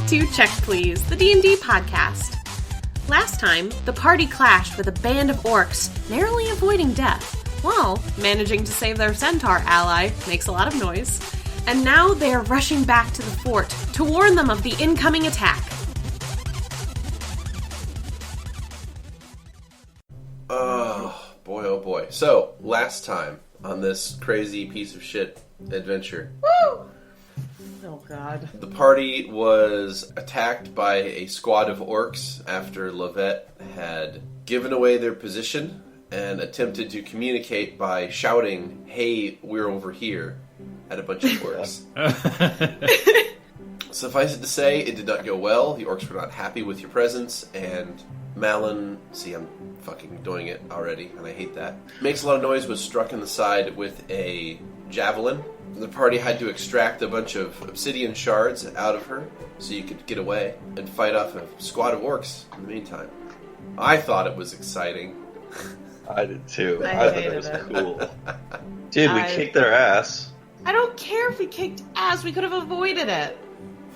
to Check Please, the D&D podcast. Last time, the party clashed with a band of orcs, narrowly avoiding death, while managing to save their centaur ally, makes a lot of noise, and now they are rushing back to the fort to warn them of the incoming attack. Oh boy. So, last time on this crazy piece of shit adventure. Woo! Oh god. The party was attacked by a squad of orcs after Lovette had given away their position and attempted to communicate by shouting, "Hey, we're over here," at a bunch of orcs. Suffice it to say, it did not go well. The orcs were not happy with your presence, and Malin, see, I'm fucking doing it already, and I hate that, makes a lot of noise, was struck in the side with a javelin. The party had to extract a bunch of obsidian shards out of her so you could get away and fight off a squad of orcs in the meantime. I thought it was exciting. I did too. I thought it was hated cool. Dude, we kicked their ass. I don't care if we kicked ass, we could have avoided it.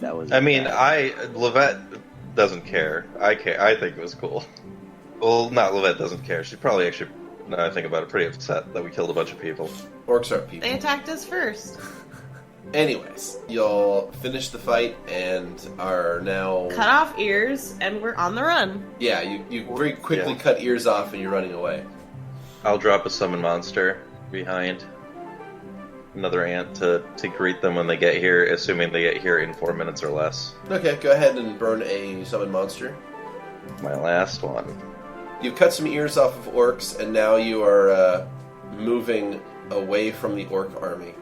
Lovette doesn't care. I care. I think it was cool. Well, not Lovette doesn't care. She's probably actually, now I think about it, pretty upset that we killed a bunch of people. Orcs are people. They attacked us first. Anyways, y'all finished the fight and are now... Cut off ears, and we're on the run. Yeah, you very quickly cut ears off and you're running away. I'll drop a summon monster behind. Another ant to greet them when they get here, assuming they get here in 4 minutes or less. Okay, go ahead and burn a summon monster. My last one. You've cut some ears off of orcs, and now you are moving away from the orc army,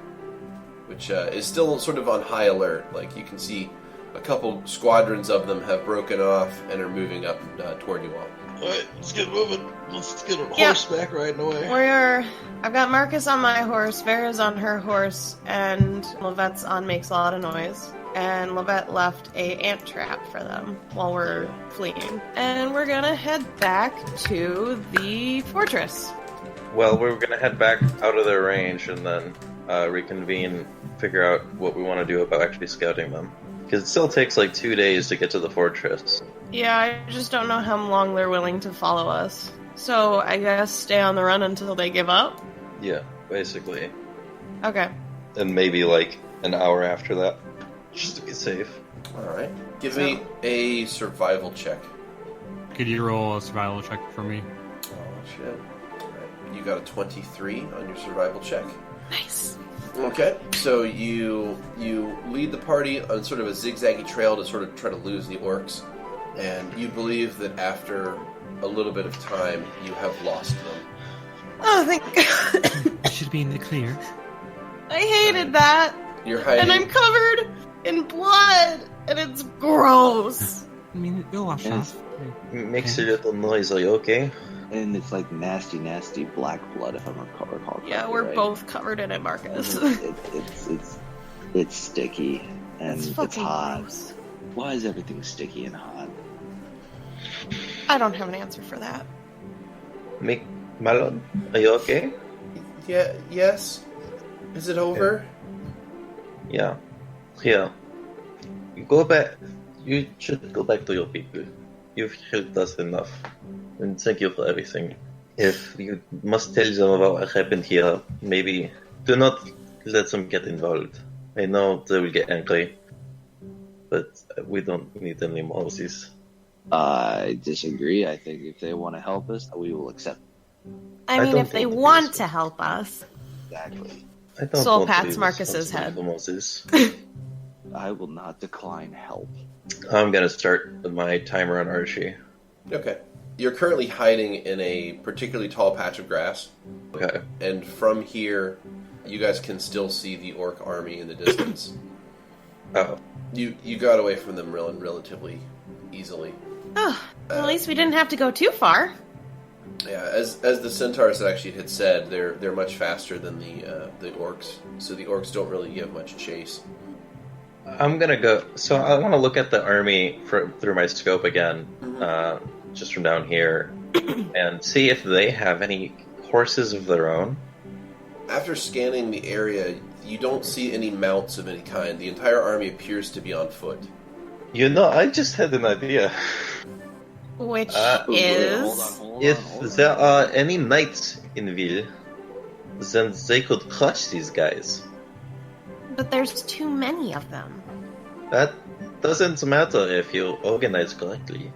which is still sort of on high alert. Like, you can see a couple squadrons of them have broken off and are moving up toward you all. Alright, let's get moving. Let's get a horseback riding away. I've got Markus on my horse, Vera's on her horse, and Lovette's on Makes a Lot of Noise. And Lovette left a ant trap for them while we're fleeing. And we're gonna head back to the fortress. Well, we're gonna head back out of their range and then reconvene, figure out what we want to do about actually scouting them. Because it still takes like 2 days to get to the fortress. Yeah, I just don't know how long they're willing to follow us. So I guess stay on the run until they give up? Yeah, basically. Okay. And maybe like an hour after that, just to be safe. Alright. Give me a survival check. Could you roll a survival check for me? Oh, shit. Alright. You got a 23 on your survival check. Nice. Okay, so you lead the party on sort of a zigzaggy trail to sort of try to lose the orcs, and you believe that after a little bit of time, you have lost them. Oh, thank God. I should be in the clear. I hated that. You're hiding. And I'm covered in blood, and it's gross. I mean, it'll wash off. Makes a little noise, are you okay? And it's like nasty, nasty black blood, if I'm recall Yeah, we're right? both covered in it, Markus. It's sticky, and it's hot. Gross. Why is everything sticky and hot? I don't have an answer for that. Malon, are you okay? Yeah, yes? Is it over? Yeah. Here. You go back. You should go back to your people. You've helped us enough. And thank you for everything. If you must tell them about what happened here, maybe do not let them get involved. I know they will get angry, but we don't need any more of this. I disagree. I think if they want to help us, we will accept. I mean, if they want to help us. Exactly. I don't Soul want to pats be Markus's responsible head. for Moses. I will not decline help. I'm gonna start my timer on Archie. Okay. You're currently hiding in a particularly tall patch of grass. Okay. And from here, you guys can still see the orc army in the distance. Oh. You got away from them relatively easily. Oh, well, at least we didn't have to go too far. Yeah, as the centaurs actually had said, they're much faster than the orcs, so the orcs don't really give much chase. I'm gonna go. So I want to look at the army through my scope again, just from down here, and see if they have any horses of their own. After scanning the area, you don't see any mounts of any kind. The entire army appears to be on foot. You know, I just had an idea. Which Hold on. If there are any knights in Ville, then they could crush these guys. But there's too many of them. That doesn't matter if you organize correctly.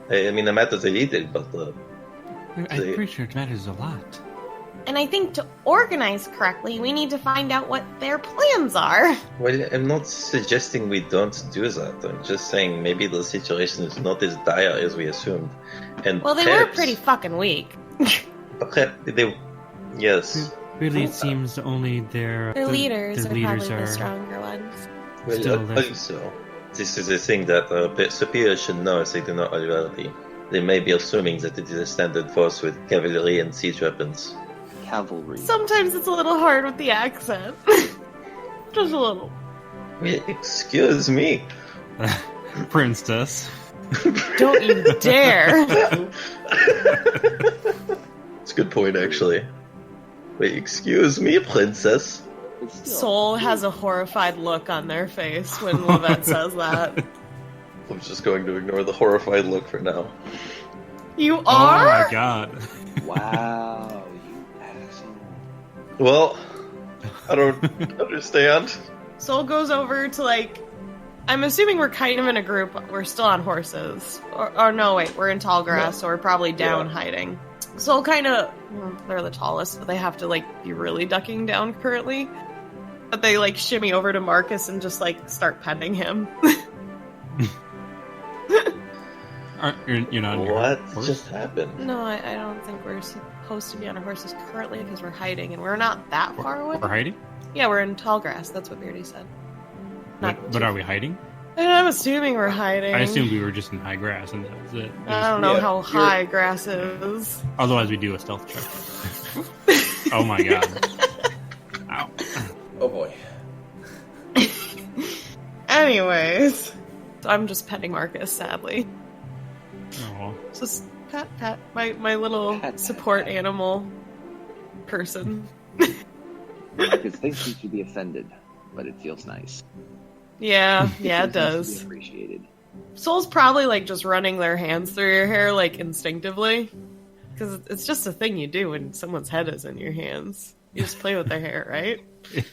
I mean, it matters a little, but I'm pretty sure it matters a lot. And I think to organize correctly, we need to find out what their plans are. well, I'm not suggesting we don't do that. I'm just saying maybe the situation is not as dire as we assumed. And Well, they were pretty fucking weak. Yes. Really, it seems only their Leaders their are leaders probably are the stronger ones. Well, Still, there's- also, this is a thing that superiors should know if they do not already. They may be assuming that it is a standard force with cavalry and siege weapons. Cavalry. Sometimes it's a little hard with the accent. Just a little. Well, excuse me. princess. Don't you dare! It's a good point, actually. Wait, excuse me, princess. But still, Soul has a horrified look on their face when Lovette says that. I'm just going to ignore the horrified look for now. You Oh are? my god. wow, you asshole. Well, I don't understand. Soul goes over to, like... I'm assuming we're kind of in a group. We're still on horses. Or no, wait. We're in tall grass, so we're probably down hiding. Soul kind of... they're the tallest, but they have to, like, be really ducking down currently. But they, like, shimmy over to Markus and just, like, start petting him. You're not on your What horse? just happened? No, I don't think we're supposed to be on our horses currently because we're hiding, and we're not that far away. We're hiding? Yeah, we're in tall grass. That's what Beardy said. But are we hiding? And I'm assuming we're hiding. I assumed we were just in high grass and that was it. I don't know Yeah, how you're- high grass is. Otherwise, we do a stealth check. Oh my god. Ow. Oh boy. Anyways, so I'm just petting Markus, sadly. Oh. Just pat, my little Pat, support animal person. Marcus thinks he should be offended, but it feels nice. Yeah, it Feels nice to does. be appreciated. Soul's probably like just running their hands through your hair like instinctively. Because it's just a thing you do when someone's head is in your hands. You just play with their hair, right?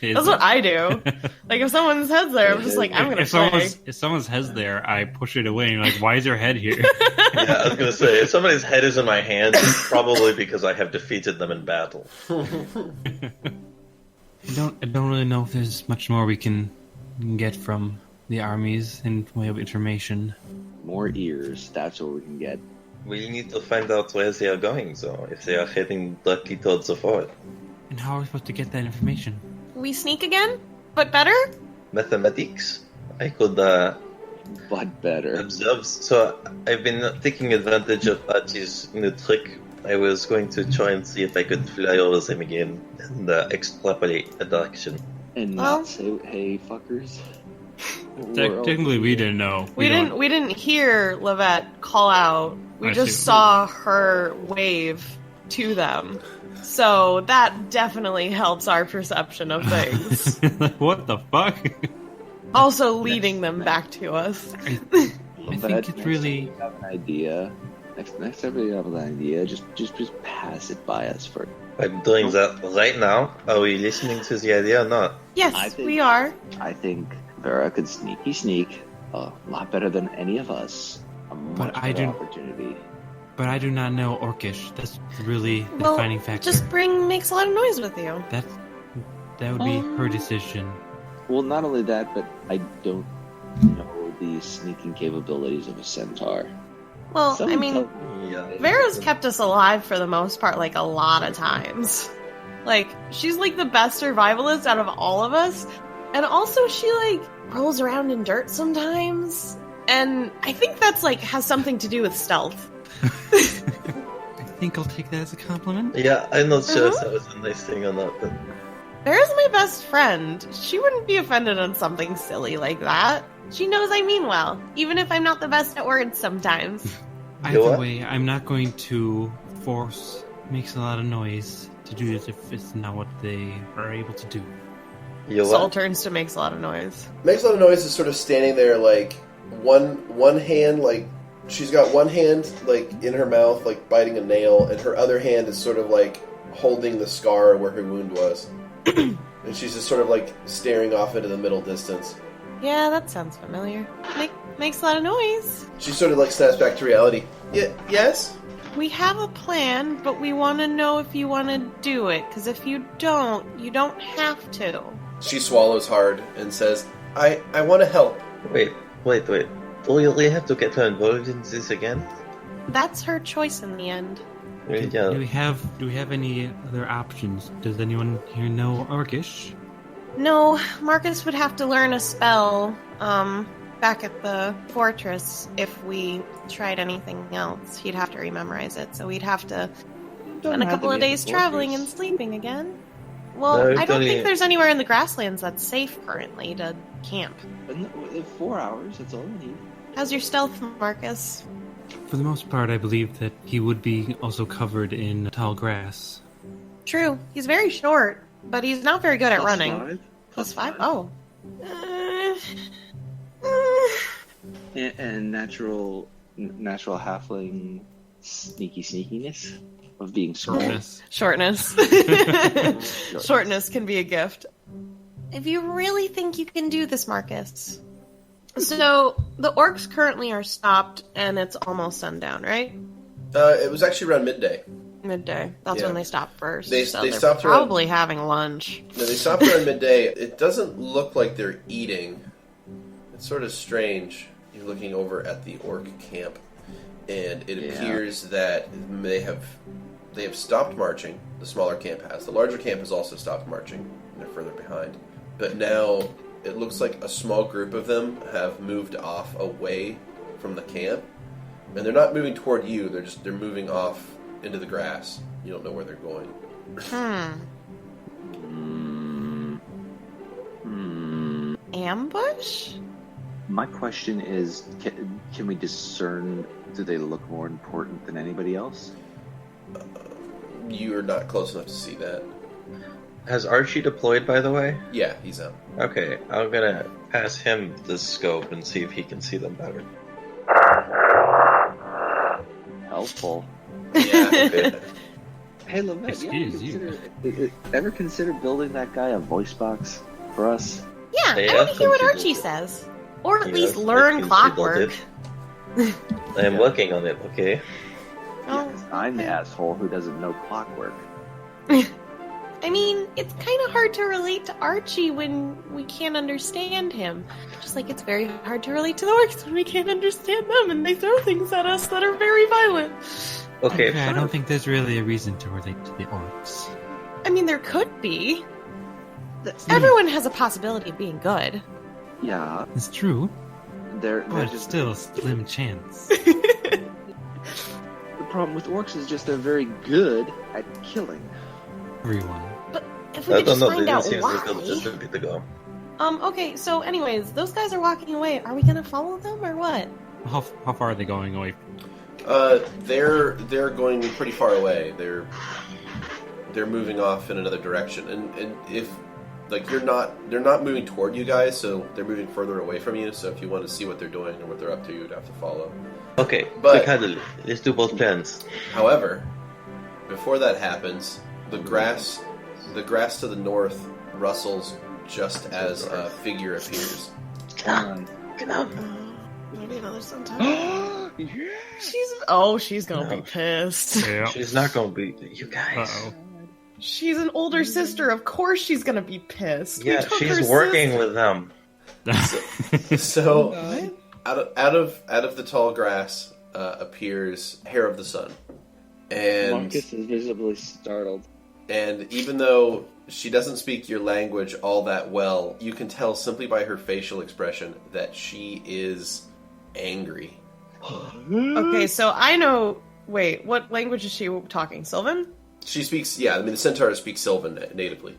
That's what I do. Like if someone's head's there, I'm just like, I'm gonna play. If someone's head's there, I push it away and you're like, why is your head here? Yeah, I was gonna say, if somebody's head is in my hand, it's probably because I have defeated them in battle. I don't really know if there's much more we can get from the armies in way of information. More ears, that's what we can get. We need to find out where they are going, so if they are heading directly towards the fort. And how are we supposed to get that information? We sneak again? But better? Mathematics? I could But better. observe. So I've been taking advantage of Archie's new trick. I was going to try and see if I could fly over them again and extrapolate a direction. And Well- not say, hey, fuckers. Technically, we didn't know. We didn't hear Lovette call out. We I just see. saw her wave to them. So that definitely helps our perception of things. What the fuck? Also leading them back to us. I think it's really. Next time you have an idea. Next time you have an idea, just pass it by us first. I'm doing that right now. Are we listening to the idea or not? I Yes, think- we are. I think Vera could sneak a lot better than any of us. A much I better do- opportunity. But I do not know Orcish. That's really the Well, defining factor. just makes a lot of noise with you. That would be her decision. Well, not only that, but I don't know the sneaking capabilities of a centaur. Well, Someone I mean, tell me. Yeah. Vera's kept us alive for the most part, like a lot of times. Like, she's like the best survivalist out of all of us. And also, she like rolls around in dirt sometimes. And I think that's like has something to do with stealth. I think I'll take that as a compliment. Yeah, I'm not sure if that was a nice thing or not, but Vera's my best friend. She wouldn't be offended on something silly like that. She knows I mean well, even if I'm not the best at words sometimes. Either what? way, I'm not going to force makes a lot of noise to do this if it's not what they are able to do. you Soul what? turns to makes a lot of noise. Makes a lot of noise is sort of standing there like one hand, like, she's got one hand, like, in her mouth, like, biting a nail, and her other hand is sort of, like, holding the scar where her wound was. And she's just sort of, like, staring off into the middle distance. Yeah, that sounds familiar. Makes a lot of noise. She sort of, like, snaps back to reality. Yes? We have a plan, but we want to know if you want to do it, because if you don't have to. She swallows hard and says, I want to help. Wait. Do we really have to get her involved in this again? That's her choice in the end. Yeah. Do we have any other options? Does anyone here know Orcish? No, Markus would have to learn a spell, back at the fortress if we tried anything else. He'd have to rememorize it, so we'd have to spend a couple of days traveling and sleeping again. Well, No, I don't think there's anywhere in the grasslands that's safe currently to camp. But no, 4 hours, that's all we need. How's your stealth, Markus? For the most part, I believe that he would be also covered in tall grass. True, he's very short, but he's not very good at running. Plus 5? Oh. And natural halfling sneakiness of being small. Shortness. Shortness can be a gift. If you really think you can do this, Markus. So, the orcs currently are stopped, and it's almost sundown, right? It was actually around midday. Midday. That's when they stopped first. They they're stopped probably having lunch. No, they stopped around midday. It doesn't look like they're eating. It's sort of strange. You're looking over at the orc camp, and it appears that they have stopped marching. The smaller camp has. The larger camp has also stopped marching, and they're further behind. But now it looks like a small group of them have moved off away from the camp, and they're not moving toward you. They're moving off into the grass. You don't know where they're going. Ambush? My question is, can we discern, do they look more important than anybody else? You're not close enough to see that. Has Archie deployed, by the way? Yeah, he's out. Okay, I'm gonna pass him the scope and see if he can see them better. Helpful. Yeah. Hey, Lovette, Excuse you. Ever consider building that guy a voice box for us? Yeah, They I want have to hear what considered Archie it. says. Or at Yeah, least I learn considered clockwork. it. I am working on it, okay? Yeah, 'cause I'm the asshole who doesn't know clockwork. I mean, it's kind of hard to relate to Archie when we can't understand him. Just like it's very hard to relate to the orcs when we can't understand them and they throw things at us that are very violent. Okay, I don't think there's really a reason to relate to the orcs. I mean, there could be. Everyone has a possibility of being good. Yeah, It's true, they're but just still a slim chance. the problem with orcs is just they're very good at killing. Everyone. But if we I could don't just know, find they out didn't seem to just a why. bit ago. Okay, so anyways, those guys are walking away. Are we gonna follow them or what? How far are they going away? They're going pretty far away. They're moving off in another direction, and if like they're not moving toward you guys, so they're moving further away from you. So if you want to see what they're doing or what they're up to, you'd have to follow. Okay, But- quick huddle. Let's do both plans. However, before that happens, the grass to the north rustles just as a figure appears. Maybe another sometime. She's gonna be pissed. Yeah. She's not gonna be. You guys. Uh-oh. She's an older sister. Of course she's gonna be pissed. We Yeah, took she's her working sister. with them. So, out of the tall grass appears Hair of the Sun, and Markus is visibly startled. and even though she doesn't speak your language all that well, you can tell simply by her facial expression that she is angry. Okay, so I know. Wait, what language is she talking? Sylvan? She speaks, the centaur speaks Sylvan natively.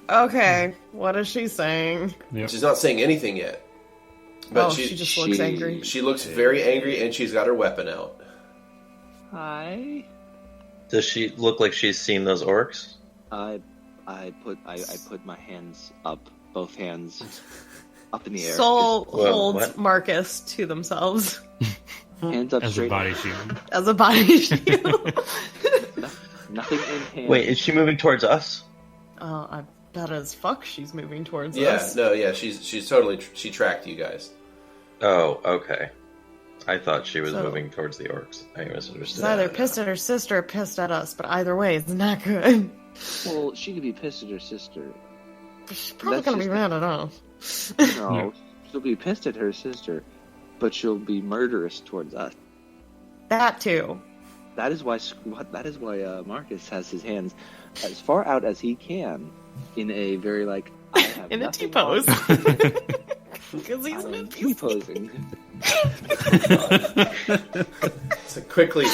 Okay, what is she saying? Yep. She's not saying anything yet. But she just looks angry. She looks very angry, and she's got her weapon out. Hi. Does she look like she's seen those orcs? I put my hands up, both hands, up in the air. Soul Whoa, holds what? Markus to themselves Hands up As a straight. body shield. as a body shield. Nothing in hand. Wait, is she moving towards us? I bet as fuck she's moving towards Yeah, us. no, yeah, she's totally she tracked you guys. Oh, okay. I thought she was So- moving towards the orcs. I She's misunderstood. either pissed at her sister or pissed at us, but either way, it's not good. Well, she could be pissed at her sister. She's probably That's gonna be just- mad at us. No, she'll be pissed at her sister, but she'll be murderous towards us. That too. That is why Markus has his hands as far out as he can in a very I have In a nothing T-pose. on. Because he's I an am abuse. T-posing. So quickly,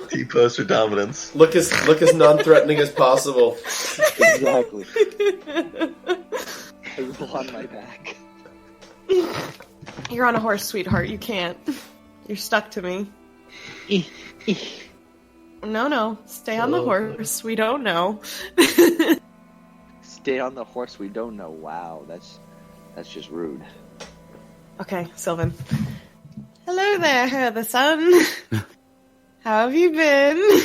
T-pose for dominance. look as non-threatening as possible. Exactly. I roll on my back. You're on a horse, sweetheart. You can't. You're stuck to me. No. Stay on the Oh. horse. We don't know. Stay on the horse we don't know. Wow, that's just rude. Okay, Sylvan. Hello there, the sun. How have you been?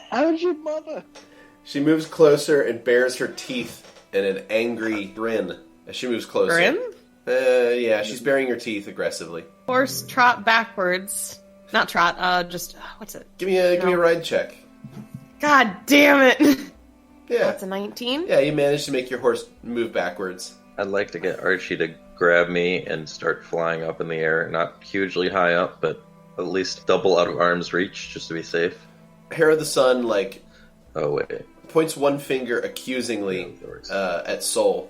How's your mother? She moves closer and bares her teeth in an angry grin as she moves closer. Grim? Yeah, she's baring her teeth aggressively. Horse trot backwards. Not trot, just, what's it? Give me a ride check. God damn it! Yeah. That's a 19? Yeah, you managed to make your horse move backwards. I'd like to get Archie to grab me and start flying up in the air. Not hugely high up, but at least double out of arm's reach, just to be safe. Hair of the Sun, Oh, wait. points one finger accusingly at Soul.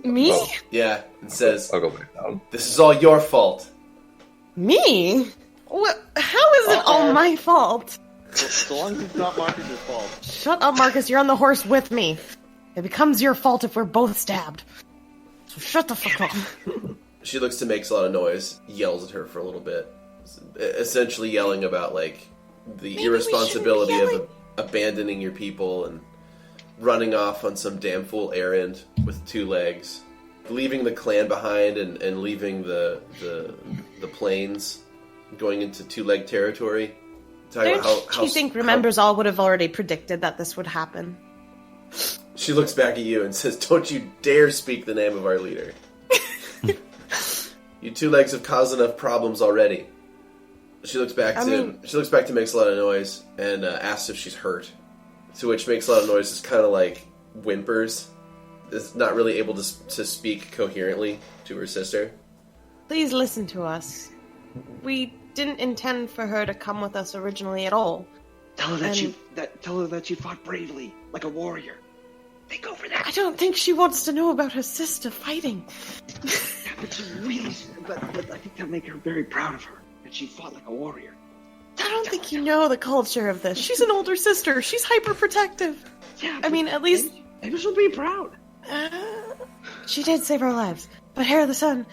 Me? Oh. Yeah, and says, I'll go back down. "This is all your fault." Me? What? How is it all my fault? So long as it's not Marcus' fault. Shut up, Markus. You're on the horse with me. It becomes your fault if we're both stabbed. So shut the fuck up. She looks to makes a lot of noise, yells at her for a little bit, essentially yelling about the Maybe irresponsibility we shouldn't be of abandoning your people and running off on some damn fool errand with 2 legs, leaving the clan behind and leaving the plains, going into 2-leg territory. Talking about Don't you think Remembers All would have already predicted that this would happen? She looks back at you and says, "Don't you dare speak the name of our leader. You 2 legs have caused enough problems already." She looks back to makes a lot of noise and asks if she's hurt. To which makes a lot of noise is kind of whimpers. Is not really able to speak coherently to her sister. Please listen to us. We didn't intend for her to come with us originally at all. Tell her And- tell her that you fought bravely, like a warrior. Think over that. I don't think she wants to know about her sister fighting. But she really, but I think that'll make her very proud of her. And she fought like a warrior. I don't think you know the culture of this. She's an older sister. She's hyper-protective. Yeah, I mean, at least... maybe she'll be proud. She did save our lives. But Hair of the Sun...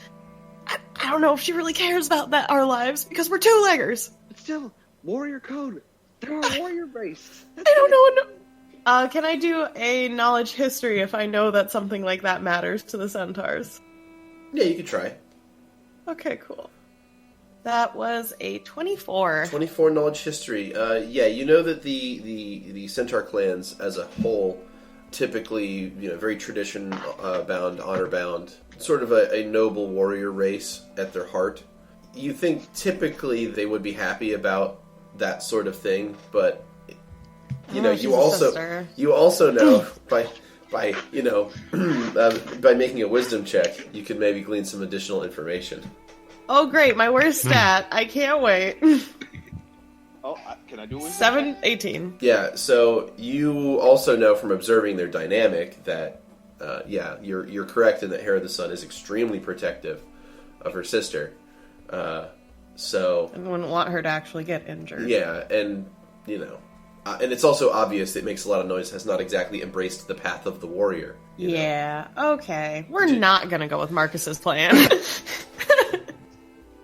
I don't know if she really cares about our lives, because we're 2-leggers. But still, warrior code. They're a warrior race. I don't know. Can I do a knowledge history if I know that something like that matters to the centaurs? Yeah, you could try. Okay, cool. That was a 24. 24 knowledge history. Yeah, you know that the Centaur clans as a whole, typically, very tradition bound, honor bound, sort of a noble warrior race at their heart. You think typically they would be happy about that sort of thing, but you also know by by making a wisdom check, you could maybe glean some additional information. Oh, great. My worst stat. I can't wait. Oh, can I do it? 7/18. Yeah, so you also know from observing their dynamic that, you're correct in that Hair of the Sun is extremely protective of her sister. So I wouldn't want her to actually get injured. yeah, and and it's also obvious it makes a lot of noise. Has not exactly embraced the path of the warrior. you know? Yeah, okay. We're not gonna go with Marcus's plan.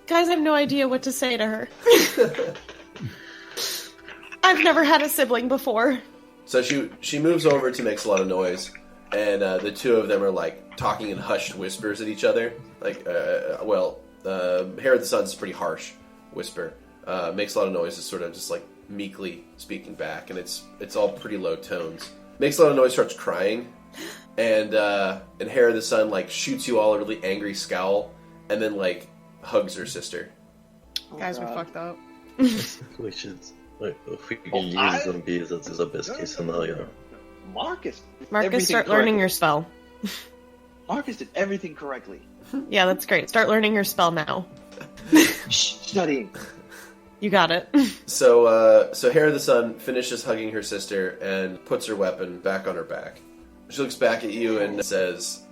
Guys, I have no idea what to say to her. I've never had a sibling before. So she moves over to makes a lot of noise, and the two of them are like talking in hushed whispers at each other. Like, Hair of the Sun's pretty harsh whisper. Makes a lot of noise, is sort of just like meekly speaking back, and it's all pretty low tones. Makes a lot of noise, starts crying, and Hair of the Sun like shoots you all a really angry scowl, and then like hugs her sister. Guys, we fucked up. We should, like, if we can use zombies, that is the best case scenario. Marcus, Start learning your spell. Marcus did everything correctly. Yeah, that's great. Start learning your spell now. Studying. You got it. So Hair of the Sun finishes hugging her sister and puts her weapon back on her back. She looks back at you and says,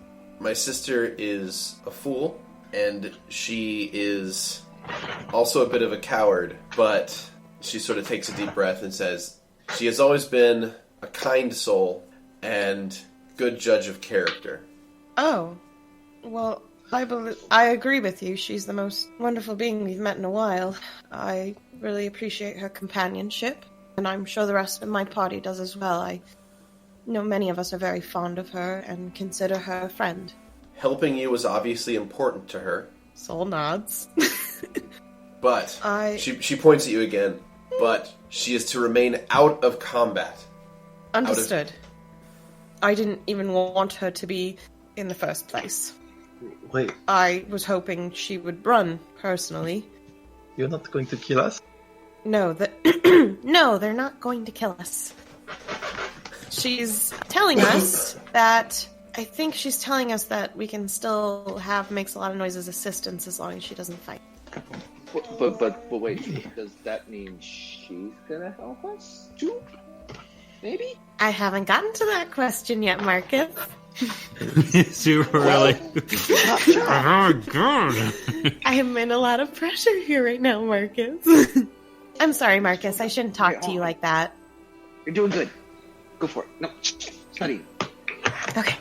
"My sister is a fool, and she is also a bit of a coward, but," she sort of takes a deep breath and says, "she has always been a kind soul and good judge of character." Oh, well, I agree with you. She's the most wonderful being we've met in a while. I really appreciate her companionship, and I'm sure the rest of my party does as well. I know many of us are very fond of her and consider her a friend. Helping you was obviously important to her. Soul nods. But she points at you again. But she is to remain out of combat. Understood. I didn't even want her to be in the first place. Wait, I was hoping she would run, personally. you're not going to kill us? No, no, they're not going to kill us. She's telling us that... I think she's telling us that we can still have Makes a Lot of Noise's assistance as long as she doesn't fight. But wait, does that mean she's gonna help us too? Maybe? I haven't gotten to that question yet, Marcus. Super early. Oh, God. I am in a lot of pressure here right now, Marcus. I'm sorry, Marcus. I shouldn't talk to you like that. You're doing good. Go for it. No, study. Okay.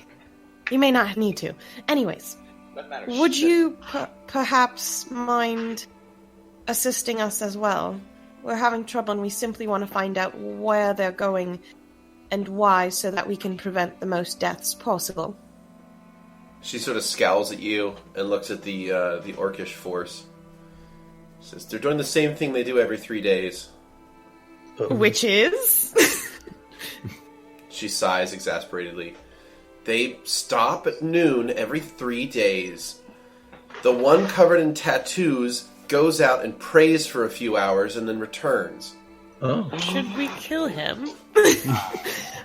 You may not need to. Anyways, That matters. would you perhaps mind assisting us as well? We're having trouble and we simply want to find out where they're going and why so that we can prevent the most deaths possible. She sort of scowls at you and looks at the orcish force. Says, "They're doing the same thing they do every 3 days." Which is? She sighs exasperatedly. "They stop at noon every 3 days. The one covered in tattoos goes out and prays for a few hours and then returns." Oh. Should we kill him?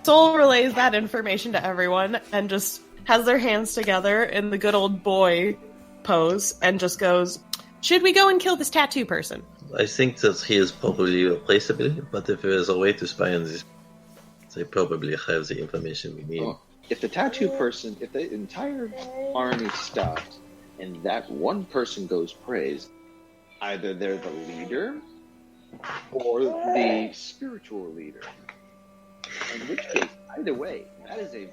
Soul relays that information to everyone and just has their hands together in the good old boy pose and just goes, "Should we go and kill this tattoo person?" I think that he is probably replaceable, but if there is a way to spy on this, they probably have the information we need. Oh, if the tattoo person, if the entire army stopped and that one person goes praise, either they're the leader or the spiritual leader. In which case, either way, that is a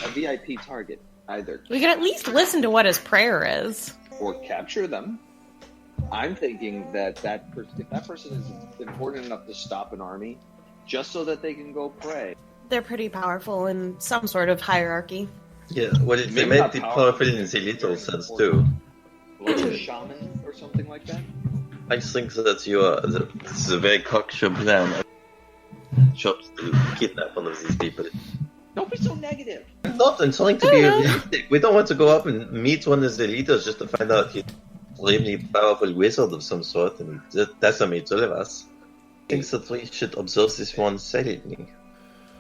VIP target. Either We can at least listen to what his prayer is. or capture them. I'm thinking that if that person is important enough to stop an army, just so that they can go pray. They're pretty powerful in some sort of hierarchy. Yeah, well, they Maybe might not be powerful, powerful in but the little very sense important. too. Like a shaman or something like that. I think that you are. This is a very cocksure plan. Jobs to kidnap one of these people. Don't be so negative. I'm trying to be realistic. We don't want to go up and meet one of the leaders just to find out he's an extremely powerful wizard of some sort and decimate all of us. I think that we should observe this one silently.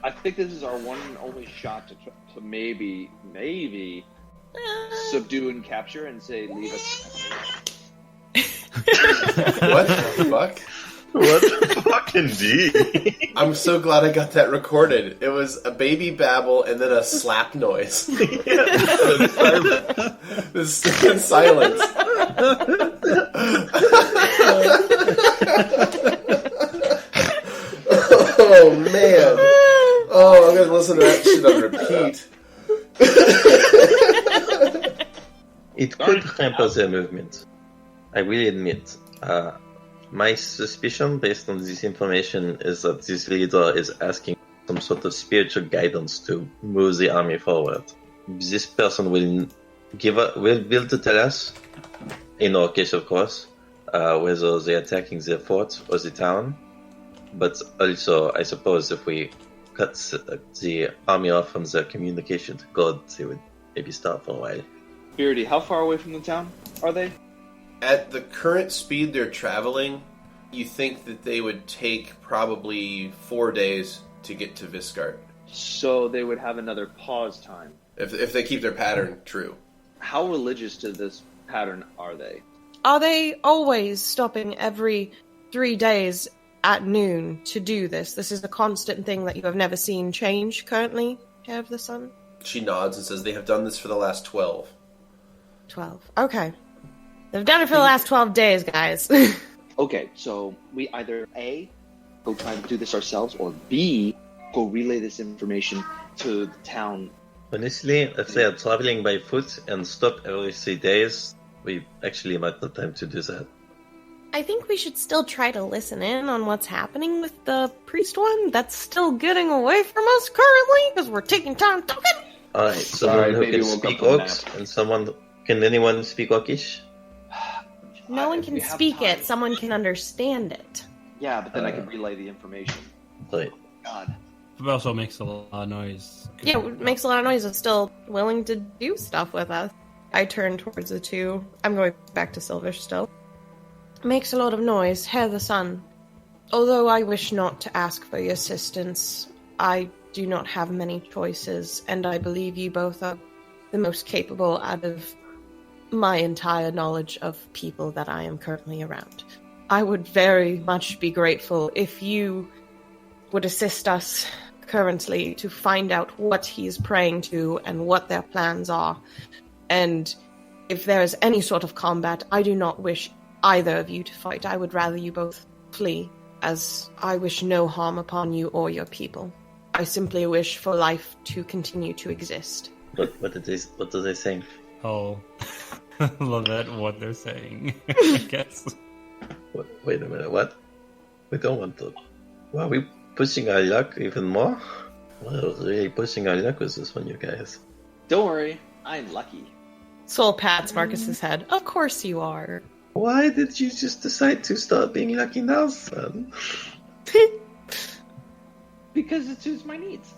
I think this is our one and only shot to maybe subdue and capture and say, leave us. What the fuck? What the fuck, indeed? I'm so glad I got that recorded. It was a baby babble and then a slap noise. This stupid silence. Oh, man. Oh, I'm gonna listen to that shit on repeat. It could hamper their movement. I will admit. My suspicion, based on this information, is that this leader is asking some sort of spiritual guidance to move the army forward. This person will will be able to tell us, in our case of course, whether they're attacking the fort or the town. But also, I suppose if we cut the army off from the communication to God, they would maybe stop for a while. Beardy, how far away from the town are they? At the current speed they're traveling, you think that they would take probably 4 days to get to Viscart. So they would have another pause time. If they keep their pattern true. How religious to this pattern are they? Are they always stopping every 3 days at noon to do this? This is a constant thing that you have never seen change currently, Hair of the Sun? She nods and says they have done this for the last 12. 12. Okay. They've done it for the last 12 days, guys. Okay, so we either A, go try to do this ourselves, or B, go relay this information to the town. Honestly, if they are traveling by foot and stop every 3 days, we actually might have time to do that. I think we should still try to listen in on what's happening with the priest one. That's still getting away from us currently, because we're taking time talking. Alright, someone who baby can woke speak up from a Orcs, and someone... Can anyone speak Orcish? No one can We have speak time. it, someone can understand it. Yeah, but then I can relay the information. Right. God. It also makes a lot of noise. Yeah, it makes a lot of noise. It's still willing to do stuff with us. I turn towards the two. I'm going back to Silvish still. Makes a lot of noise. Hair the Sun. Although I wish not to ask for your assistance, I do not have many choices, and I believe you both are the most capable out of my entire knowledge of people that I am currently around. I would very much be grateful if you would assist us currently to find out what he is praying to and what their plans are. And if there is any sort of combat, I do not wish either of you to fight. I would rather you both flee, as I wish no harm upon you or your people. I simply wish for life to continue to exist. What do they think? Oh, Lovette, what they're saying, I guess. Wait a minute, what? We don't want to... Are we pushing our luck even more? We're really pushing our luck with this one, you guys. Don't worry, I'm lucky. Soul pats Marcus's head. Of course you are. Why did you just decide to start being lucky now, son? Because it suits my needs.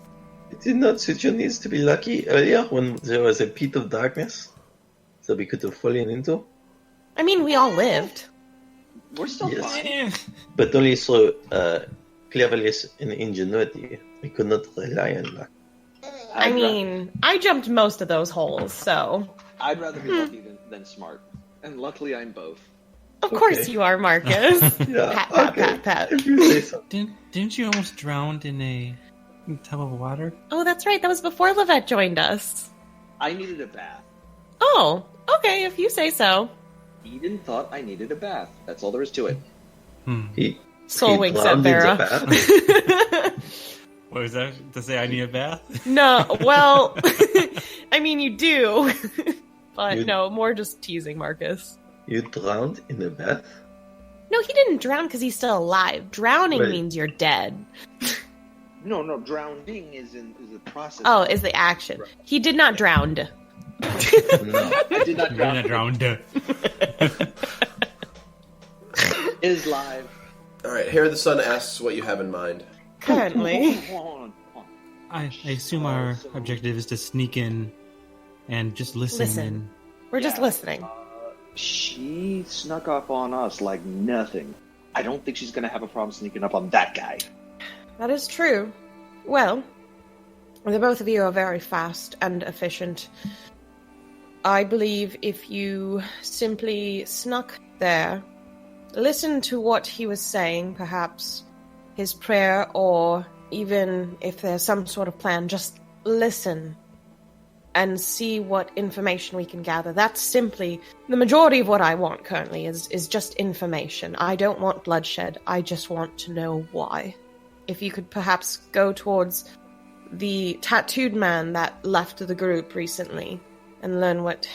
It did not suit your needs to be lucky earlier when there was a pit of darkness that we could have fallen into? I mean, we all lived. We're still Yes. fine. But only through cleverness and ingenuity. We could not rely on luck. I mean, I jumped most of those holes, so... I'd rather be lucky than smart. And luckily I'm both. Of course you are, Marcus. Yeah, Pat, pat, okay. pat, pat. If you say so. Didn't you almost drown in a tub of water? Oh, that's right. That was before Lovette joined us. I needed a bath. Oh, okay, if you say so. Eden thought I needed a bath. That's all there is to it. He Soul winks at drowned in Vera. the bath. What was that to say? I need a bath? No, well, I mean, you do. But You- no, more just teasing Marcus. You drowned in a bath? No, he didn't drown because he's still alive. Drowning Right. means you're dead. No, drowning is a process. Oh, is the action. He did not drown. No. I did not You're drown. not drowned. It is live. Alright, Hair of the Sun asks what you have in mind. Currently. Hold on. I assume our objective is to sneak in and just listen. Listen. We're just Yeah. listening. She snuck up on us like nothing. I don't think she's gonna have a problem sneaking up on that guy. That is true. Well, the both of you are very fast and efficient. I believe if you simply snuck there, listen to what he was saying, perhaps his prayer, or even if there's some sort of plan, just listen and see what information we can gather. That's simply the majority of what I want currently is just information. I don't want bloodshed. I just want to know why. If you could perhaps go towards the tattooed man that left the group recently and learn what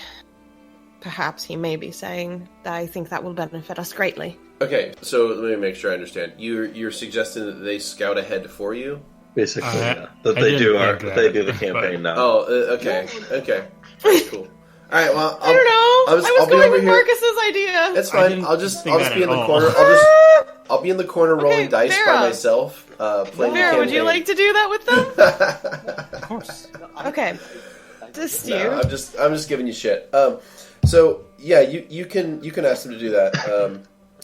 perhaps he may be saying, I think that will benefit us greatly. Okay, so let me make sure I understand. You're suggesting that they scout ahead for you? Basically, yeah. I They do didn't think they do the that, campaign now. Oh, okay. Very cool. All right. Well, I don't know. I was be going over with here. Marcus's idea. It's I fine. didn't I'll just think be that in the at all. corner. I'll be in the corner rolling dice by Vera. myself. Playing Vera, the would you campaign. like to do that with them? Of course. Okay. Just you. No, I'm just giving you shit. So yeah, you can ask them to do that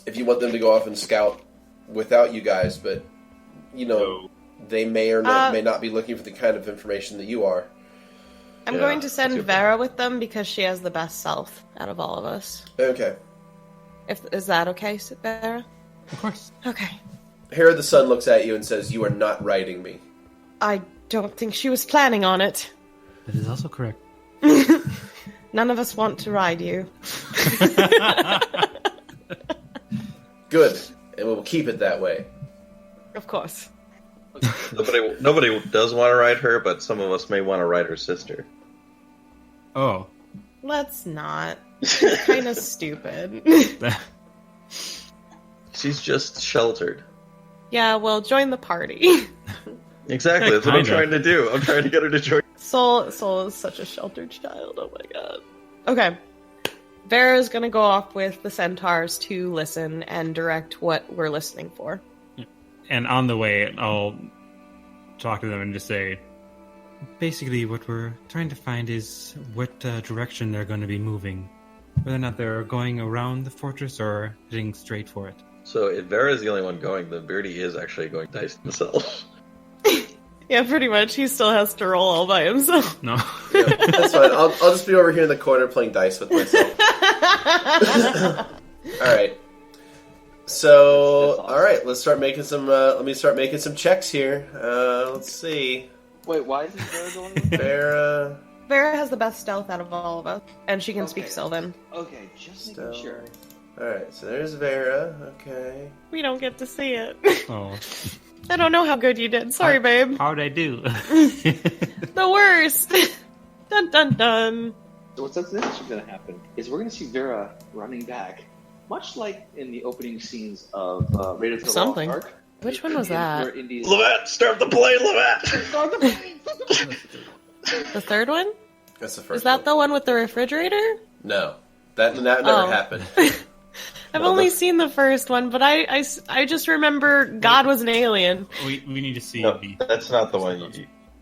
if you want them to go off and scout without you guys, but they may or may not be looking for the kind of information that you are. I'm going to send Vera with them because she has the best self out of all of us. Okay. Is that okay, Vera? Of course. Okay. Hera the Sun looks at you and says, "You are not riding me." I don't think she was planning on it. That is also correct. None of us want to ride you. Good, and we'll keep it that way. Of course. Nobody does want to ride her, but some of us may want to ride her sister. Oh. Let's not. Kind of stupid. She's just sheltered. Yeah, well, join the party. Exactly, that's what I'm Kinda. trying to do. I'm trying to get her to join. Soul is such a sheltered child. Oh my god. Okay. Vera's gonna go off with the centaurs to listen and direct what we're listening for. And on the way, I'll talk to them and just say, basically what we're trying to find is what direction they're going to be moving. Whether or not they're going around the fortress or heading straight for it. So if Vera's the only one going, then Beardy is actually going dice himself. Yeah, pretty much. He still has to roll all by himself. No. Yeah, that's fine. I'll just be over here in the corner playing dice with myself. All right. So, That's awesome. all right, let's start making some. Let me start making some checks here. Let's see. Wait, why isn't Vera going with me? Vera. Vera has the best stealth out of all of us, and she can Okay. speak Sylvan. Okay, just making Stealth. sure. All right, so there's Vera. Okay. We don't get to see it. Oh. I don't know how good you did. Sorry, babe. How'd I do? The worst. Dun dun dun. So what's next going to happen is we're going to see Vera running back, much like in the opening scenes of Raiders of the Something. Lost Ark. Which one was that? Lovette, start the play, Lovette! The third one? That's the first. Is that one. the one with the refrigerator? No, that never Oh. happened. I've No, only the- seen the first one, but I just remember God was an alien. we need to see No, the... that's not the one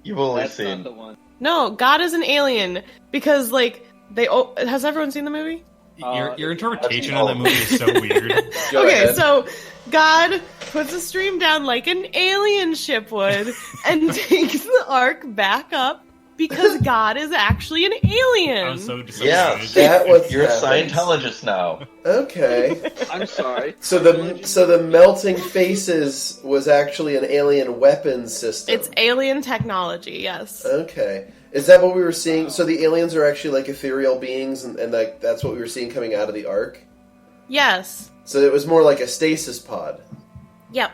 you've only That's not seen. the one. No, God is an alien because has everyone seen the movie? Your interpretation I've of seen that all movie is so weird. Go Okay, ahead. so God puts a stream down like an alien ship would and takes the ark back up because God is actually an alien. I'm so Yeah, disappointed. that was You're a happens. Scientologist now. Okay. I'm sorry. So the melting faces was actually an alien weapons system. It's alien technology, yes. Okay. Is that what we were seeing? So the aliens are actually like ethereal beings, and like that's what we were seeing coming out of the Ark? Yes. So it was more like a stasis pod. Yep.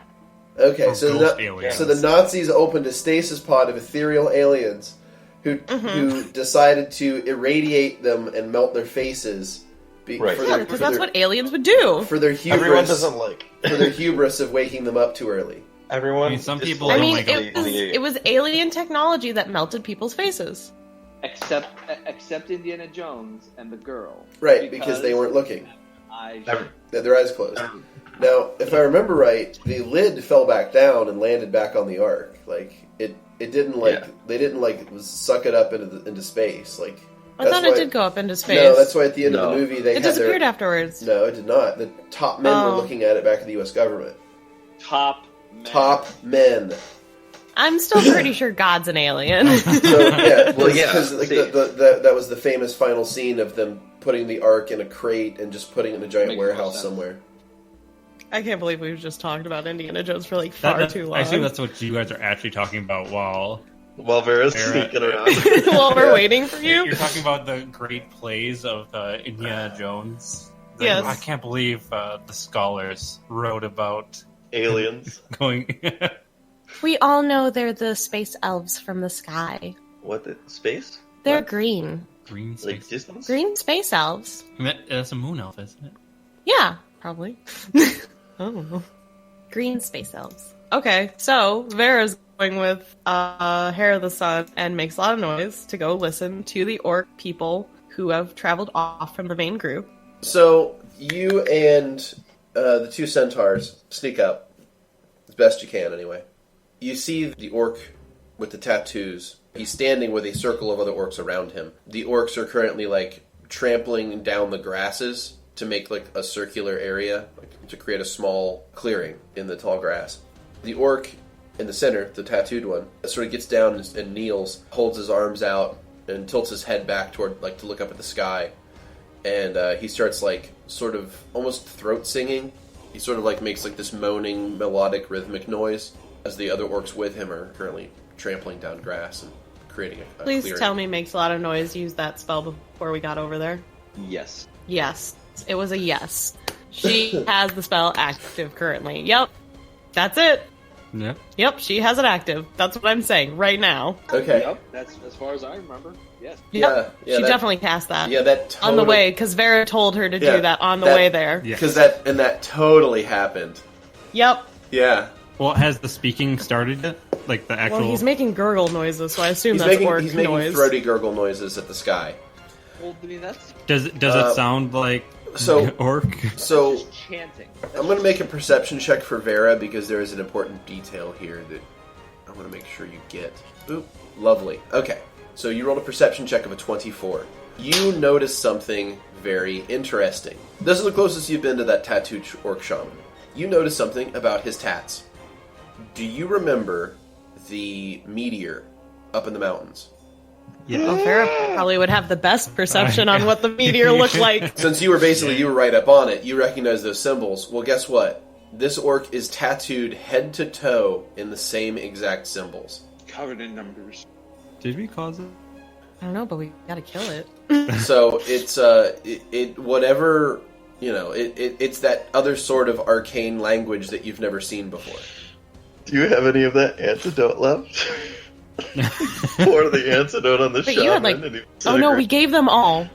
Okay, Or so ghost the, aliens. so the Nazis opened a stasis pod of ethereal aliens who decided to irradiate them and melt their faces. Right. For Yeah, their, because for that's their, what aliens would do. for their Everyone hubris, doesn't like. for their hubris of waking them up too early. Everyone. I mean, some people I don't mean, like it was alien technology that melted people's faces. Except Indiana Jones and the girl. Right, because they weren't looking. Their eyes closed. Now, if I remember right, the lid fell back down and landed back on the Ark. Like it didn't they didn't suck it up into space. Like I that's thought why- it did go up into space. No, that's why at the end of No. the movie they It had disappeared their. afterwards. No, it did not. The top men were Oh. looking at it back at the U.S. government. Top men. Top men. I'm still pretty sure God's an alien. So yeah, Well, yeah, because like, see. that was the famous final scene of them putting the Ark in a crate and just putting it in a giant Makes more warehouse sense. somewhere. I can't believe we've just talked about Indiana Jones for like far too long. I assume that's what you guys are actually talking about while While Vera's Vera- sneaking around. While we're Yeah. waiting for you. you're talking about the great plays of Indiana Jones. Like, Yes. I can't believe the scholars wrote about Aliens. going... We all know they're the space elves from the sky. What? Space? They're What? green. Green Like space. distance? Green space elves. That's a moon elf, isn't it? Yeah, probably. I don't know. Green space elves. Okay, so Vera's going with Hair of the Sun and makes a lot of noise to go listen to the orc people who have traveled off from the main group. So you and the two centaurs sneak up as best you can, anyway. You see the orc with the tattoos. He's standing with a circle of other orcs around him. The orcs are currently like trampling down the grasses to make like a circular area, like, to create a small clearing in the tall grass. The orc in the center, the tattooed one, sort of gets down and kneels, holds his arms out, and tilts his head back toward, like, to look up at the sky. And he starts, like, sort of almost throat singing. He sort of, like, makes, like, this moaning, melodic, rhythmic noise as the other orcs with him are currently trampling down grass and creating a Please clearing. tell me makes a lot of noise. Use that spell before we got over there. Yes. Yes. It was a yes. She has the spell active currently. Yep. That's it. Yep, she has it active. That's what I'm saying right now. Okay. Yep, that's as far as I remember. Yes. Yep. Yeah, she that- definitely cast that. Yeah, that on the way, because Vera told her to do that on the way there. Because that totally happened. Yep. Yeah. Well, has the speaking started yet? Like the actual... Well, he's making gurgle noises, so I assume He's that's making, orc he's making noise. throaty gurgle noises at the sky. Well, I mean, that's Does it sound like orc? So just chanting. I'm going to make a perception check for Vera because there is an important detail here that I want to make sure you get. Oop, lovely. Okay, so you rolled a perception check of a 24. You notice something very interesting. This is the closest you've been to that tattooed orc shaman. You notice something about his tats. Do you remember the meteor up in the mountains? Yeah. Well, Vera probably would have the best perception on what the meteor looked like. Since you were right up on it, you recognize those symbols. Well, guess what? This orc is tattooed head to toe in the same exact symbols. Covered in numbers. Did we cause it? I don't know, but we gotta kill it. So it's whatever, you know, it's that other sort of arcane language that you've never seen before. Do you have any of that antidote left? Pour the antidote on the But shaman. you had like, and he oh no, we gave them all.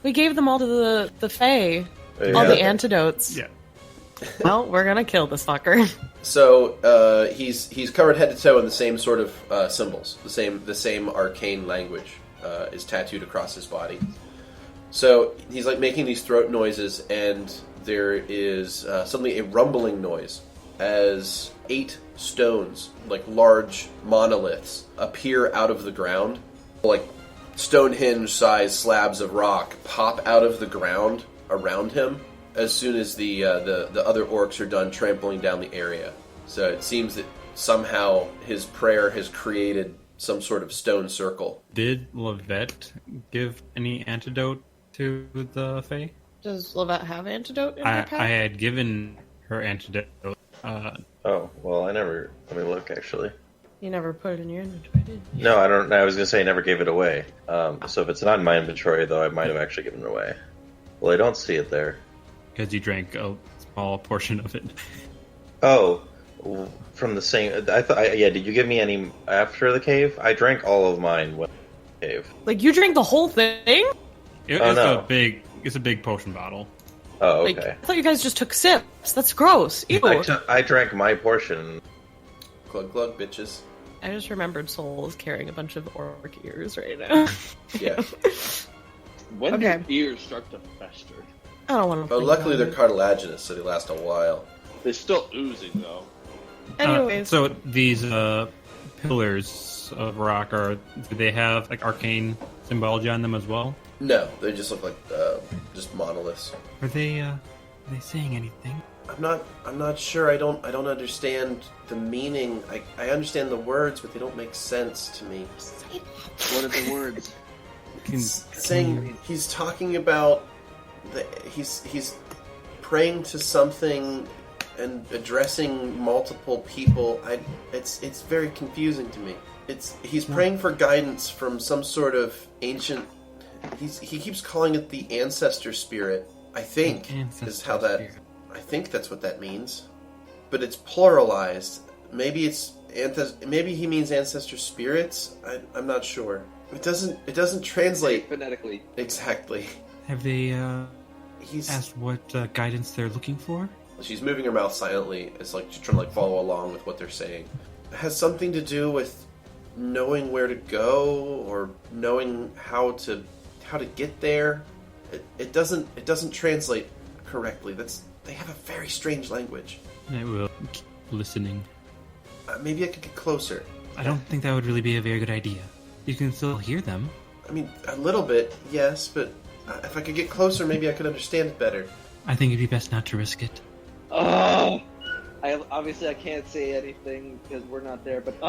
We gave them all to the Fae. All the antidotes. Yeah. Well, we're gonna kill this fucker. So he's covered head to toe in the same sort of symbols. The same arcane language is tattooed across his body. So he's like making these throat noises, and there is suddenly a rumbling noise as 8 stones, like large monoliths, appear out of the ground. Like Stonehenge-sized slabs of rock pop out of the ground around him as soon as the other orcs are done trampling down the area. So it seems that somehow his prayer has created some sort of stone circle. Did Lovette give any antidote to the Fae? Does Lovette have antidote in her I pack? had given her antidote. Oh, well, I never... Let me look, actually. You never put it in your inventory, did you? No, I don't. I was going to say I never gave it away. So if it's not in my inventory, though, I might have actually given it away. Well, I don't see it there. Because you drank a small portion of it. Oh, from the same... I thought. Yeah, did you give me any after the cave? I drank all of mine when the cave. Like, you drank the whole thing? It's a big potion bottle. Oh, Like, okay. I thought you guys just took sips. That's gross. Ew. I drank my portion. Glug glug, bitches. I just remembered Soul is carrying a bunch of orc ears right now. Yeah. When Okay. do ears start to fester? I don't want to. But luckily they're cartilaginous, so they last a while. They're still oozing, though. Anyways, So these pillars of rock do they have like arcane symbology on them as well? No, they just look like just monoliths. Are they saying anything? I'm not sure. I don't understand the meaning. I understand the words, but they don't make sense to me. What are the words? He's talking about he's praying to something and addressing multiple people. It's very confusing to me. He's praying for guidance from some sort of ancient. He keeps calling it the ancestor spirit. I think is how that. Spirit. I think that's what that means, but it's pluralized. Maybe maybe he means ancestor spirits. I'm not sure. It doesn't translate Phonetically. exactly. Have they He's asked what guidance they're looking for? She's moving her mouth silently. It's like she's trying to like follow along with what they're saying. It has something to do with knowing where to go or knowing how to get there. It doesn't translate correctly. They have a very strange language. I will keep listening. Maybe I could get closer. I don't think that would really be a very good idea. You can still hear them. I mean, a little bit, yes, but if I could get closer, maybe I could understand it better. I think it'd be best not to risk it. Oh! I can't say anything because we're not there, but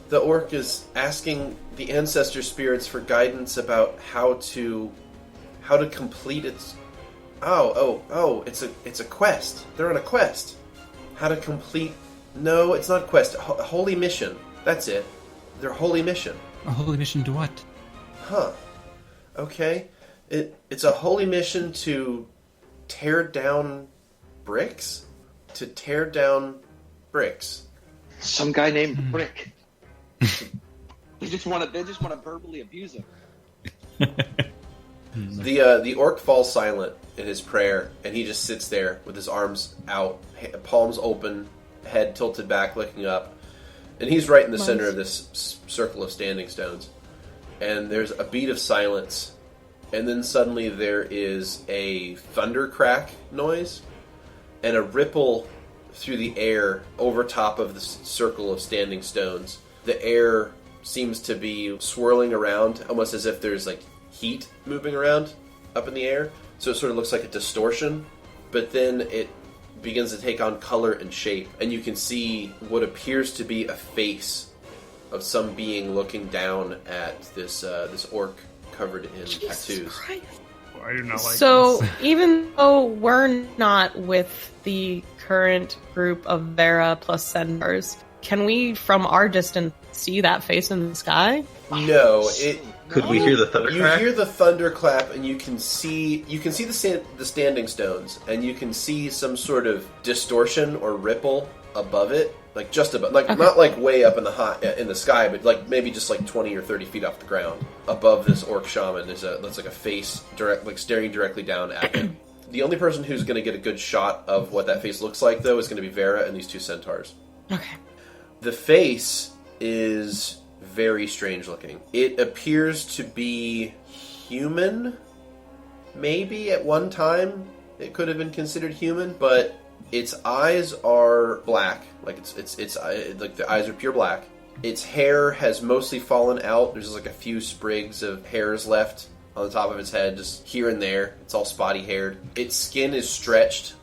The orc is asking the ancestor spirits for guidance about how to complete its... Oh, it's a quest. They're on a quest. How to complete... No, it's not a quest. Holy mission. That's it. Their holy mission. A holy mission to what? Huh. Okay. It's a holy mission to tear down bricks? To tear down bricks. some guy named Brick. They just want to verbally abuse him. The orc falls silent in his prayer, and he just sits there with his arms out, palms open, head tilted back, looking up. And he's right in the center of this circle of standing stones. And there's a beat of silence, and then suddenly there is a thunder crack noise, and a ripple through the air over top of the circle of standing stones. The air seems to be swirling around, almost as if there's like heat moving around up in the air. So it sort of looks like a distortion, but then it begins to take on color and shape, and you can see what appears to be a face of some being looking down at this orc covered in tattoos. Christ. I do not like So, this. even though we're not with the current group of Vera plus centaurs, can we, from our distance, see that face in the sky? No, Could we hear the thunder you crack? hear the thunderclap, and you can see the standing stones, and you can see some sort of distortion or ripple above it, like just above, like not like way up in the sky, but like maybe just like 20 or 30 feet off the ground above this orc shaman. That's like a face staring directly down at him. The only person who's going to get a good shot of what that face looks like, though, is going to be Vera and these two centaurs. Okay. The face is very strange looking. It appears to be human. Maybe at one time it could have been considered human, but its eyes are black. Like it's like the eyes are pure black. Its hair has mostly fallen out. There's just like a few sprigs of hairs left on the top of its head, just here and there. It's all spotty haired. Its skin is stretched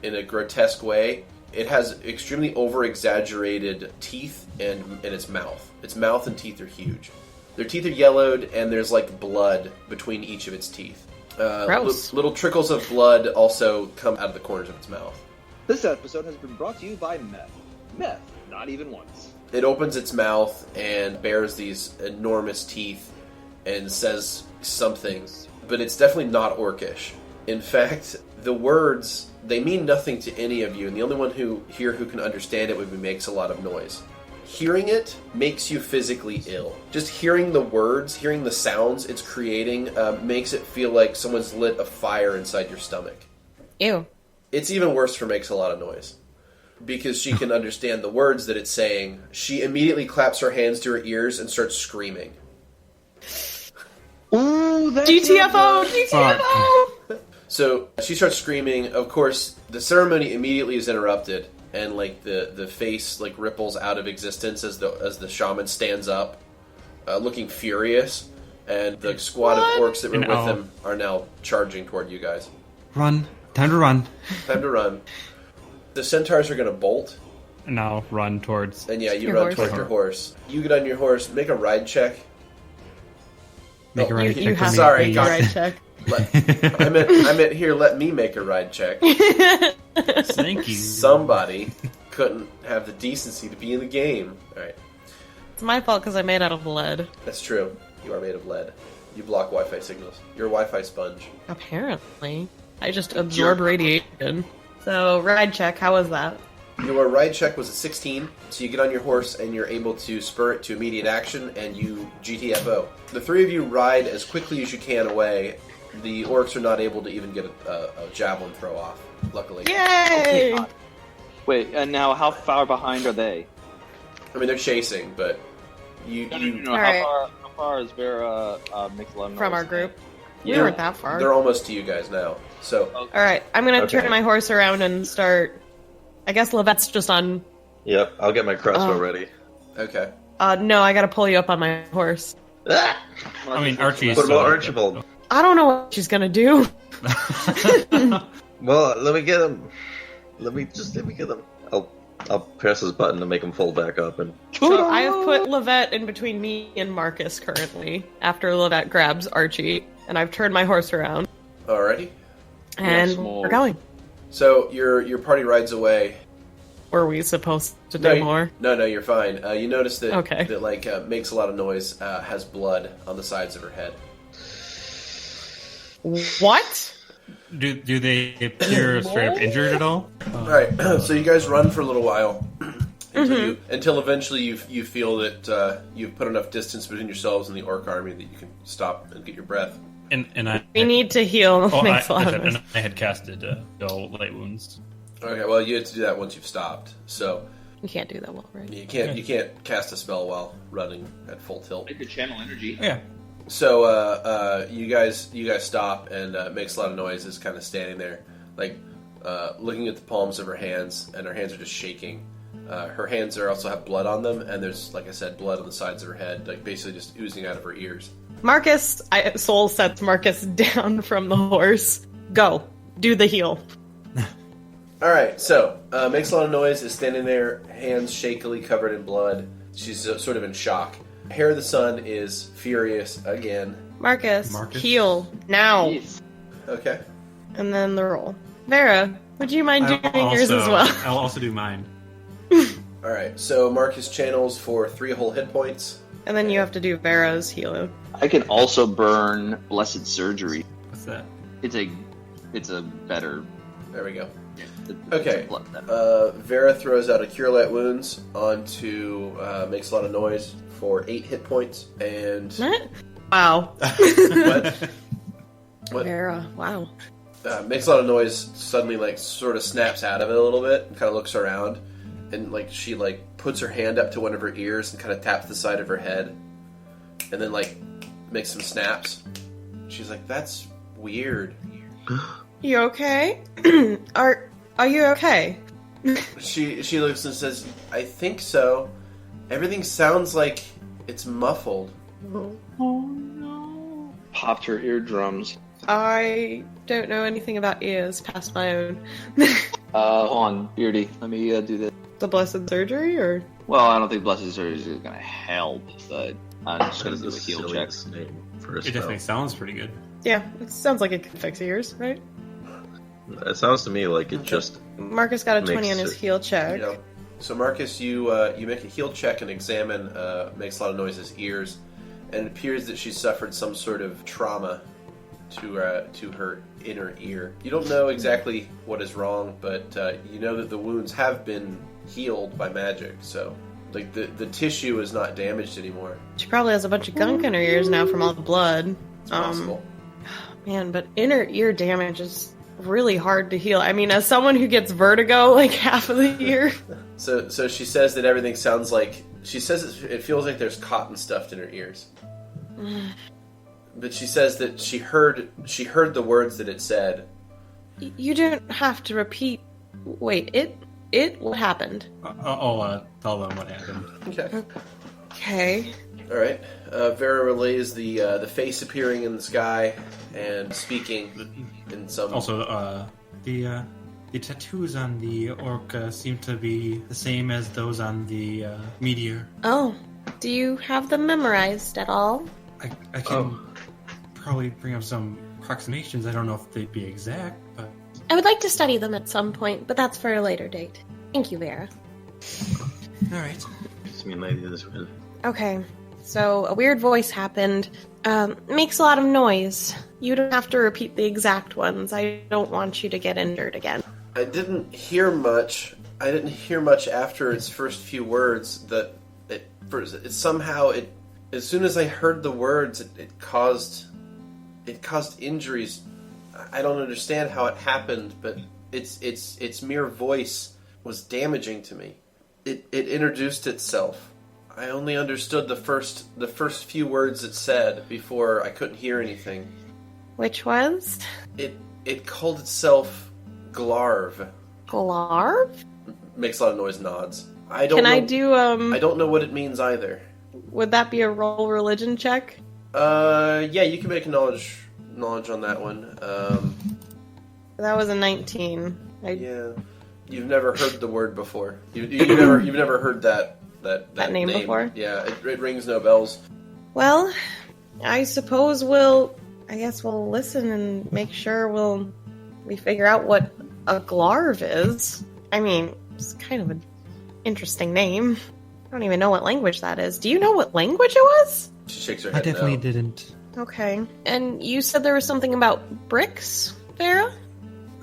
in a grotesque way. It has extremely over-exaggerated teeth and its mouth. Its mouth and teeth are huge. Their teeth are yellowed, and there's like blood between each of its teeth. Gross. Little trickles of blood also come out of the corners of its mouth. This episode has been brought to you by meth. Meth, not even once. It opens its mouth and bares these enormous teeth and says something, but it's definitely not orcish. In fact, the words, they mean nothing to any of you, and the only one who can understand it would be makes a lot of noise. Hearing it makes you physically ill. Just hearing the words, hearing the sounds it's creating, makes it feel like someone's lit a fire inside your stomach. Ew. It's even worse for makes a lot of noise. Because she can understand the words that it's saying, she immediately claps her hands to her ears and starts screaming. Ooh, that's GTFO! GTFO! So she starts screaming. Of course, the ceremony immediately is interrupted, and like the face like ripples out of existence as the shaman stands up, looking furious, and the squad of orcs that were with him are now charging toward you guys. Run. Time to run. Time to run. The centaurs are going to bolt. And I'll run towards... And yeah, you Your run horse. towards your horse. You get on your horse, make a ride check. Make a ride check You for have me, sorry, please. God. Right check. I meant here, let me make a ride check. Thank you. Somebody couldn't have the decency to be in the game. Alright, It's my fault because I'm made out of lead. that's true. You are made of lead. You block Wi-Fi signals. You're a Wi-Fi sponge. Apparently. I just absorb radiation. So, ride check, how was that? Your ride check was a 16, so you get on your horse and you're able to spur it to immediate action, and you GTFO. The three of you ride as quickly as you can away, The orcs are not able to even get a javelin throw off, luckily. Yay! Wait, and now how far behind are they? I mean, they're chasing, but you... No. All right. How far is Vera makes a lot of From noise? our group. We They're- weren't that far. They're almost to you guys now. So, Alright, I'm gonna Okay. turn my horse around and start... I guess Lovette's just on... Yep, I'll get my crossbow Oh. ready. okay. No, I gotta pull you up on my horse. Ah! I mean, Archie is What still about there. Archibald? I don't know what she's gonna do. Well, let me get him. Let me get him. I'll press his button to make him fold back up and. So I have put Lovette in between me and Markus currently, after Lovette grabs Archie, and I've turned my horse around, Alrighty. and small. we're going. So, your party rides away. Were we supposed to do more? No, you're fine. You notice that, Okay. that makes a lot of noise, has blood on the sides of her head. What? Do they appear straight up injured at all? Alright, so you guys run for a little while. Until eventually you feel that you've put enough distance between yourselves and the orc army that you can stop and get your breath. And I We need to heal. Oh, Makes a lot of and noise. I had casted Dull Light Wounds. Okay, well you have to do that once you've stopped. So You can't do that well, right? you can't cast a spell while running at full tilt. I could channel energy. Yeah. So you guys stop, and makes a lot of noise. Is kind of standing there, like looking at the palms of her hands, and her hands are just shaking. Her hands also have blood on them, and there's, like I said, blood on the sides of her head, like basically just oozing out of her ears. Markus, Soul sets Markus down from the horse. Go. Do the heal. All right, so makes a lot of noise. Is standing there, hands shakily covered in blood. She's sort of in shock. Hair of the Sun is furious again. Markus, Markus? heal. Now. Yes. Okay. And then the roll. Vera, would you mind doing yours as well? I'll also do mine. All right, so Markus channels for 3 whole hit points. And then you have to do Vera's healing. I can also burn Blessed Surgery. What's that? It's a better. There we go. It's Okay. a blood better. Vera throws out a Cure Light Wounds onto makes a lot of noise for 8 hit points, and What? Wow. what Vera, wow. makes a lot of noise. Suddenly, like, sort of snaps out of it a little bit, and kind of looks around, and like she puts her hand up to one of her ears and kind of taps the side of her head, and then makes some snaps. She's like, "That's weird." You okay? Are you okay? She looks and says, "I think so. Everything sounds like it's muffled." Popped her eardrums. I don't know anything about ears past my own. Hold on, Beardy. Let me do this. The blessed surgery, or Well, I don't think Blessed Surgery is going to help, but I'm just That going to is do the a heal check. silliest name for a It spell. definitely sounds pretty good. yeah, it sounds like it could fix ears, right? It sounds to me like it just. Markus got a 20 on his Makes it- heal check. You know. So Markus, you make a heal check and examine. Makes a lot of noise his ears, and it appears that she suffered some sort of trauma to her inner ear. You don't know exactly what is wrong, but you know that the wounds have been healed by magic. So, like the tissue is not damaged anymore. She probably has a bunch of gunk in her ears now from all the blood. It's possible. Man, but inner ear damage is really hard to heal. I mean, as someone who gets vertigo like half of the year. So she says that everything sounds like. She says it feels like there's cotton stuffed in her ears. But she says that she heard the words that it said. You don't have to repeat. Wait, it? What happened? I'll tell them what happened. Okay. Okay. All right. Vera relays the face appearing in the sky and speaking in some. Also, the tattoos on the orc seem to be the same as those on the meteor. Oh, do you have them memorized at all? I can probably bring up some approximations. I don't know if they'd be exact, but I would like to study them at some point, but that's for a later date. Thank you, Vera. all right. Gives me an idea as well. Okay, so a weird voice happened. Makes a lot of noise. You don't have to repeat the exact ones. I don't want you to get injured again. I didn't hear much. I didn't hear much after its first few words. That it somehow. As soon as I heard the words, it caused it caused injuries. I don't understand how it happened, but its mere voice was damaging to me. It introduced itself. I only understood the first few words it said before I couldn't hear anything. Which was? It called itself Glarv. Glarv? Makes a lot of noise, nods. I don't know what it means either. Would that be a roll religion check? Yeah, you can make a knowledge on that one. That was a 19. Yeah. You've never heard the word before. You've never heard that name before? Yeah, it rings no bells. Well, I suppose we'll listen and make sure we figure out what a Glarv is. I mean, it's kind of an interesting name. I don't even know what language that is. Do you know what language it was? She shakes her head. I definitely didn't. Okay. And you said there was something about bricks, Vera?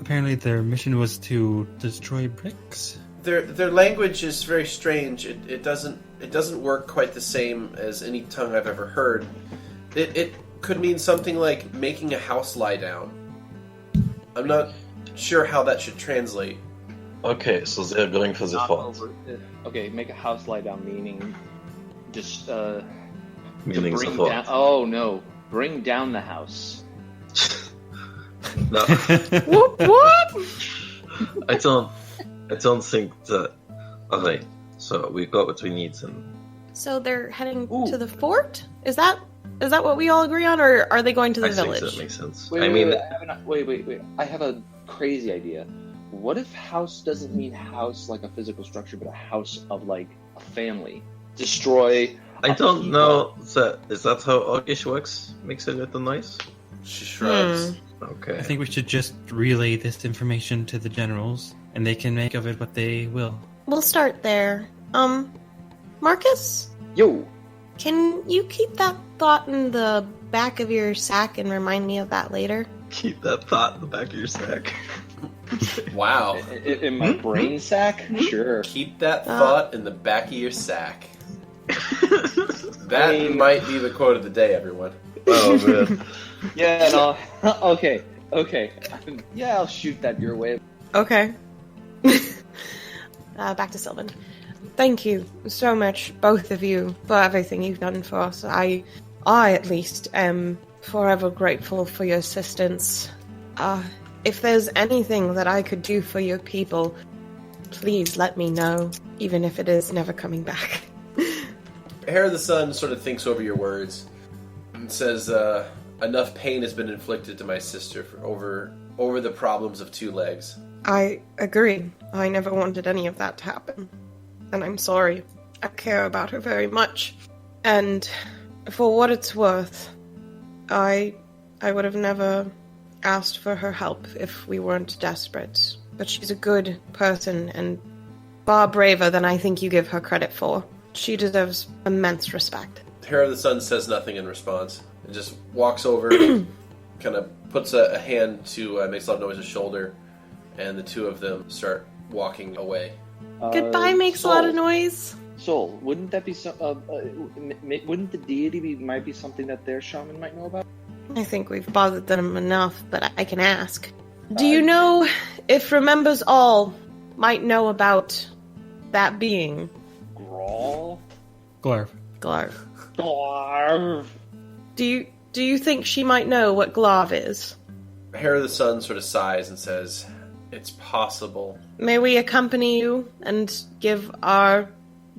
Apparently their mission was to destroy bricks. Their language is very strange. It doesn't work quite the same as any tongue I've ever heard. It could mean something like making a house lie down. I'm not sure how that should translate. Okay, so they're going for the fort. Okay, make a house lie down, meaning just Meaning bring the fort. down. Oh no, bring down the house. No, What? I don't think that. Okay, so we got what we need, and So they're heading to the fort? Is that what we all agree on, or are they going to the I think village? that makes sense. Wait, I mean, wait. I have a crazy idea. What if house doesn't mean house like a physical structure, but a house of like a family? Destroy. I don't know. Is that how Orcish works? Makes it a little nice. She shrugs. Okay. I think we should just relay this information to the generals, and they can make of it what they will. We'll start there. Markus? Yo. Can you keep that thought in the back of your sack and remind me of that later? Keep that thought in the back of your sack. Wow. In my brain sack? Sure. Keep that thought in the back of your sack. That might be the quote of the day, everyone. Oh man. Yeah, no. Okay. Yeah, I'll shoot that your way. Okay. Back to Sylvan. Thank you so much, both of you, for everything you've done for us. I at least am forever grateful for your assistance. If there's anything that I could do for your people, please let me know, even if it is never coming back. Hair of the Sun sort of thinks over your words and says, enough pain has been inflicted to my sister over the problems of two legs. I agree. I never wanted any of that to happen. And I'm sorry. I care about her very much. And for what it's worth, I would have never asked for her help if we weren't desperate. But she's a good person and far braver than I think you give her credit for. She deserves immense respect. Hair of the Sun says nothing in response. It just walks over, kind of puts a hand to makes a lot of noise on his shoulder, and the two of them start walking away. Goodbye makes a lot of noise. Soul, wouldn't that be wouldn't the deity might be something that their shaman might know about? I think we've bothered them enough, but I can ask. Do you know if Remembers All might know about that being? Grawl? Glarv. Glarv. Glarv. Do you think she might know what Glarv is? Hair of the Sun sort of sighs and says, "It's possible." May we accompany you and give our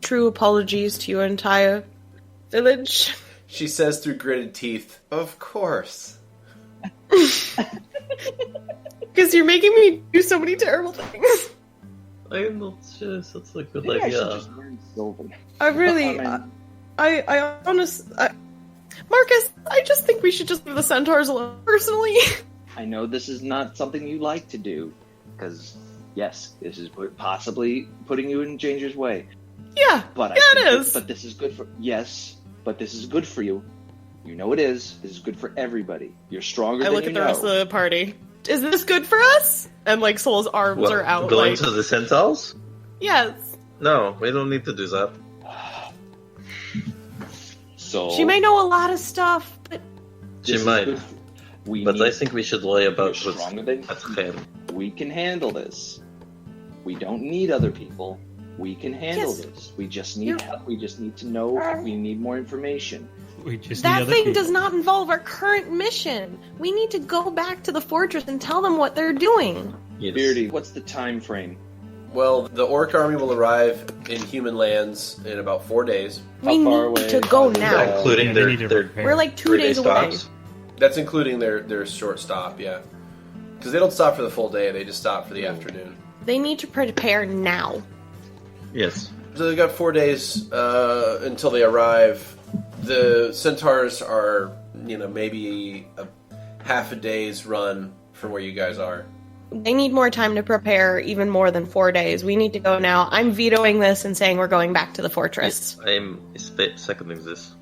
true apologies to your entire village? She says through gritted teeth, "Of course." Because you're making me do so many terrible things. I'm not sure if that's a good Maybe I should idea. just learn Sylvan. I really, I honestly, Markus, I just think we should just leave the centaurs alone, personally. I know this is not something you like to do, because, yes, this is possibly putting you in danger's way. Yeah, But it is. But this is good for... Yes, but this is good for you. You know it is. This is good for everybody. You're stronger I than look you at the know. rest of the party. Is this good for us? And, like, Soul's arms What, are out, going like... to the centaurs? Yes. No, we don't need to do that. So... She may know a lot of stuff, but... She this is might. good But I think we should lie about You're what's stronger than at hand. we can handle this. We don't need other people. We can handle Yes. this. We just need You're- help. We just need to know. We need more information. We just need That other thing people. does not involve our current mission. We need to go back to the fortress and tell them what they're doing. Yes. Beardy, what's the time frame? Well, the orc army will arrive in human lands in about 4 days. We How far need away to go are they? now. Yeah, including Yeah, they their, need to their prepare. We're like 2 3-day days away. stops. That's including their short stop, yeah. Because they don't stop for the full day, they just stop for the afternoon. They need to prepare now. Yes. So they've got 4 days until they arrive. The centaurs are, maybe a half a day's run from where you guys are. They need more time to prepare, even more than 4 days. We need to go now. I'm vetoing this and saying we're going back to the fortress. I'm seconding this.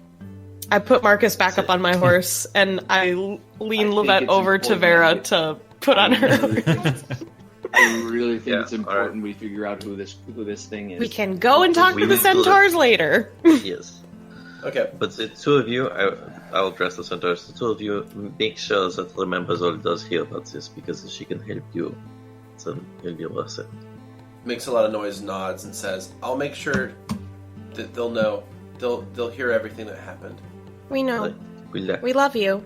I put Markus back up on my horse, and I lean I think Lovette it's over to important Vera that to put on her. I really think Yeah, it's important we figure out who this thing is. We can go and talk We to the need to- centaurs later. Yes. Okay. But the two of you, I'll address the centaurs. The two of you make sure that Rememberzol does hear about this, because if she can help you, then you'll be worth it. Makes a lot of noise, nods, and says, "I'll make sure that they'll know. They'll hear everything that happened." We know. Right. Good luck. We love you.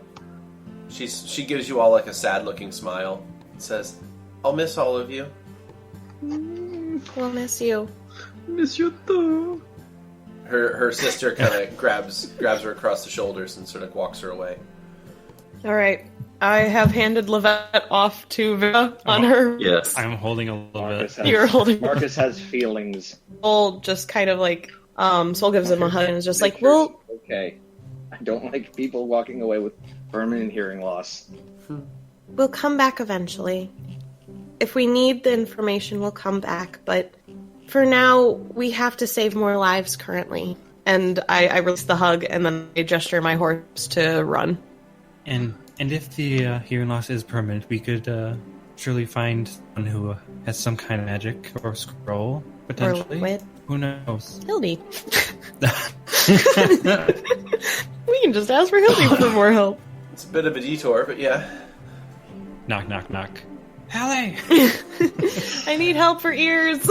She gives you all like a sad-looking smile and says, "I'll miss all of you." We'll miss you. Miss you too. Her sister kind of grabs her across the shoulders and sort of walks her away. All right. I have handed Lovette off to Vera on her. Yes. I'm holding a little Markus bit. has, You're holding Markus has feelings. Soul just kind of like, Soul gives him a hug and is just like, Make sure well, she's okay. I don't like people walking away with permanent hearing loss. we'll come back eventually. If we need the information, we'll come back, but for now, we have to save more lives currently. And I release the hug, and then I gesture my horse to run. And if the hearing loss is permanent, we could surely find someone who has some kind of magic or scroll, potentially. Or wit. Who knows? Hildy. We can just ask for Hildy for more help. It's a bit of a detour, but yeah. Knock, knock, knock. Hallie! I need help for ears.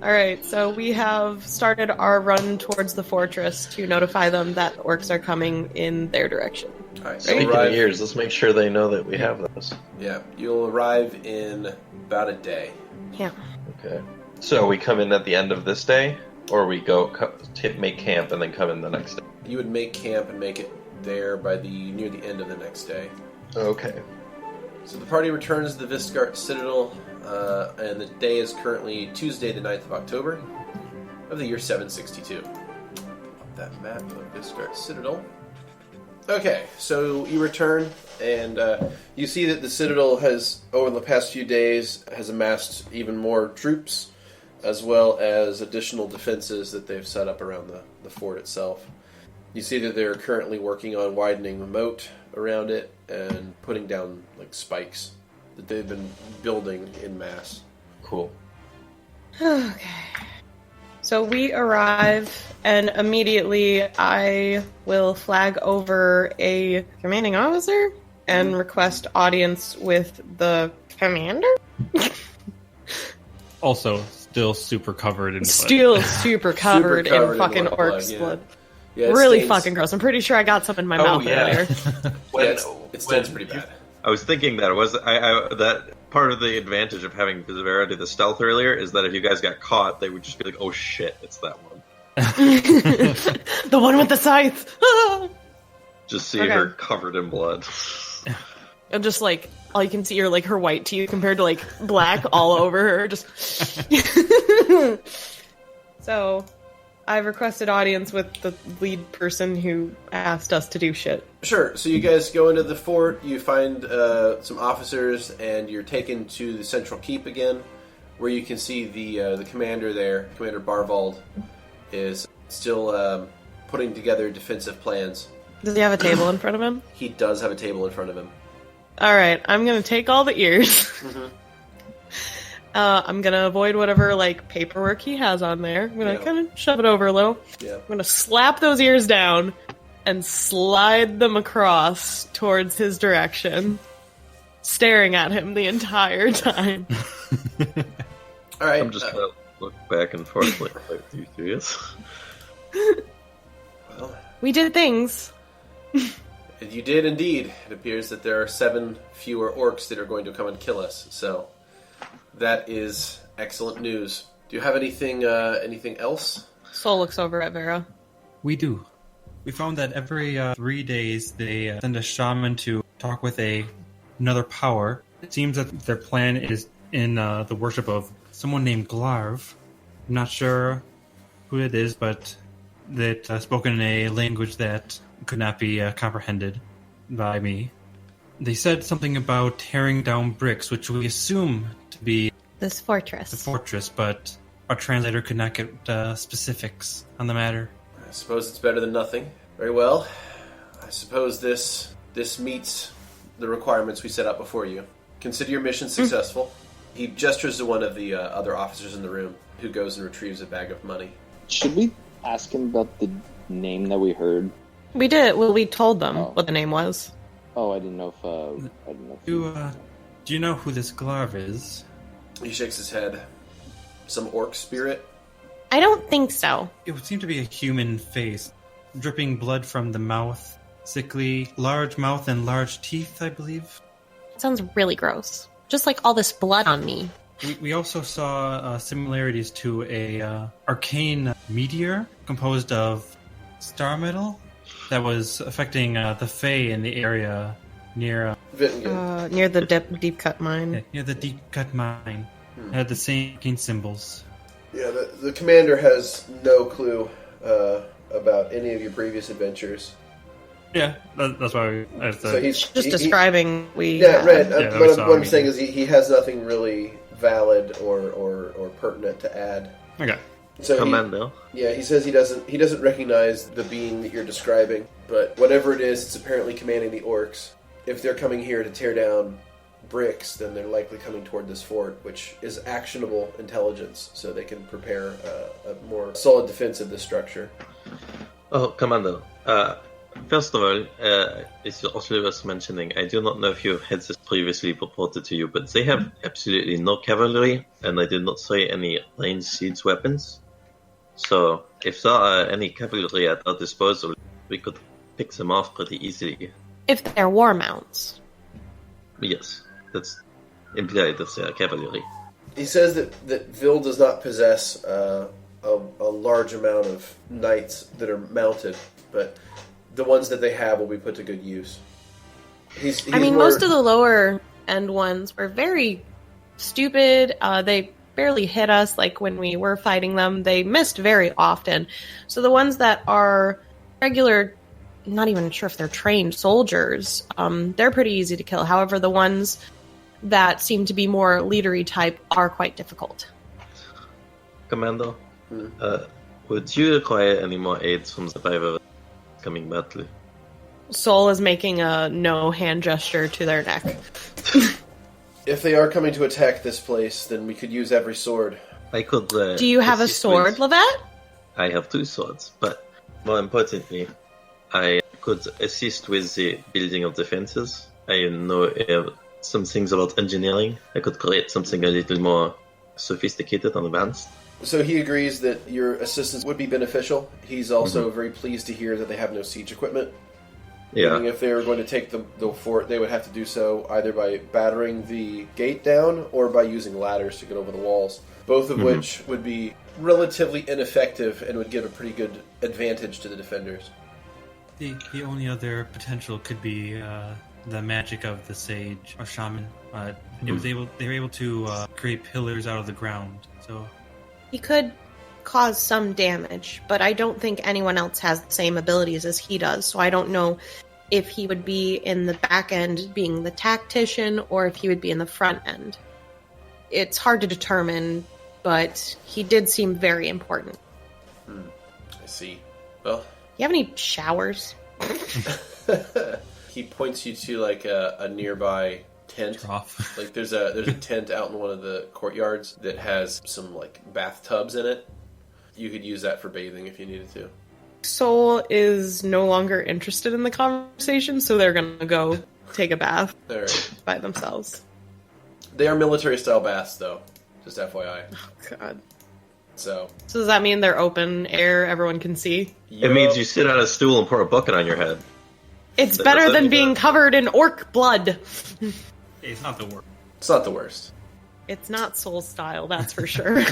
Alright, so we have started our run towards the fortress to notify them that the orcs are coming in their direction. All right, so Speaking of arrive. ears, let's make sure they know that we have those. Yeah, you'll arrive in about a day. Yeah. Okay. So we come in at the end of this day, or we go make camp and then come in the next day. You would make camp and make it there by near the end of the next day. Okay. So the party returns to the Viscart Citadel, and the day is currently Tuesday, the 9th of October of the year 762. Pop that map of Viscart Citadel. Okay, so you return, and you see that the Citadel has, over the past few days, has amassed even more troops, as well as additional defenses that they've set up around the fort itself. You see that they're currently working on widening the moat around it and putting down like spikes that they've been building in mass. Cool. Okay. So we arrive, and immediately I will flag over a commanding officer and request audience with the commander? Also, still super covered in blood. Still super covered covered in fucking blood, orcs' yeah. blood. Yeah, it Really stains- fucking gross. I'm pretty sure I got some in my mouth earlier. Yeah, it stains pretty bad. I was thinking that that part of the advantage of having Vera do the stealth earlier is that if you guys got caught, they would just be like, "Oh shit, it's that one." The one with the scythe. Just see Okay. her covered in blood. And just like all you can see are like her white teeth compared to like black all over her. Just so I've requested audience with the lead person who asked us to do shit. Sure. So you guys go into the fort. You find some officers, and you're taken to the central keep again, where you can see the commander there, Commander Barvald, is still putting together defensive plans. Does he have a table in front of him? He does have a table in front of him. All right, I'm gonna take all the ears. I'm gonna avoid whatever like paperwork he has on there. I'm gonna Yeah. kind of shove it over a little. Yeah. I'm gonna slap those ears down, and slide them across towards his direction, staring at him the entire time. All right. I'm just gonna look back and forth like, are you serious? Well, We did things. you did indeed. It appears that there are 7 fewer orcs that are going to come and kill us. So that is excellent news. Do you have anything else? Soul looks over at Vera. We do. We found that every 3 days they send a shaman to talk with another power. It seems that their plan is in the worship of someone named Glarv. I'm not sure who it is, but that spoken in a language that could not be comprehended by me. They said something about tearing down bricks, which we assume to be This fortress. the fortress, but our translator could not get specifics on the matter. I suppose it's better than nothing. Very well. I suppose this meets the requirements we set out before you. Consider your mission successful. He gestures to one of the other officers in the room, who goes and retrieves a bag of money. Should we ask him about the name that we heard? We did. Well, we told them Oh. what the name was. Oh, I didn't know if. Do you know who this Glarv is? He shakes his head. Some orc spirit? I don't think so. It would seem to be a human face, dripping blood from the mouth, sickly, large mouth and large teeth, I believe. It sounds really gross. Just like all this blood on me. We also saw similarities to a arcane meteor composed of star metal that was affecting the Fae in the area near Vittingen. Near the deep cut mine. near the deep cut mine. It had the same arcane symbols. Yeah, the commander has no clue about any of your previous adventures. Yeah, that's why I said. So he's Just describing Yeah, right. Yeah, What we saw I'm him. saying is he has nothing really valid or pertinent to add. Okay. So Commander. he says he doesn't recognize the being that you're describing, but whatever it is, it's apparently commanding the orcs. If they're coming here to tear down bricks, then they're likely coming toward this fort, which is actionable intelligence, so they can prepare a more solid defense of this structure. Oh, Commander. First of all, it's also worth mentioning, I do not know if you had this previously reported to you, but they have absolutely no cavalry, and I did not see any ranged siege weapons. So, if there are any cavalry at our disposal, we could pick them off pretty easily. If they're war mounts. Yes, that's implied that they are cavalry. He says that Vil does not possess a large amount of knights that are mounted, but the ones that they have will be put to good use. He's Most of the lower end ones were very stupid. They barely hit us, like when we were fighting them. They missed very often. So the ones that are regular, not even sure if they're trained soldiers, they're pretty easy to kill. However, the ones that seem to be more leadery type are quite difficult. Commander, would you require any more aids from survivors coming battle? Soul is making a no hand gesture to their neck. If they are coming to attack this place, then we could use every sword. I could. Do you have a assist sword, with- Lovette? I have 2 swords, but more importantly, I could assist with the building of defenses. I know some things about engineering. I could create something a little more sophisticated and advanced. So he agrees that your assistance would be beneficial. He's also very pleased to hear that they have no siege equipment. Meaning Yeah, if they were going to take the fort, they would have to do so either by battering the gate down or by using ladders to get over the walls, both of which would be relatively ineffective and would give a pretty good advantage to the defenders. The only other potential could be the magic of the sage or shaman. They were able to create pillars out of the ground. So He could cause some damage, but I don't think anyone else has the same abilities as he does, so I don't know if he would be in the back end being the tactician or if he would be in the front end. It's hard to determine, but he did seem very important. I see. Well, You have any showers? he points you to like a nearby tent. trough. Like there's a tent out in one of the courtyards that has some like bathtubs in it. You could use that for bathing if you needed to. Soul is no longer interested in the conversation, so they're gonna go take a bath All right. by themselves. They are military-style baths, though. Just FYI. Oh, God. So So does that mean they're open air, everyone can see? It means you sit on a stool and pour a bucket on your head. It's Does better that than mean being that? covered in orc blood. It's not the worst. It's not the worst. It's not Soul style, that's for sure.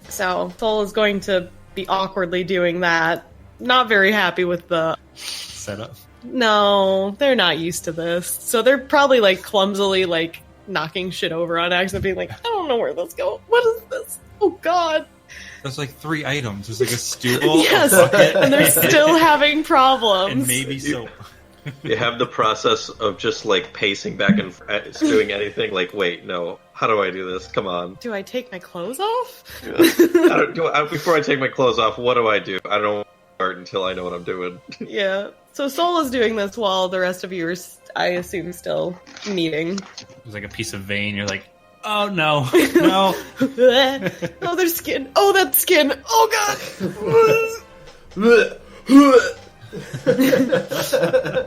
So Soul is going to be awkwardly doing that. Not very happy with the... Setup. No, they're not used to this. So they're probably, like, clumsily, like, knocking shit over on accident, being like, I don't know where this goes. What is this? Oh, God. There's like 3 items. There's like a stool, Yes, a bucket, and they're still having problems. and maybe soap. You have the process of just like pacing back and doing anything. Like, wait, no, how do I do this? Come on. Do I take my clothes off? Before I take my clothes off, what do I do? I don't start until I know what I'm doing. Yeah. So Soul is doing this while the rest of you are, I assume, still meeting. There's like a piece of vein. You're like, oh no, no. Oh, there's skin. Oh, that's skin. Oh, God.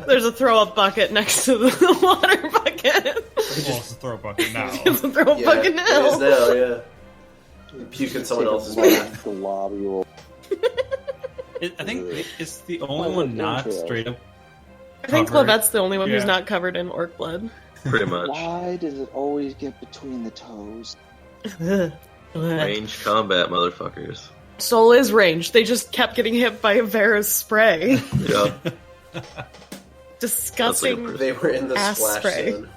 There's a throw-up bucket next to the water bucket. Well, it's a throw bucket now. It's a throw-up bucket now. It is now, yeah. You puke in someone else's bath. globule. I think it's the only one not straight up. I think covered. Lovette's the only one who's Yeah. not covered in orc blood. Pretty much. Why does it always get between the toes? Range combat, motherfuckers. Soul is ranged. They just kept getting hit by Vera's spray. Yeah. Disgusting. That's like They were in the Ass splash spray. zone.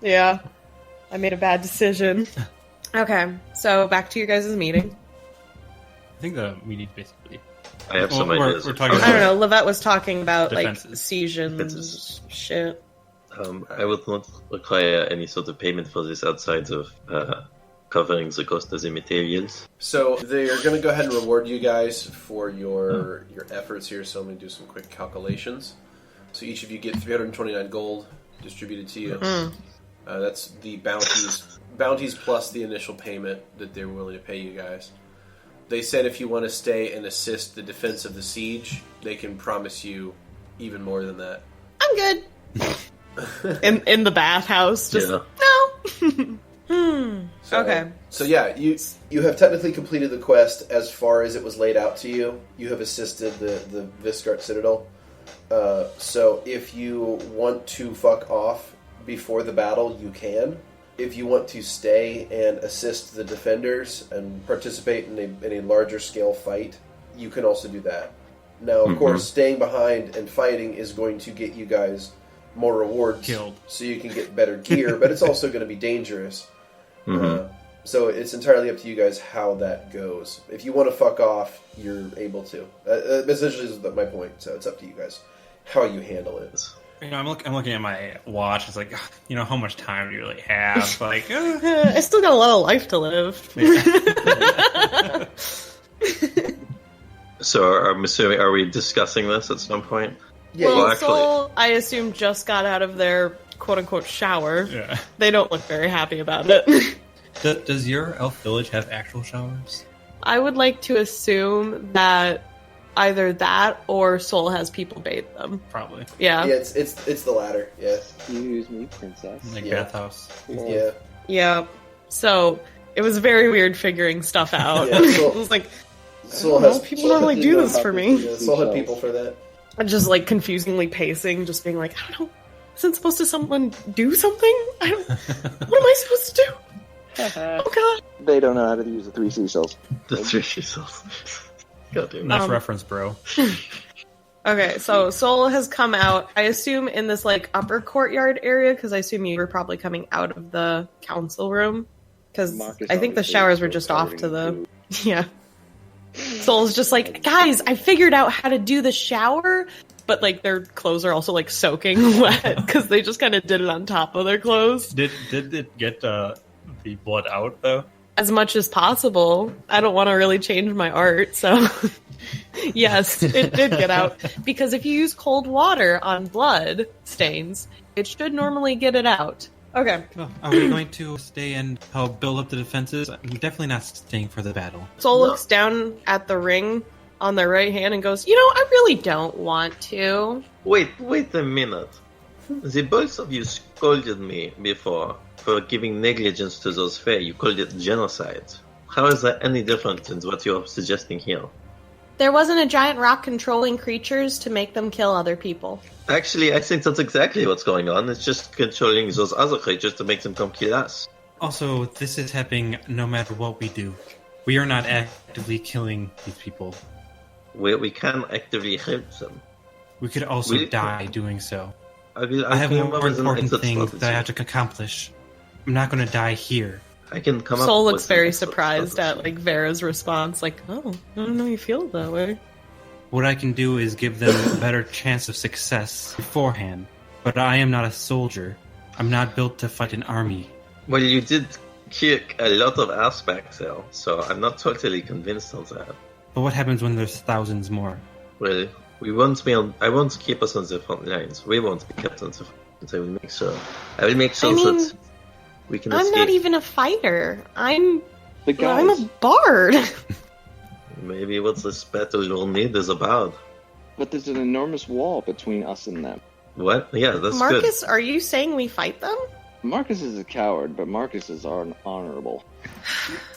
Yeah. I made a bad decision. Okay, so back to your guys' meeting. I think the we need basically. I have some We're ideas. talking I don't know, Lovette was talking about, Defenses. like, siege and Defenses. shit. I would not require any sort of payment for this outside of covering the cost of the materials. So they're going to go ahead and reward you guys for your efforts here. So I'm going to do some quick calculations. So each of you get 329 gold distributed to you. That's the bounties plus the initial payment that they're willing to pay you guys. They said if you want to stay and assist the defense of the siege, they can promise you even more than that. I'm good. in the bathhouse, just Yeah. no. So, Okay. So yeah, you have technically completed the quest as far as it was laid out to you. You have assisted the Viscart Citadel. So if you want to fuck off before the battle, you can. If you want to stay and assist the defenders and participate in a larger scale fight, you can also do that. Now, of course, staying behind and fighting is going to get you guys more rewards, Killed. so you can get better gear, but it's also going to be dangerous. So it's entirely up to you guys how that goes. If you want to fuck off, you're able to. Essentially, is my point. So it's up to you guys how you handle it. You know, I'm looking at my watch. It's like, you know, how much time do you really have? Like, I still got a lot of life to live. So I'm assuming, are we discussing this at some point? Yeah, Well, well, actually- Soul, I assume, just got out of their quote-unquote shower. yeah. They don't look very happy about it. Does your elf village have actual showers? I would like to assume that either that or Soul has people bathe them. Probably. Yeah. Yeah, it's the latter. Yeah, Excuse me, princess. Like Yeah. bathhouse. yeah. Yeah. So it was very weird figuring stuff out. Yeah, so- it was like, Soul well, has people normally do this for me. Yeah, Soul had people for that. I'm just like confusingly pacing, just being like, I don't know. Isn't supposed to someone do something? What am I supposed to do? Oh god. They don't know how to use the 3 seashells. The 3 seashells. God damn it. Nice reference, bro. Okay, so Soul has come out, I assume, in this like upper courtyard area, because I assume you were probably coming out of the council room. Because Marcus I think the obviously showers were was just off covered to in the. food. Yeah. Soul's just like, guys, I figured out how to do the shower, but like their clothes are also like soaking wet because they just kind of did it on top of their clothes. Did it get the blood out though? As much as possible. I don't want to really change my art, so yes, it did get out. Because if you use cold water on blood stains, it should normally get it out. Okay. Well, are we going to stay and build up the defenses? I'm definitely not staying for the battle. Soul No. looks down at the ring on their right hand and goes, I really don't want to. Wait a minute. The both of you scolded me before for giving negligence to those fair. You called it genocide. How is that any different than what you're suggesting here? There wasn't a giant rock controlling creatures to make them kill other people. Actually, I think that's exactly what's going on. It's just controlling those other creatures to make them come kill us. Also, this is happening no matter what we do. We are not actively killing these people. We can actively help them. We could also die doing so. I have more important things that I have to accomplish. I'm not going to die here. I can come up. Soul looks very surprised at Vera's response. I don't know you feel that way. What I can do is give them a better chance of success beforehand. But I am not a soldier. I'm not built to fight an army. Well, you did kick a lot of ass back there, so I'm not totally convinced of that. But what happens when there's thousands more? Well, I won't keep us on the front lines. We won't be kept on the front lines. I will make sure that we can escape. I'm not even a fighter. I'm guys, I'm a bard. Maybe what this battle will need is a bard. But there's an enormous wall between us and them. What? Yeah, that's Markus, good. are you saying we fight them? Markus is a coward, but Markus is honorable.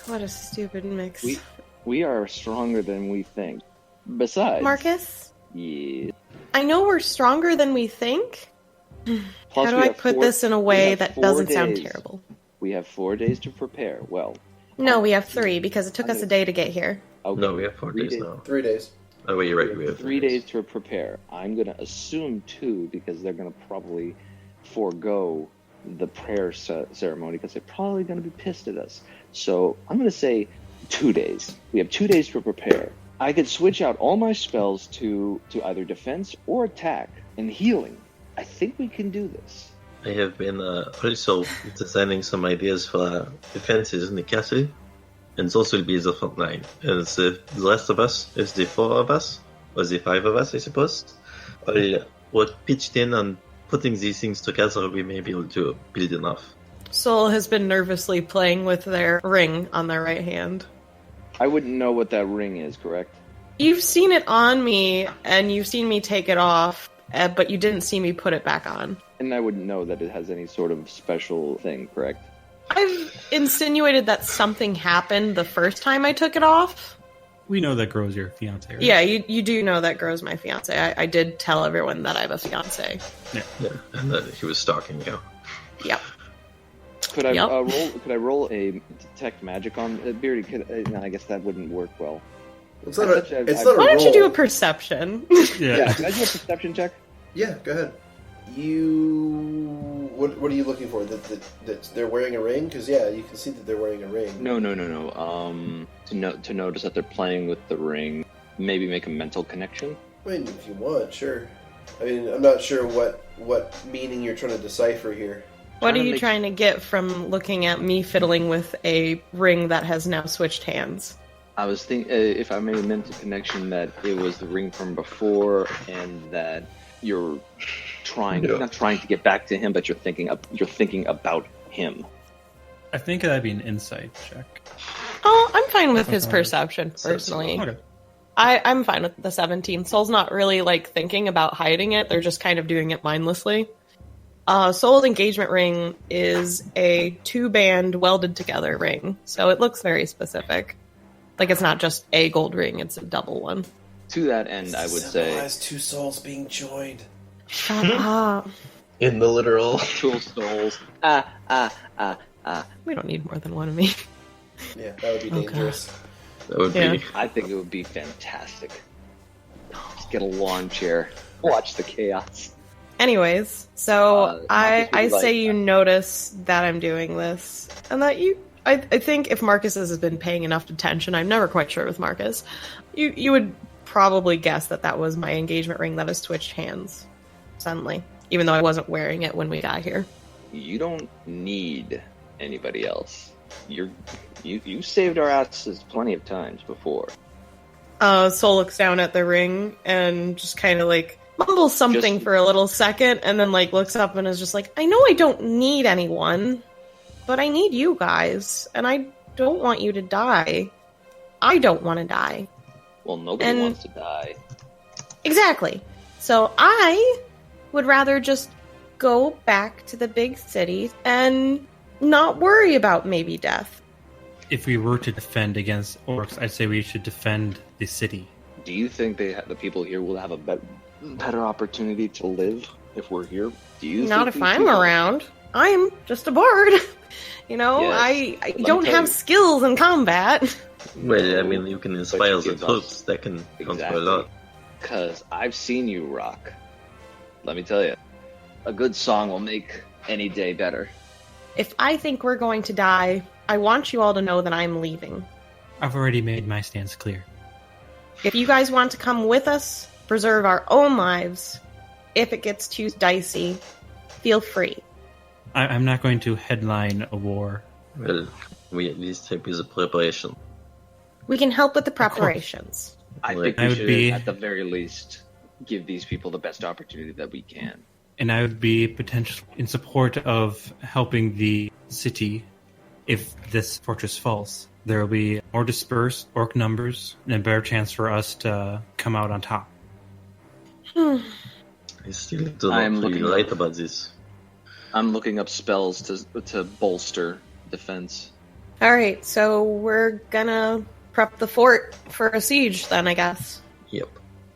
What a stupid mix. We are stronger than we think. Besides... Markus? Yeah. I know we're stronger than we think. Plus, how do I put this in a way that doesn't sound terrible? We have 4 days to prepare. Well... No, we have 3, because it took us a day to get here. Okay. No, we have 4 days now. 3 days. Oh, wait, you're right. We have 3 days to prepare. I'm going to assume 2, because they're going to probably forego the prayer ceremony, because they're probably going to be pissed at us. So I'm going to say 2 days. We have 2 days to prepare. I could switch out all my spells to either defense or attack and healing. I think we can do this. I have been also designing some ideas for defenses in the castle, and those will be the front line. And the rest of us, is the 4 of us, or the 5 of us, I suppose, we're pitched in on putting these things together. We may be able to build enough. Soul has been nervously playing with their ring on their right hand. I wouldn't know what that ring is, correct? You've seen it on me, and you've seen me take it off, but you didn't see me put it back on. And I wouldn't know that it has any sort of special thing, correct? I've insinuated that something happened the first time I took it off. We know that Gro's your fiancé, right? Yeah, you do know that Gro's my fiancé. I did tell everyone that I have a fiancé. Yeah, and that he was stalking you. Yep. Could I roll a detect magic on Beardy? No, I guess that wouldn't work well. It's not a Why don't you roll. do a perception? Yeah, can I do a perception check? Yeah, go ahead. What are you looking for? That they're wearing a ring? Because you can see that they're wearing a ring. No. To notice that they're playing with the ring, maybe make a mental connection. I mean, if you want, sure. I mean, I'm not sure what meaning you're trying to decipher here. What are you trying to get from looking at me fiddling with a ring that has now switched hands? I was thinking if I made a mental connection that it was the ring from before, and that you're not trying to get back to him, but you're thinking about him. I think that'd be an insight check. Oh, I'm fine with his perception, personally. Okay. I'm fine with the 17. Soul's not really, thinking about hiding it. They're just kind of doing it mindlessly. Soul's engagement ring is a 2-band welded together ring, so it looks very specific. It's not just a gold ring, it's a double one. To that end, I would say... Symbolize 2 souls being joined. Shut up. In the literal. 2 souls. We don't need more than one of me. Yeah, that would be dangerous. That would be... I think it would be fantastic. Just get a lawn chair. Watch the chaos. Anyways, so I like say you notice that I'm doing this, and that I think if Markus has been paying enough attention, I'm never quite sure with Markus, you would probably guess that was my engagement ring that has switched hands suddenly, even though I wasn't wearing it when we got here. You don't need anybody else. You saved our asses plenty of times before. Soul looks down at the ring and just kind of mumbles something for a little second, and then looks up and is just I know I don't need anyone, but I need you guys, and I don't want you to die. I don't want to die. Well, nobody And- wants to die. Exactly. So I would rather just go back to the big city and not worry about maybe death. If we were to defend against orcs, I'd say we should defend the city. Do you think the people here will have a better opportunity to live if we're here? Do you? Not think if these I'm people- around. I'm just a bard. Yes. I Let me don't tell have you. skills in combat. Well, I mean, you can inspire you the give troops. us- That can count for a Exactly. lot. Because I've seen you rock. Let me tell you, a good song will make any day better. If I think we're going to die, I want you all to know that I'm leaving. I've already made my stance clear. If you guys want to come with us, preserve our own lives, if it gets too dicey, feel free. I'm not going to headline a war. Well, we at least take as a preparation. We can help with the course. preparations. I Right. think I we would should, be- at the very least, give these people the best opportunity that we can. And I would be potentially in support of helping the city if this fortress falls. There will be more dispersed orc numbers and a better chance for us to come out on top. I still do I am not feel looking right up- about this. I'm looking up spells to bolster defense. Alright, so we're gonna prep the fort for a siege then, I guess. Yep.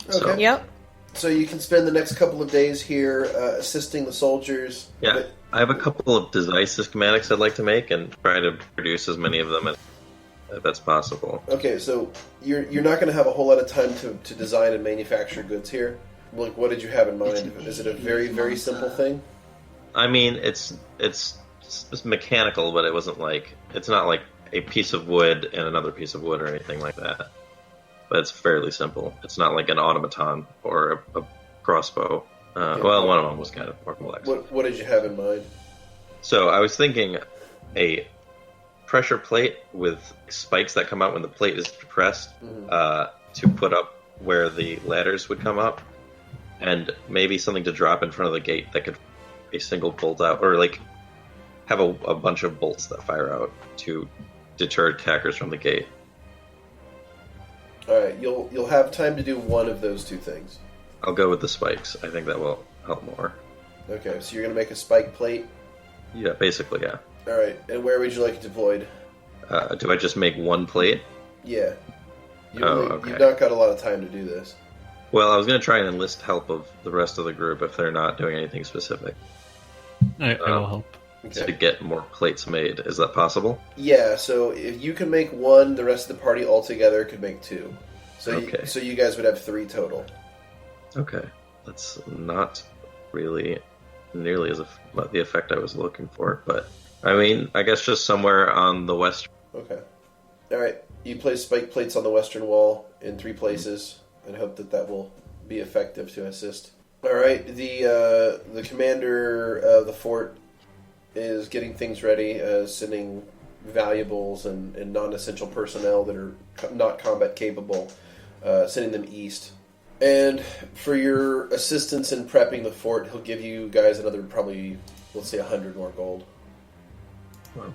Okay. So, Yep. So you can spend the next couple of days here assisting the soldiers. yeah, But- I have a couple of decisive schematics I'd like to make and try to produce as many of them as if that's possible. Okay, so you're not going to have a whole lot of time to design and manufacture goods here. Like, what did you have in mind? Is it a very, very simple thing? I mean, it's mechanical, but it's not like a piece of wood and another piece of wood or anything like that. But it's fairly simple. It's not like an automaton or a crossbow. Well, one of them was kind of more complex. What did you have in mind? So I was thinking a pressure plate with spikes that come out when the plate is depressed to put up where the ladders would come up, and maybe something to drop in front of the gate that could a single bolt out, or like have a bunch of bolts that fire out to deter attackers from the gate. All right, you'll have time to do one of those two things. I'll go with the spikes. I think that will help more. Okay, so you're going to make a spike plate. Yeah, basically, yeah. All right, and where would you like it deployed? Do I just make one plate? Yeah. Okay. You've not got a lot of time to do this. Well, I was going to try and enlist help of the rest of the group if they're not doing anything specific I will help. to Okay. get more plates made. Is that possible? Yeah, so if you can make one, the rest of the party altogether could make two. So Okay. so you guys would have three total. Okay. That's not really nearly as the effect I was looking for, but I mean, I guess just somewhere on the west. Okay. All right. You place spike plates on the western wall in three places, and hope that will be effective to assist. All right. The commander of the fort is getting things ready, sending valuables and non-essential personnel that are not combat capable, sending them east. And for your assistance in prepping the fort, he'll give you guys another probably, let's say, 100 more gold. Wow.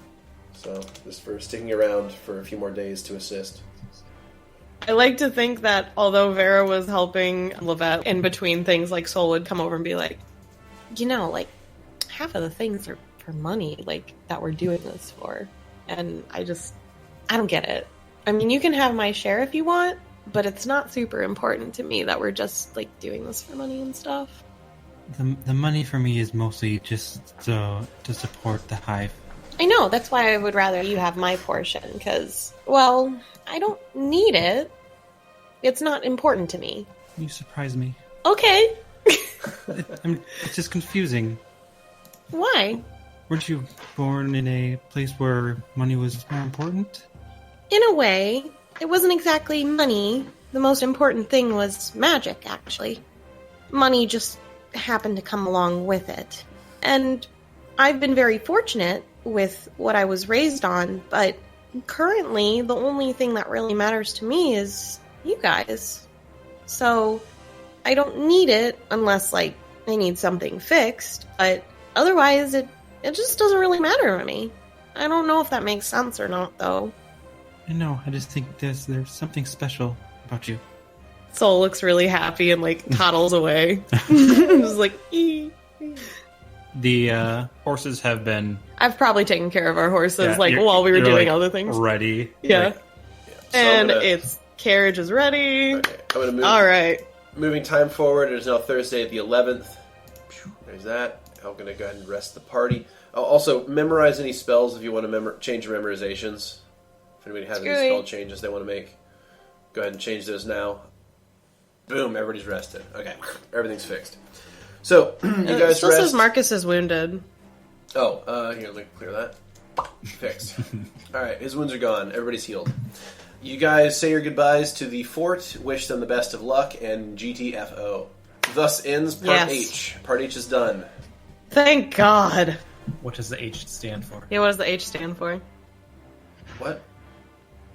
So, just for sticking around for a few more days to assist. I like to think that although Vera was helping Lovette in between things, like Sol would come over and be like, like, half of the things are for money, like, that we're doing this for. And I don't get it. I mean, you can have my share if you want, but it's not super important to me that we're just, like, doing this for money and stuff. The money for me is mostly just to support the hive. I know, that's why I would rather you have my portion, because, well, I don't need it. It's not important to me. You surprise me. Okay. It's just confusing. Why? Weren't you born in a place where money was more important? In a way, it wasn't exactly money. The most important thing was magic, actually. Money just happened to come along with it. And I've been very fortunate with what I was raised on, but currently the only thing that really matters to me is you guys. So I don't need it unless, like, I need something fixed, but otherwise it just doesn't really matter to me. I don't know if that makes sense or not, though. I know, I just think there's something special about you? Soul looks really happy and like toddles away. Just like, ee. The horses have been I've probably taken care of our horses you're- while we were you're, doing like, other things. ready. Yeah. Like, So And I'm gonna- its carriage is ready. Okay, I'm gonna move. All right. Moving time forward, it is now Thursday the 11th. There's that. I'm going to go ahead and rest the party. Also, memorize any spells if you want to change your memorizations. If anybody has any Skrewy. spell changes they want to make, go ahead and change those now. Boom, everybody's rested. Okay, everything's fixed. So, you guys Still rest. says Markus is wounded. Oh, here, let me clear that. Fixed. Alright, his wounds are gone. Everybody's healed. You guys say your goodbyes to the fort, wish them the best of luck, and GTFO. Thus ends Part Yes. H. Part H is done. Thank God. what does the H stand for? Yeah, what does the H stand for? What?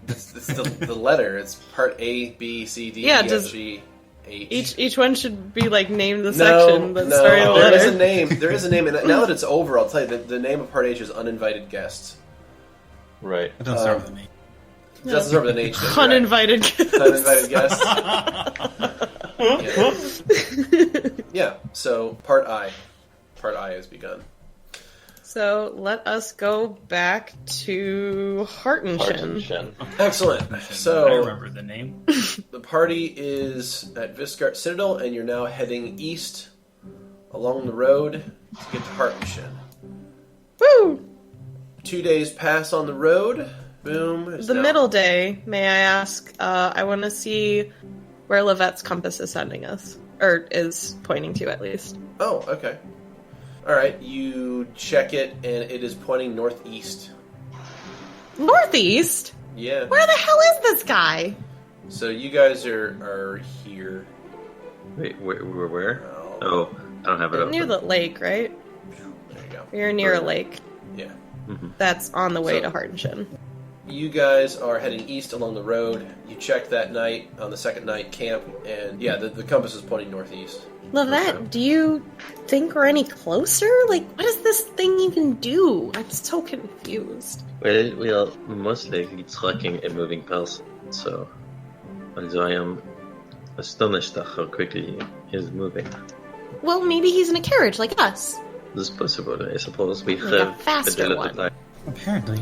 It's the letter. It's Part A, B, C, D, Yeah, E, does- F, G, H. Each one should be like named the No, section that's starting the there is a letter. name. There is a name, and now that it's over, I'll tell you the name of Part H is Uninvited Guests. Right. It doesn't start with an H. It doesn't start with an H. though, you're right. Uninvited guests. Uninvited guests. Yeah, so Part I has begun. So let us go back to Hartenshin. Hartenshin. Excellent. I So remember the name. the party is at Viscart Citadel, and you're now heading east along the road to get to Hartenshin. Woo! 2 days pass on the road. Boom. is The now- middle day, may I ask? I want to see where Lovette's compass is sending us. Or is pointing to, at least. Oh, okay. All right, you check it, and it is pointing northeast. Northeast? Yeah. Where the hell is this guy? So you guys are here. Wait, where? Oh, Oh, I don't have it open. Near the lake, right? there you go. You're near a lake. Yeah. That's on the way So- to Hartenshin. You guys are heading east along the road. You check that night on the second night camp, and yeah, the compass is pointing northeast. Lovette, do you think we're any closer? Like, what does this thing even do? I'm so confused. Well, we are most likely tracking a moving person, so although I am astonished at how quickly he is moving. Well, maybe he's in a carriage like us. This is possible, I suppose. We Like a have faster developed one. Apparently.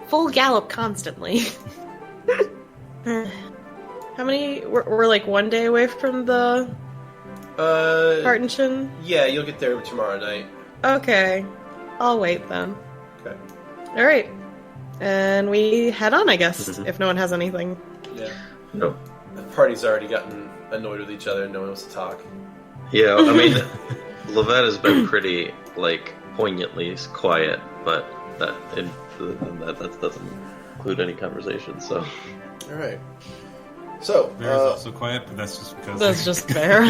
Full gallop constantly. How many? We're like 1 day away from the Hartenshin? Yeah, you'll get there tomorrow night. Okay. I'll wait then. Okay. Alright. And we head on, I guess, if no one has anything. Yeah. No. The party's already gotten annoyed with each other, and no one wants to talk. Yeah, I mean, Lovette has been pretty, like, poignantly quiet, but that doesn't include any conversation, so... All right. So, Vera's also quiet, but that's just because... That's just fair.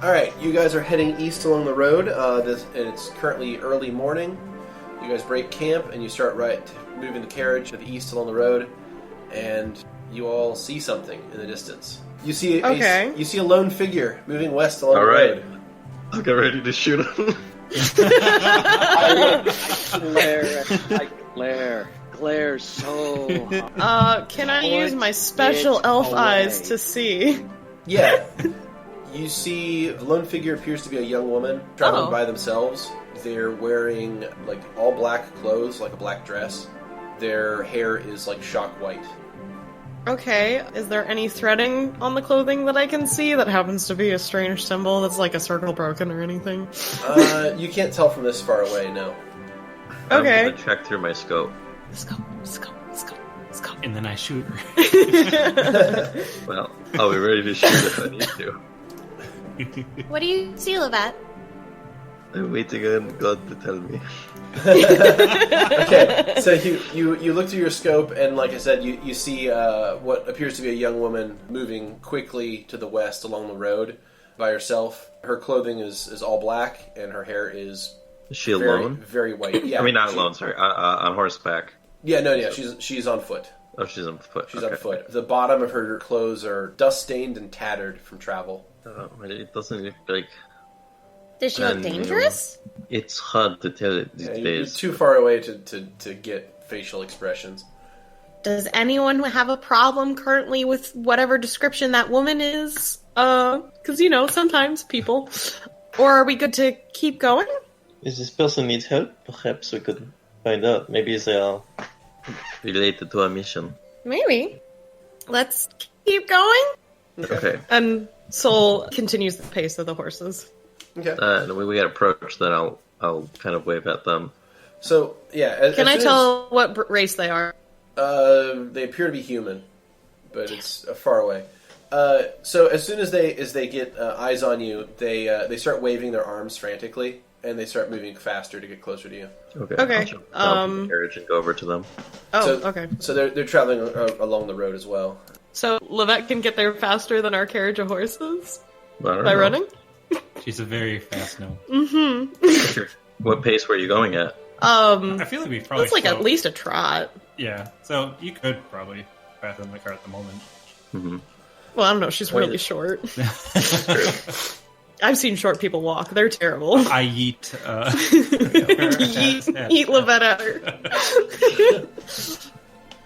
all right, you guys are heading east along the road. And it's currently early morning. You guys break camp, and you start moving the carriage to the east along the road, and you all see something in the distance. You see you see a lone figure moving west along All the right. road. I'll get ready to shoot him. I glare so hard. Can I Put use my special it elf away. eyes to see? Yeah. You see the lone figure appears to be a young woman traveling Oh. by themselves. They're wearing like all black clothes, like a black dress. Their hair is like shock white. Okay, is there any threading on the clothing that I can see that happens to be a strange symbol that's like a circle broken or anything? You can't tell from this far away, no. Okay. I'm gonna check through my scope. Let's go, let's go, let's go, let's go. And then I shoot her. Well, I'll be ready to shoot if I need to. What do you see, Lovette? I'm waiting on God to tell me. Okay, so you look through your scope, and like I said, you see what appears to be a young woman moving quickly to the west along the road by herself. Her clothing is all black, and her hair is Is she very, alone? very white. Yeah, I mean, not alone, sorry. On horseback. Yeah, no, yeah, she's on foot. Oh, she's on foot. She's okay. on foot. The bottom of her clothes are dust-stained and tattered from travel. But it doesn't look like... Does she look And, dangerous? It's hard to tell it these Yeah, you're days. too far away to get facial expressions. Does anyone have a problem currently with whatever description that woman is? Because, sometimes people. Or are we good to keep going? If this person needs help, perhaps we could find out. Maybe they are related to our mission. Maybe. Let's keep going. Okay. And Soul continues the pace of the horses. Okay. And when we get approached, then I'll kind of wave at them. So, yeah. Can I tell what race they are? They appear to be human, but it's far away. So as soon as they get eyes on you, they start waving their arms frantically, and they start moving faster to get closer to you. Okay. Okay, I'll jump down from the carriage and go over to them. Oh, So- okay. So they're traveling along the road as well. So Lovette can get there faster than our carriage of horses? I don't By know. running? She's a very fast gnome. Mm-hmm. What pace were you going at? I feel like we probably That's like slow- at least a trot. Yeah, so you could probably faster than the car at the moment. Mm-hmm. Well, I don't know. She's really short. I've seen short people walk. They're terrible. I yeet. Eat Lovette at her.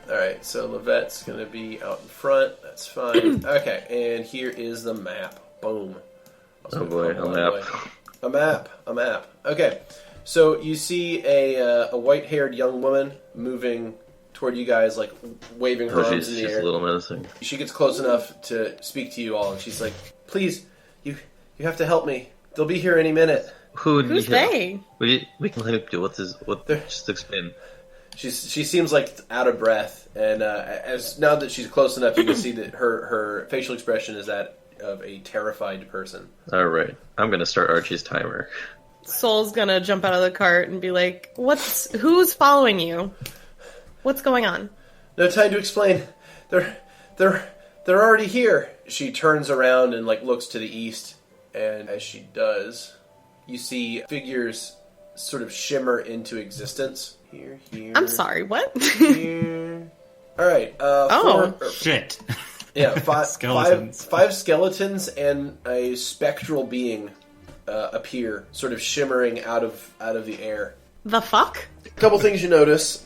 Alright, so Lovette's going to be out in front. That's fine. Okay, and here is the map. Boom. Oh boy, a map. A map. Okay, so you see a white-haired young woman moving toward you guys, like waving her Oh, arms she's in the just air. a little menacing. She gets close enough to speak to you all, and she's like, "Please, you have to help me. They'll be here any minute." Who's they? We can help you. Just explain. She seems like out of breath, and now that she's close enough, you can see that her facial expression is that of a terrified person. Alright. I'm gonna start Archie's timer. Soul's gonna jump out of the cart and be like, who's following you? What's going on? No time to explain. They're already here. She turns around and looks to the east, and as she does, you see figures sort of shimmer into existence. Here. I'm sorry, what? Here. All right. Shit. Yeah, Skeletons. five skeletons and a spectral being appear, sort of shimmering out of the air. The fuck? A couple things you notice.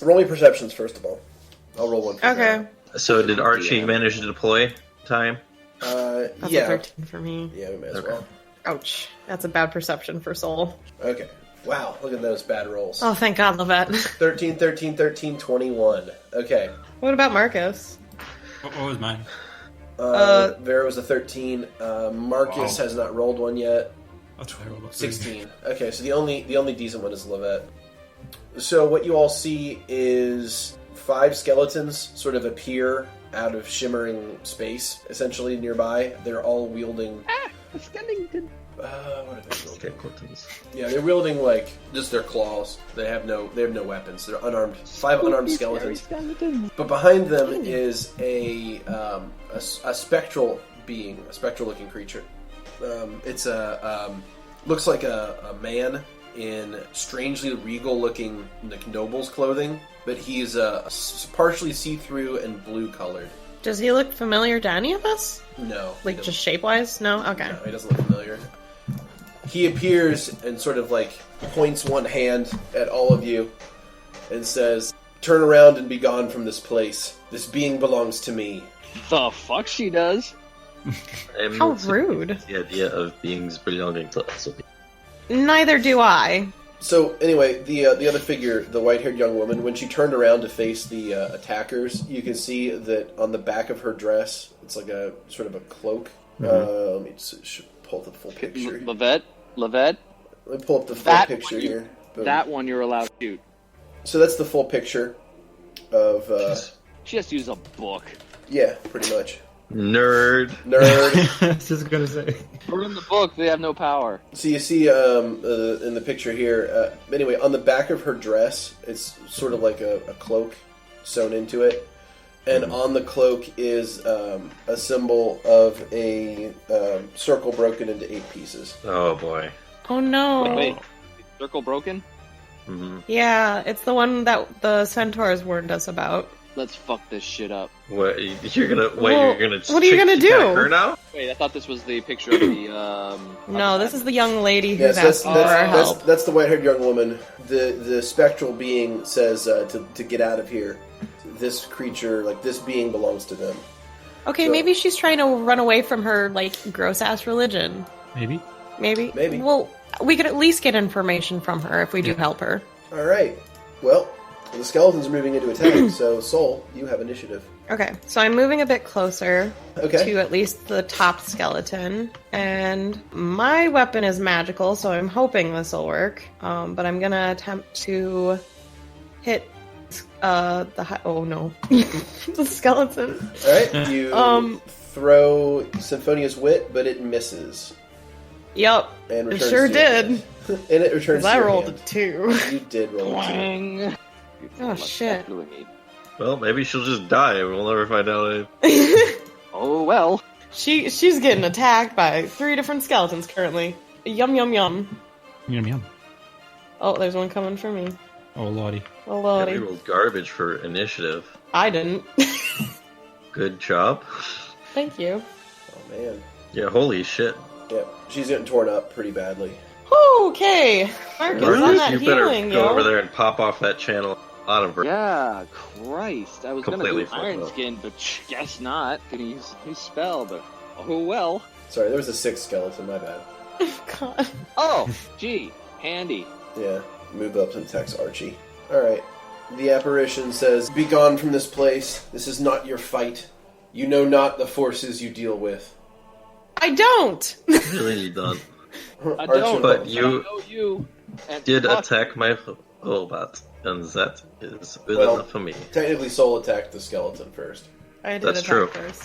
Roll me perceptions first of all. I'll roll one. For Okay. So did Archie manage to deploy time? that. That's Yeah. a 13 for me. Yeah, we may as Okay. well. Ouch. That's a bad perception for Soul. Okay. Wow, look at those bad rolls. Oh, thank God, Lovette. 13, 13, 13, 21. Okay. What about Markus? What was mine? Vera was a 13. Markus Wow. has not rolled one yet. I'll try to roll a 16. Okay, so the only decent one is Lovette. So what you all see is 5 skeletons sort of appear out of shimmering space, essentially nearby. They're all wielding. Skellington. What are they wielding? Skeletons. Yeah, they're wielding just their claws. They have no weapons. They're unarmed. 5 unarmed skeletons. But behind them is a spectral being, a spectral-looking creature. It's looks like a man in strangely regal-looking noble's clothing, but he's partially see-through and blue-colored. Does he look familiar to any of us? No, Like, he just shape-wise? No? Okay. no, he doesn't look familiar. He appears and sort of points one hand at all of you and says, "Turn around and be gone from this place. This being belongs to me." The fuck she does? I'm How not so rude. against the idea of beings belonging to us. Neither do I. So anyway, the other figure, the white-haired young woman, when she turned around to face the attackers, you can see that on the back of her dress, it's like a sort of a cloak. Let me pull up the full picture. Lovette? Let me pull up the full That picture one- here. Boom. That one you're allowed to shoot. So that's the full picture of. She has to use a book. Yeah, pretty much. Nerd. Nerd. I was just gonna say. Burn the book, they have no power. So you see in the picture here, anyway, on the back of her dress, it's sort of like a cloak sewn into it. And on the cloak is a symbol of a circle broken into 8 pieces. Oh boy. Oh no. Wait, circle broken? Mm-hmm. Yeah, it's the one that the centaurs warned us about. Let's fuck this shit up. What you're gonna? Wait, Well, you're gonna? what are you gonna do? attack her now? Wait, I thought this was the picture of the, No, this is the young lady Yes, who's asking for our help. that's the white-haired young woman. The spectral being says to get out of here. this creature, like this being, belongs to them. Okay, So- maybe she's trying to run away from her, like, gross-ass religion. Maybe. Maybe. Maybe. Well, we could at least get information from her if we do help her. All right. Well, the skeletons are moving into attack, so Soul, you have initiative. Okay, so I'm moving a bit closer Okay. to at least the top skeleton, and my weapon is magical, so I'm hoping this will work. But I'm gonna attempt to hit oh no, the skeleton. All right. You throw Symphonia's Wit, but it misses. Yep, And it returns sure to your did. hand. And it returns to I your rolled hand. a 2. You did roll a 2. Wang. Oh, shit. Well, maybe she'll just die and we'll never find out. Oh well. She's getting attacked by 3 different skeletons currently. Yum yum yum. Yum yum. Oh, there's one coming for me. Oh lordy. Oh We lordy. rolled garbage for initiative. I didn't. Good job. Thank you. Oh, man. Yeah, holy shit. Yep. She's getting torn up pretty badly. Okay. Markus, on Markus, that you better healing, go yo. over there and pop off that channel. A lot of Yeah, Christ. I was gonna Completely do fucked Iron up. Skin, but guess not. Gonna use his spell, but oh well. Sorry, there was a 6th skeleton, my bad. God. Oh, gee, handy. Yeah, move up and attacks Archie. Alright. The apparition says, "Be gone from this place. This is not your fight. You know not the forces you deal with." I don't. really done. I don't, But but you I know you. And did fuck attack my robot, and that is good Well- enough for me. Technically, Soul attacked the skeleton first. I did That's attack true. first.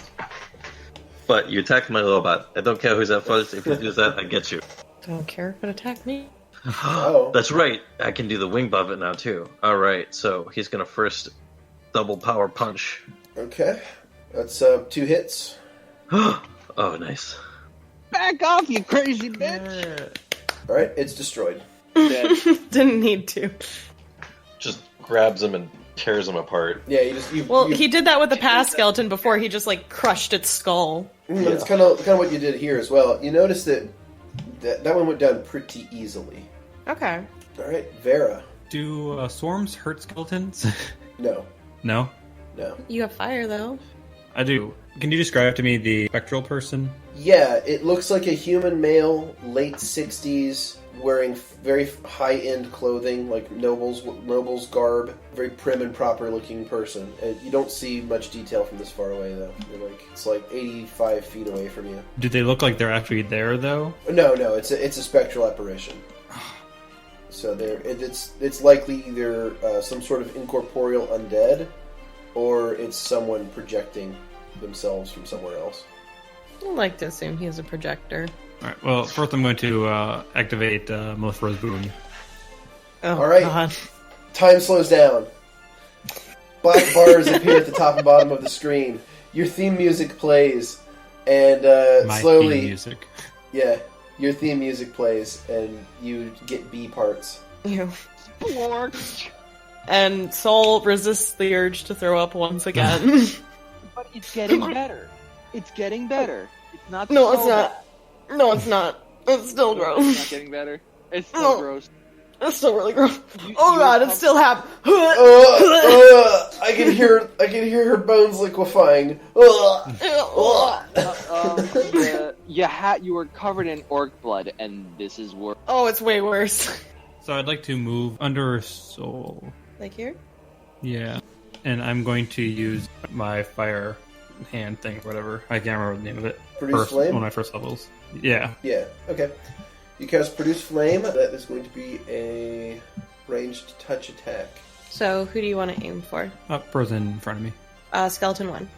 But you attacked my robot. I don't care who's at first. If you do that, I get you. Don't care if it attacked me. Oh. That's right. I can do the wing buffet now too. All right. So he's gonna first double power punch. Okay. That's 2 hits. Oh, nice. back off, you crazy bitch. Alright, it's destroyed. Dead. Didn't need to. Just grabs him and tears him apart. Yeah, you just... Well, he did that with the past skeleton before he just, like, crushed its skull. It's kind of what you did here as well. You notice that one went down pretty easily. Okay. Alright, Vera. Do swarms hurt skeletons? No. No? No. You have fire, though. I do. Can you describe to me the spectral person? Yeah, it looks like a human male, late 60s, wearing very high-end clothing, like noble's garb. Very prim and proper looking person. You don't see much detail from this far away, though. It's like 85 feet away from you. Do they look like they're actually there, though? No, it's a spectral apparition. So it's likely either some sort of incorporeal undead, or it's someone projecting themselves from somewhere else. I like to assume he's a projector. Alright, well, first I'm going to activate Mellifera's Boon. Oh, All right. God. Time slows down. Black bars appear at the top and bottom of the screen. Your theme music plays, and My slowly, theme music. yeah, your theme music plays, and you get B parts. Ew. Splork. And Soul resists the urge to throw up once again. But it's getting better. It's getting better. It's not. No, so it's not. No, it's not. It's still bad. gross. It's not getting better. It's still No. gross. It's still really gross. You- Oh you God, were it's still happening. I can hear her bones liquefying. You were covered in orc blood, and this is worse. Oh, it's way worse. So I'd like to move under Soul. Like here? Yeah. And I'm going to use my fire hand thing, whatever. I can't remember the name of it. Produce flame? One of my first levels. Yeah. Yeah, okay. You cast Produce Flame. That is going to be a ranged touch attack. So, who do you want to aim for? Person in front of me. Skeleton 1.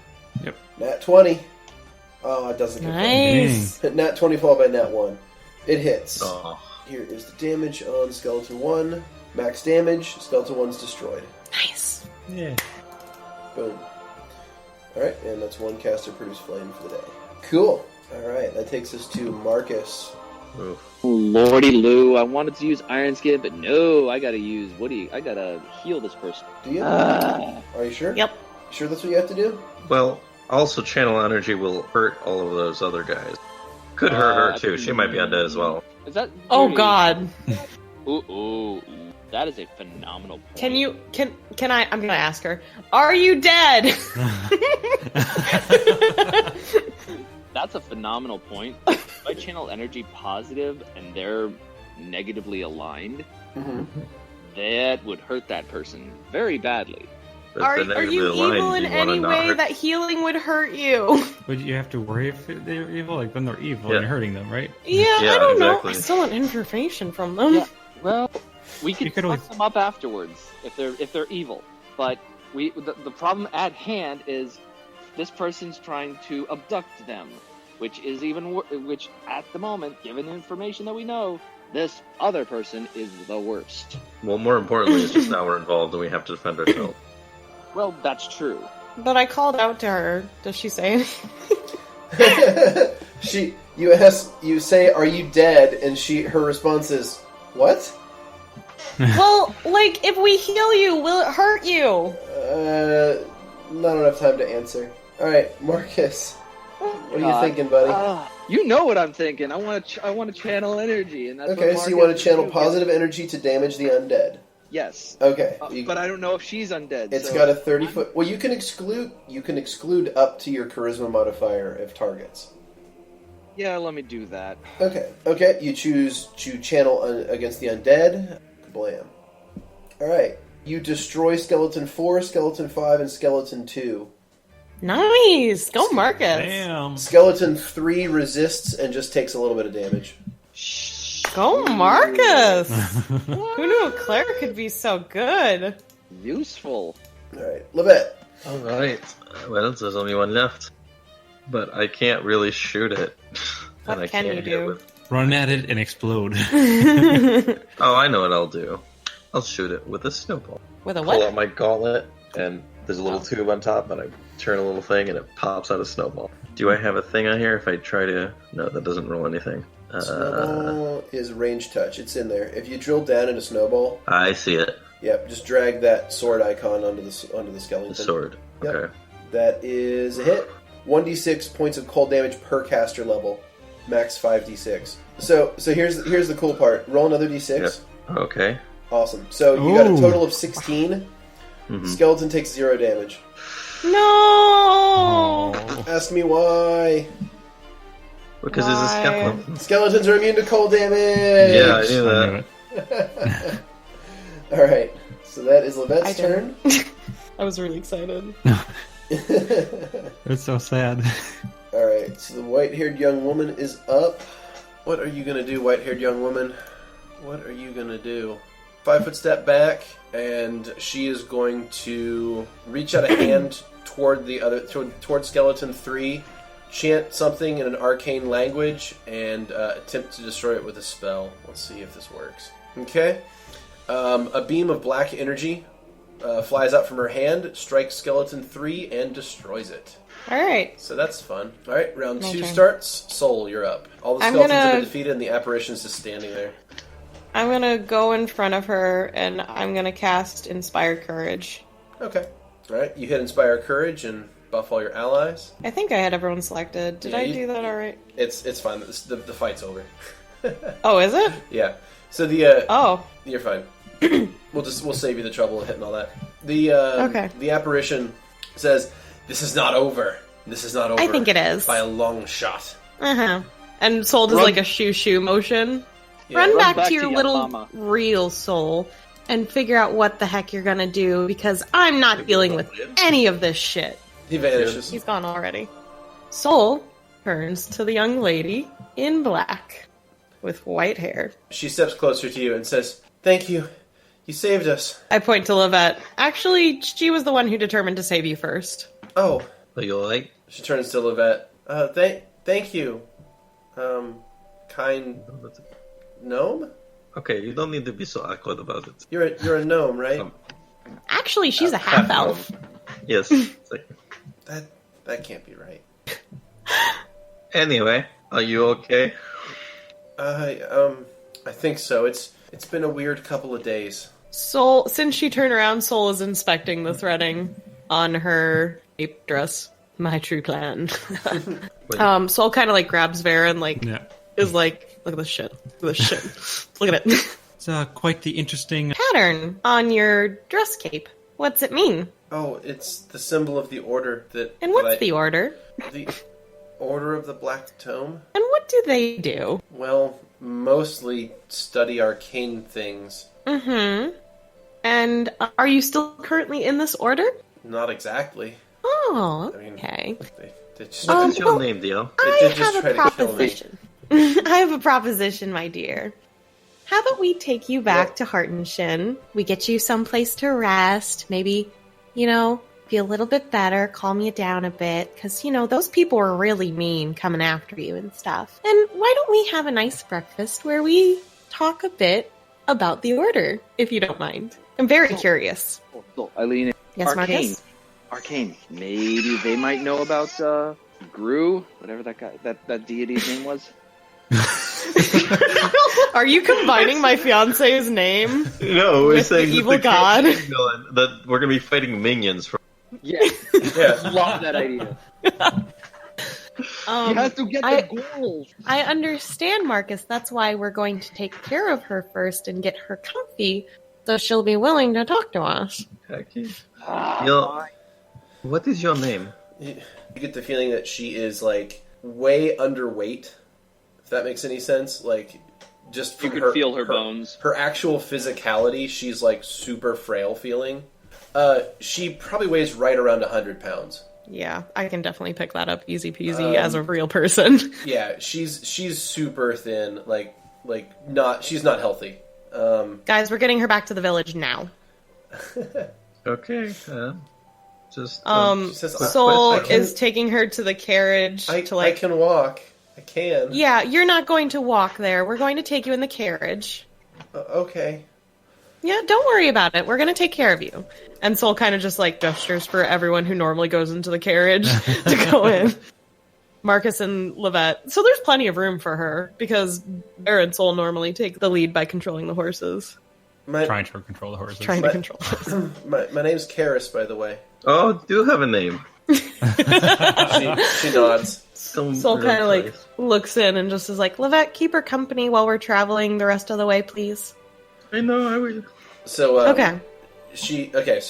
Yep. Nat 20. Oh, it doesn't get Nice. Nat 20 followed by Nat 1. It hits. Oh. Here is the damage on Skeleton 1. Max damage. Skeleton 1's destroyed. Nice. Yeah. Boom. Alright, and that's one caster Produce Flame for the day. Cool. Alright, that takes us to Markus. Oof. Lordy Lou, I wanted to use Iron Skin, but no, I gotta heal this person. Do you? Ah. Are you sure? Yep. You sure that's what you have to do? Well, also channel energy will hurt all of those other guys. Could hurt her too. She might be undead as well. Is that Oh Beardy? God. Ooh. That is a phenomenal point. Can I? I'm gonna ask her. Are you dead? That's a phenomenal point. If I channel energy positive and they're negatively aligned, that would hurt that person very badly. Are you evil in any way that healing would hurt you? Would you have to worry if they're evil? Like, when they're evil and you're hurting them, right? Yeah, I don't know. I still want information from them. Yeah. Well, we could fuck them up afterwards if they're evil. But the problem at hand is this person's trying to abduct them, which at the moment, given the information that we know, this other person is the worst. Well, more importantly, it's just now we're involved and we have to defend ourselves. Well, that's true. But I called out to her. Does she say anything? You say, "Are you dead?" And her response is, "What?" Well, like, if we heal you, will it hurt you? Not enough time to answer. All right, Markus, what are you thinking, buddy? You know what I'm thinking. I want to channel energy, and that's okay. What so you want to channel positive energy to damage the undead. Yes. Okay. But I don't know if she's undead. It's got a 30-foot... Well, you can exclude up to your charisma modifier if targets. Yeah, let me do that. Okay. You choose to channel against the undead. Blam. Alright. You destroy Skeleton 4, Skeleton 5, and Skeleton 2. Nice! Go Markus! Damn. Skeleton 3 resists and just takes a little bit of damage. Go Markus! Who knew a cleric could be so good? Useful. Alright, Lovette. Alright. Well, there's only one left. But I can't really shoot it. What can you do? Run at it and explode. Oh, I know what I'll do. I'll shoot it with a snowball. With a Pull what? out my gauntlet, and there's a little tube on top, and I turn a little thing, and it pops out a snowball. Do I have a thing on here if I try to... No, that doesn't roll anything. Snowball is range touch. It's in there. If you drill down into snowball... I see it. Yep, just drag that sword icon onto the skeleton. The sword. Yep. Okay. That is a hit. 1d6 points of cold damage per caster level. Max 5d6. So here's the cool part. Roll another d6. Yep. Okay. Awesome. So you got a total of 16. Mm-hmm. Skeleton takes 0 damage. No! Ask me why. Because it's a skeleton. Skeletons are immune to cold damage! Yeah, I knew that. Alright, so that is Lovette's turn. I was really excited. It's so sad. Alright, so the white-haired young woman is up. What are you gonna do, white-haired young woman? What are you gonna do? 5-foot step back, and she is going to reach out a hand toward Skeleton 3, chant something in an arcane language, and attempt to destroy it with a spell. Let's see if this works. Okay. A beam of black energy flies out from her hand, strikes Skeleton 3, and destroys it. Alright. So that's fun. Alright, round 2 turn. starts. Soul, you're up. All the skeletons have been defeated, and the apparition's just standing there. I'm gonna go in front of her, and I'm gonna cast Inspire Courage. Okay. Alright, you hit Inspire Courage and buff all your allies. I think I had everyone selected. Did I do that alright? It's fine. The fight's over. Oh, is it? Yeah. So the Oh. you're fine. We'll save you the trouble of hitting all that. The apparition says, "This is not over. This is not over." I think it is. By a long shot. Uh-huh. And Soul does like a shoo-shoo motion. Yeah. Run back to your your little mama. real soul and figure out what the heck you're gonna do, because I'm not dealing with any of this shit. He vanishes. He's gone already. Soul turns to the young lady in black with white hair. She steps closer to you and says, "Thank you. You saved us." I point to Lovette. Actually, she was the one who determined to save you first. Oh. Are you alright? She turns to Lovette. Thank you. Kind gnome? Okay, you don't need to be so awkward about it. You're a gnome, right? Actually, she's a half-elf. Yes. It's like... That can't be right. Anyway, are you okay? I think so. It's been a weird couple of days. Soul, since she turned around, Soul is inspecting the threading on her ape dress. My true plan. Soul kind of like grabs Vera and is like, look at this shit. Look at this shit. Look at it. It's quite the interesting... Pattern on your dress cape. What's it mean? Oh, it's the symbol of the order that... And what's the order? The Order of the Black Tome? And what do they do? Well, mostly study arcane things. Mm-hmm. And are you still currently in this order? Not exactly. Oh, I mean, okay. they just, What is your well, name, dear? I did just have try a to kill me. proposition. I have a proposition, my dear. How about we take you back to Heart and Shin? We get you someplace to rest. Maybe, feel a little bit better, calm you down a bit. Because, those people were really mean coming after you and stuff. And why don't we have a nice breakfast where we talk a bit about the order, if you don't mind? I'm very curious. So, Eileen, Yes, Marcus? Arcane. Maybe they might know about Gru, whatever that guy, that deity's name was. Are you combining my fiance's name? No, we're with saying the evil god? that we're going to be fighting minions from... Yeah, Yeah. love that idea. You have to get the gold. I understand, Marcus. That's why we're going to take care of her first and get her comfy, so she'll be willing to talk to us. Okay. What is your name? You get the feeling that she is, way underweight, if that makes any sense. Just You from could feel her bones. Her actual physicality, she's, super frail feeling. She probably weighs right around 100 pounds. Yeah, I can definitely pick that up easy peasy as a real person. Yeah, she's super thin, she's not healthy. Guys, we're getting her back to the village now. Okay. She says, Soul I can- is taking her to the carriage I to can walk. I can. Yeah, you're not going to walk there. We're going to take you in the carriage. Okay. Yeah, don't worry about it. We're going to take care of you. And Soul kind of just gestures for everyone who normally goes into the carriage to go in. Marcus and Lovette. So there's plenty of room for her because Vera and Soul normally take the lead by controlling the horses. Trying to control the horses. Trying to control the horses. My name's Karis, by the way. Oh, do you have a name? She nods. Soul kind of looks in and just is like, Lovette, keep her company while we're traveling the rest of the way, please. I know, I will. So Okay. So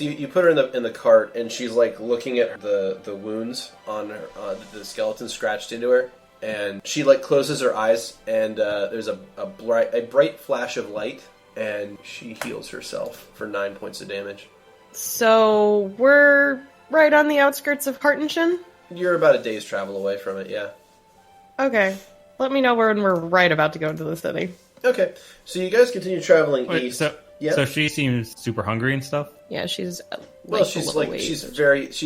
you put her in the cart, and she's looking at the wounds on her, the skeleton scratched into her, and she closes her eyes, and there's a bright flash of light, and she heals herself for 9 points of damage. So we're right on the outskirts of Heart and Shin? You're about a day's travel away from it, yeah. Okay. Let me know when we're right about to go into the city. Okay, so you guys continue traveling east. So she seems super hungry and stuff. Yeah, she's she's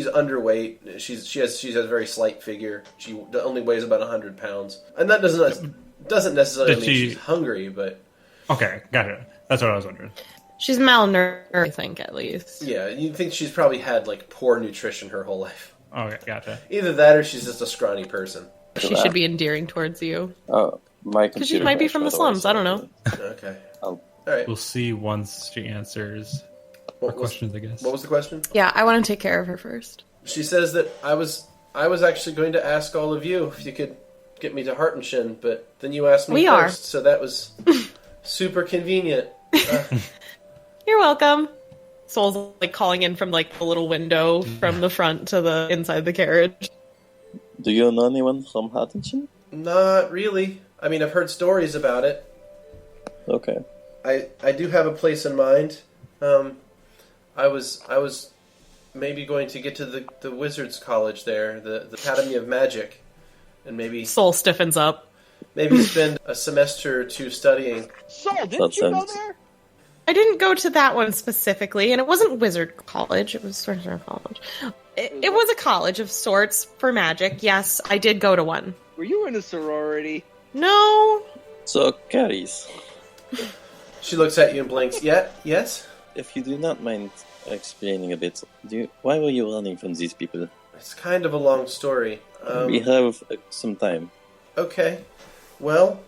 underweight. She has a very slight figure. She only weighs about 100 pounds, and that doesn't necessarily mean she's hungry, but okay, gotcha. That's what I was wondering. She's malnourished, I think, at least. Yeah, you think she's probably had poor nutrition her whole life. Okay, gotcha. Either that or she's just a scrawny person. She should be endearing towards you. Oh, my Because she might be from the slums, I don't know. Okay. Oh. Alright. We'll see once she answers our questions, I guess. What was the question? Yeah, I want to take care of her first. She says that I was actually going to ask all of you if you could get me to Heart and Shin, but then you asked me We first, are. so that was super convenient. You're welcome. Soul's calling in from the little window from the front to the inside the carriage. Do you know anyone from Hattinchin? Not really. I mean, I've heard stories about it. Okay. I do have a place in mind. I was maybe going to get to the Wizards College there, the Academy of Magic, and maybe Soul stiffens up. maybe spend a semester or two studying. Soul, didn't you go there? I didn't go to that one specifically, and it wasn't Wizard College, it was Sorcerer College. It was a college of sorts for magic. Yes, I did go to one. Were you in a sorority? No. So, Caris, She looks at you and blinks. Yeah, yes? if you do not mind explaining a bit, why were you running from these people? It's kind of a long story. We have some time. Okay. Well,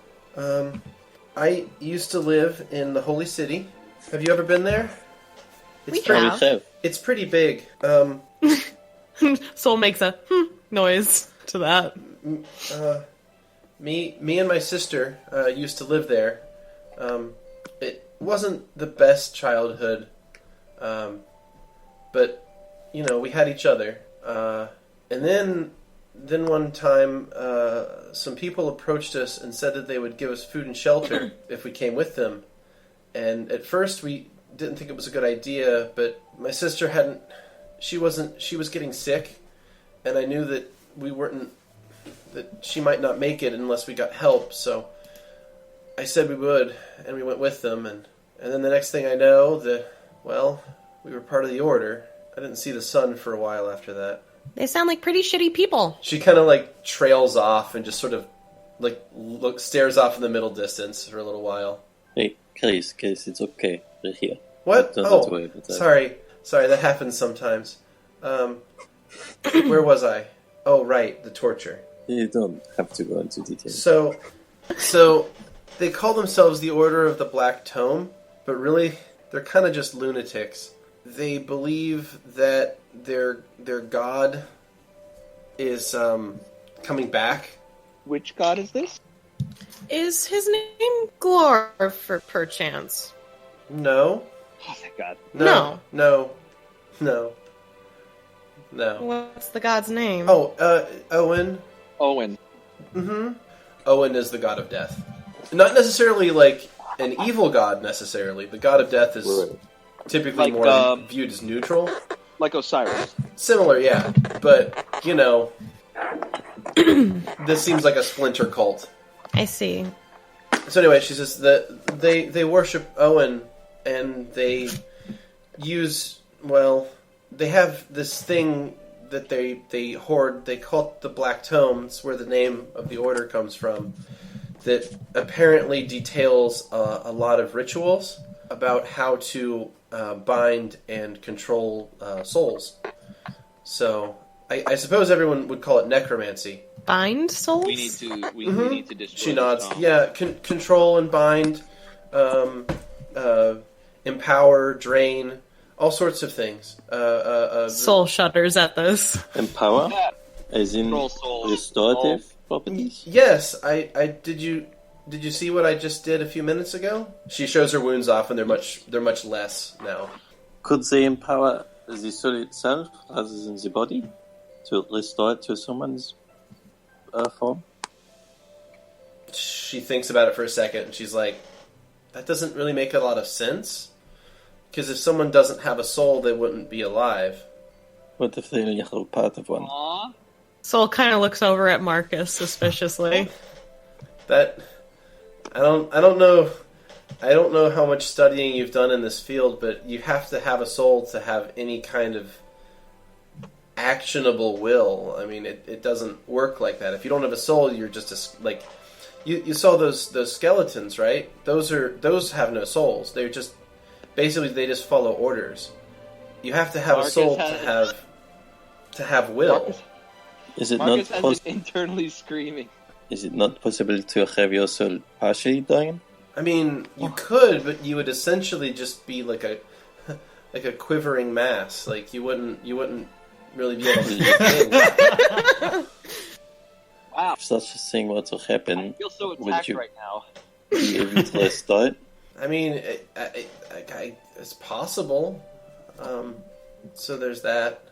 I used to live in the Holy City. Have you ever been there? We We have. have. It's pretty big. Soul makes a noise to that. Me and my sister used to live there. wasn't the best childhood, but we had each other. And then one time, some people approached us and said that they would give us food and shelter if we came with them. And at first we didn't think it was a good idea, but my sister she was getting sick, and I knew that that she might not make it unless we got help, so I said we would, and we went with them, and then the next thing I know, we were part of the Order. I didn't see the sun for a while after that. They sound like pretty shitty people. She kind of trails off and just sort of stares off in the middle distance for a little while. Hey, Chris, it's okay. We're here. What? Don't worry about that. Sorry, that happens sometimes. Where was I? Oh, right, the torture. You don't have to go into detail. So they call themselves the Order of the Black Tome, but really, they're kind of just lunatics. They believe that their god is coming back. Which god is this? Is his name Glor, for perchance? No. Oh, thank God. No. What's the god's name? Oh, Owen. Owen. Mm-hmm. Owen is the god of death. Not necessarily an evil god, necessarily. The god of death is typically more viewed as neutral. Like Osiris. Similar, yeah. But, this seems like a splinter cult. I see. So anyway, she says that they worship Owen, and they use, they have this thing that they hoard. They call it the Black Tome. It's where the name of the order comes from. That apparently details a lot of rituals about how to bind and control souls. So I suppose everyone would call it necromancy. Bind souls? We need to destroy. She nods. Yeah, control and bind, empower, drain, all sorts of things. Soul shudders at this. Empower? As in soul. restorative properties? Yes, I did you see what I just did a few minutes ago? She shows her wounds off, and they're much less now. Could they empower the soul itself rather than the body to restore it to someone's form? She thinks about it for a second, and she's like, that doesn't really make a lot of sense. Because if someone doesn't have a soul, they wouldn't be alive. What if they only have part of one? Aww. Soul kind of looks over at Markus suspiciously. That I don't know how much studying you've done in this field, but you have to have a soul to have any kind of actionable will. I mean, it doesn't work like that. If you don't have a soul, you're just you saw those skeletons, right? Those have no souls. They're just basically they just follow orders. You have to have Markus a soul to have will. Markus, Is it Markus not has been internally screaming. Is it not possible to have your soul partially dying? I mean, you could, but you would essentially just be like a quivering mass. Like you wouldn't really be able to do things. Wow. If such a thing were to happen, I feel so would attacked you right now. be able to restore it? I mean, it's possible. So there's that.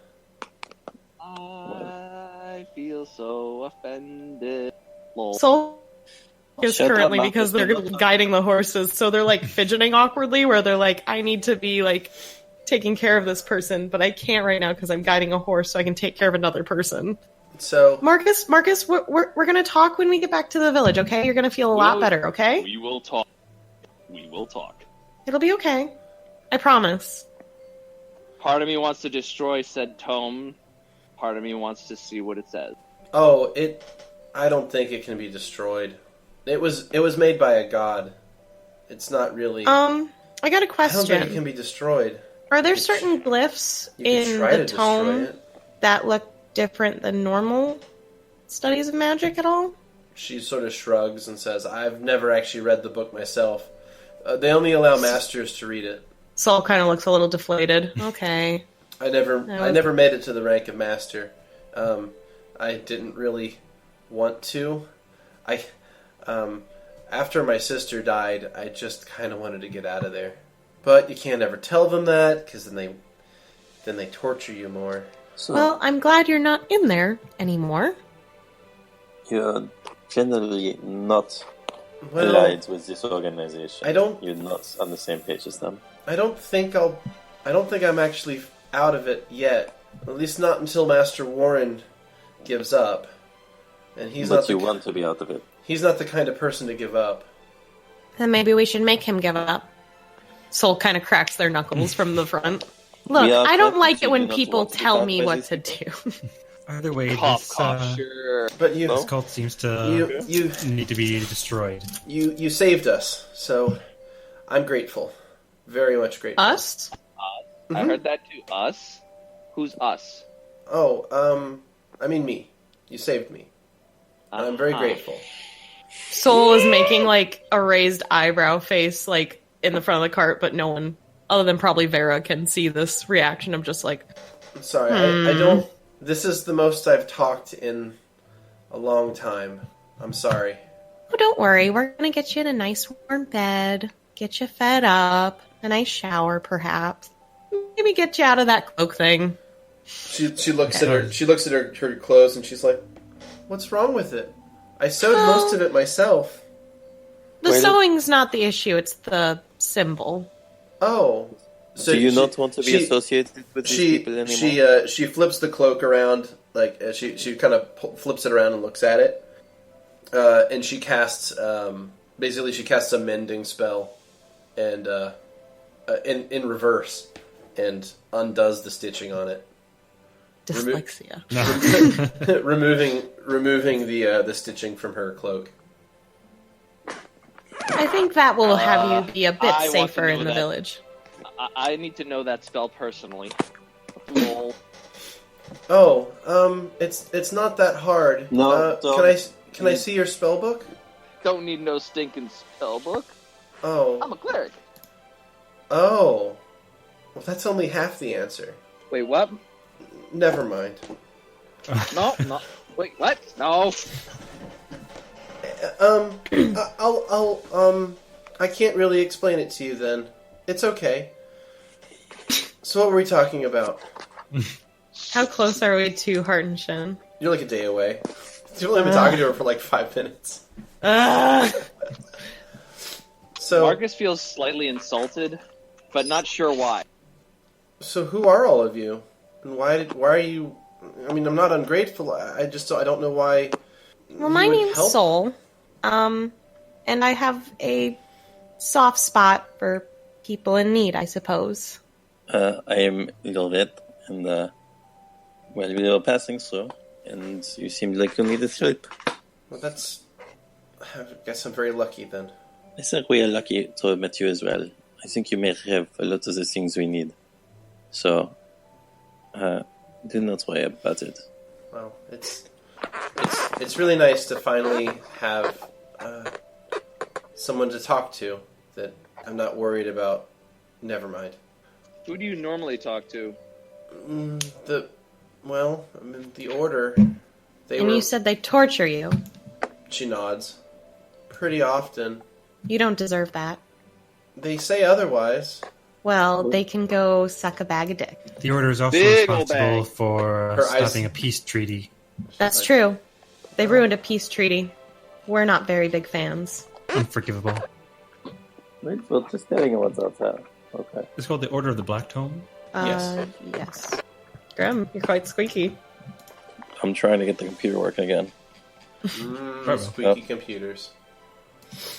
I feel so offended. Lol. Soul is Shut up, currently Markus. because they're guiding the horses, so they're fidgeting awkwardly where they're I need to be taking care of this person, but I can't right now because I'm guiding a horse so I can take care of another person. So Markus, we're gonna talk when we get back to the village, okay? You're gonna feel a lot better, okay? We will talk. We will talk. It'll be okay. I promise. Part of me wants to destroy said tome. Part of me wants to see what it says. I don't think it can be destroyed. It was made by a god. It's not really. I got a I don't question. think it can be destroyed. Are there certain glyphs You could in try the to destroy tome it. that look different than normal studies of magic at all? She sort of shrugs and says, "I've never actually read the book myself. They only allow masters to read it. Saul kind of looks a little deflated. Okay. I never made it to the rank of master. I didn't really want to. After my sister died, I just kind of wanted to get out of there. But you can't ever tell them that, because then they torture you more. So Well, I'm glad you're not in there anymore. you're generally not Well, allied with this organization. I don't- You're not on the same page as them. I don't think I'm actually out of it yet. At least not until Master Warren gives up. And But you want to be out of it. he's not the kind of person to give up. Then maybe we should make him give up. Soul kind of cracks their knuckles from the front. Look, We are I don't correct, like you it when do not people want to be tell bound me by what these to people. do. Either way, Cough, this, cough, sure. But this cult seems to you need to be destroyed. you saved us, so I'm grateful. Very much grateful. Us? I heard that too. Us? Who's us? Oh, I mean me. You saved me. I'm very grateful. Soul is making like a raised eyebrow face like in the front of the cart, but no one other than probably Vera can see this reaction of just like, I'm sorry, I don't... This is the most I've talked in a long time. I'm sorry. oh, don't worry, we're gonna get you in a nice warm bed, get you fed up, a nice shower perhaps. Maybe get you out of that cloak thing. She looks at her clothes and she's like, "What's wrong with it? I sewed most of it myself." The Wait, sewing's not the issue, it's the symbol. Oh, so Do you not want to be associated with these people anymore? She flips the cloak around, like she kind of flips it around and looks at it, and she casts basically she casts a mending spell, and in reverse, and undoes the stitching on it. Dyslexia. removing the stitching from her cloak. I think that will have you be a bit I want to safer know in the that. village. I need to know that spell personally. Lol. Oh, it's not that hard. No, can I see your spell book? Don't need no stinking spell book. Oh, I'm a cleric. oh, well, that's only half the answer. Wait, what? Never mind. No. Wait, what? No. I can't really explain it to you then. It's okay. So what were we talking about? How close are we to Heart and Shin? You're like a day away. You've only been talking to her for like 5 minutes. So, Markus feels slightly insulted, but not sure why. so who are all of you? And why are you... I mean, I'm not ungrateful. I don't know why... Well, you my would name's help. Soul. And I have a soft spot for people in need, I suppose. I am Lovette, and well, we were passing through, and you seemed like you needed sleep. Well, that's... I guess I'm very lucky then. I think we are lucky to have met you as well. I think you may have a lot of the things we need. So, do not worry about it. Well, it's really nice to finally have someone to talk to that I'm not worried about. Never mind. Who do you normally talk to? The order. And you said they torture you. She nods. Pretty often. You don't deserve that. They say otherwise. Well, they can go suck a bag of dick. The Order is also Big ol' responsible bag. for Her eyes- stopping a peace treaty. That's true. They ruined a peace treaty. We're not very big fans. Unforgivable. Wait, we're just telling what's out there. Okay. It's called the Order of the Black Tome. Yes. Yes. Grem, you're quite squeaky. I'm trying to get the computer working again. Squeaky computers.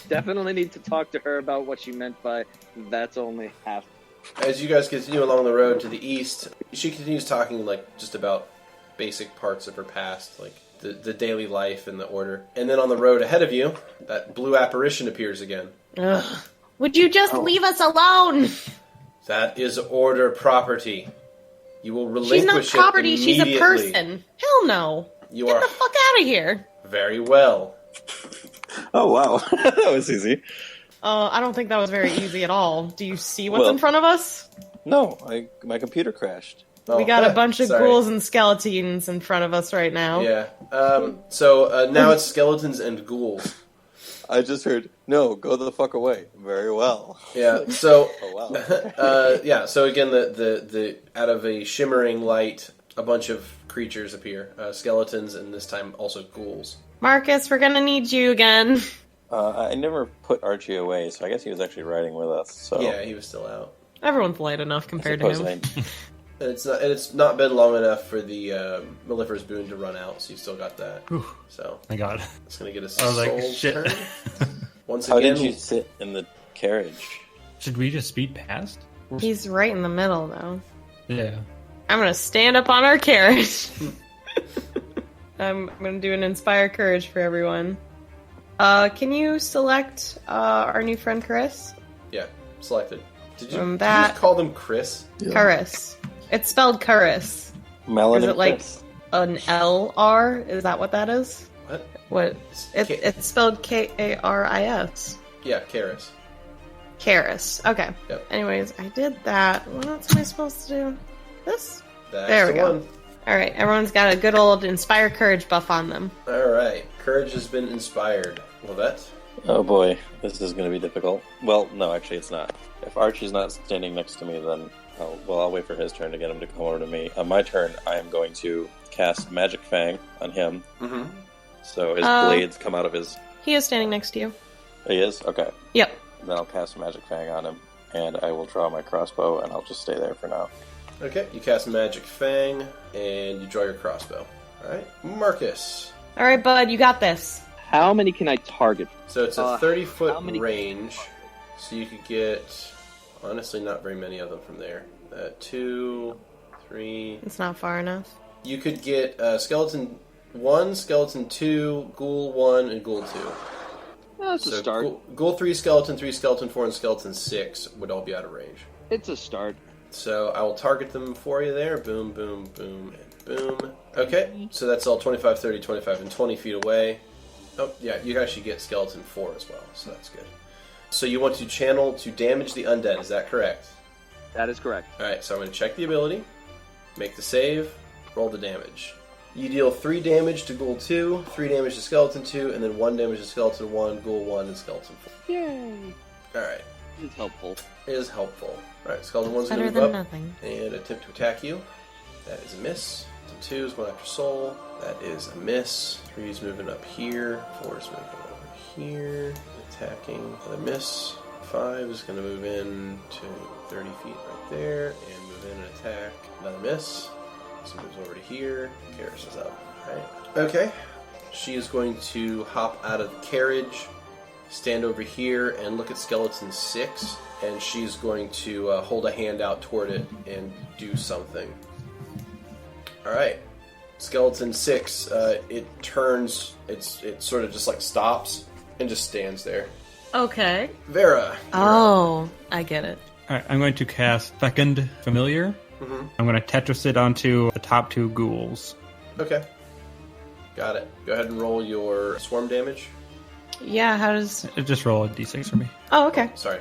Definitely need to talk to her about what she meant by that's only half. As you guys continue along the road to the east, she continues talking like just about basic parts of her past, like the daily life and the order. And then on the road ahead of you, that blue apparition appears again. Ugh. Would you just leave us alone? That is order property. You will relinquish She's not property, it she's a immediately. person. Hell no. You Get are the fuck out of here. very well. Oh, wow. That was easy. I don't think that was very easy at all. Do you see what's Well- in front of us? No, my computer crashed. Oh, We got a bunch of sorry. ghouls and skeletons in front of us right now. Yeah. So now it's skeletons and ghouls. I just heard, no, go the fuck away. Very well. Yeah. So, Oh, wow. yeah. So again, the out of a shimmering light, a bunch of creatures appear, skeletons, and this time also ghouls. Markus, we're gonna need you again. I never put Archie away, so I guess he was actually riding with us. So Yeah, he was still out. Everyone's light enough compared to him. And it's not been long enough for the Melliferous Boon to run out, so you still got that. Whew. So My God. it's gonna get a I was like, soul shit. turn. Once How again, did you sit in the carriage? Should we just speed past? He's right in the middle, though. Yeah. I'm gonna stand up on our carriage. I'm gonna do an Inspire Courage for everyone. Can you select our new friend Chris? yeah, selected. Did you, From did you that- just call them Chris? Chris. It's spelled Chris. Melon Is it and like Chris. an LR? Is that what that is? What? What? It's It's spelled Karis. Yeah, Karis. Karis. Okay. Yep. Anyways, I did that. What else am I supposed to do? This? That's There we the go. one. Alright, everyone's got a good old Inspire Courage buff on them. All right, courage has been inspired. Lovette. Oh boy, this is going to be difficult. Well, no, actually it's not. If Archie's not standing next to me, then I'll wait for his turn to get him to come over to me. On my turn, I am going to cast Magic Fang on him. Mm-hmm. So his blades come out of his... He is standing next to you. He is? Okay. Yep. Then I'll cast Magic Fang on him, and I will draw my crossbow, and I'll just stay there for now. Okay, you cast Magic Fang, and you draw your crossbow. All right, Markus. Alright, bud, you got this. How many can I target? So it's a how 30-foot many- range, so you could get, honestly, not very many of them from there. 2, 3. It's not far enough. You could get Skeleton 1, Skeleton 2, Ghoul 1, and Ghoul 2. That's a So start. Ghoul 3, Skeleton 3, Skeleton 4, and Skeleton 6 would all be out of range. It's a start. So I will target them for you there. Boom, boom, boom, and boom. Okay, so that's all 25, 30, 25, and 20 feet away. Oh, yeah, you actually get Skeleton 4 as well, so that's good. So you want to channel to damage the undead, is that correct? That is correct. Alright, so I'm going to check the ability, make the save, roll the damage. You deal 3 damage to Ghoul 2, 3 damage to Skeleton 2, and then 1 damage to Skeleton 1, Ghoul 1, and Skeleton 4. Yay. Alright, It's helpful. it is helpful. Alright, Skeleton 1's going Better to move than up nothing. and attempt to attack you. That is a miss. 2 is going after Soul. That is a miss. 3 is moving up here. 4 is moving over here. Attacking. Another miss. 5 is going to move in to 30 feet right there and move in and attack. Another miss. So moves over to here. Karis is up. Alright. Okay. She is going to hop out of the carriage, stand over here, and look at Skeleton 6. And she's going to hold a hand out toward it and do something. Alright. Skeleton 6, it turns, it sort of just like stops and just stands there. Okay. Vera. Oh, I get it. Alright, I'm going to cast Second Familiar. Mm-hmm. I'm going to Tetris it onto the top 2 ghouls. Okay. Got it. Go ahead and roll your swarm damage. Yeah, how does... Just roll a d6 for me. Oh, okay. Sorry.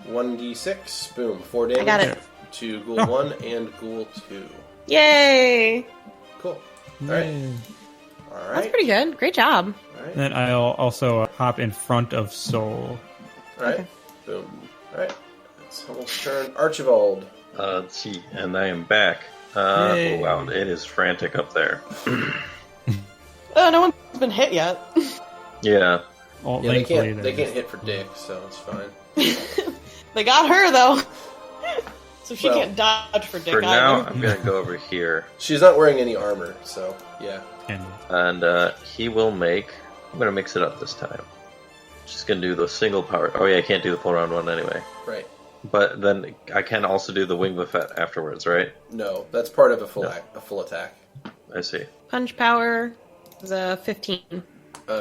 1d6. Boom. 4 damage. I got it. To Ghoul 1 and Ghoul 2. Yay! Cool. Alright. Yay. Alright. That's pretty good. Great job. Alright. Then I'll also hop in front of Soul. Alright. Okay. Boom. Alright. That's almost turn. Archibald. Gee, and I am back. Yay. Oh wow, it is frantic up there. Oh, no one's been hit yet. Yeah. Well, Yeah, they thankfully, can't hit for dick, so it's fine. They got her, though. So she Well, can't dodge for dick For now, either. I'm gonna go over here, She's not wearing any armor, so yeah. and he will make. I'm gonna mix it up this time. Just gonna do the single power. Oh yeah, I can't do the pull round one anyway. Right. But then I can also do the wing buffet afterwards, right? No, that's part of a full No. a full attack. I see. Punch power is a 15.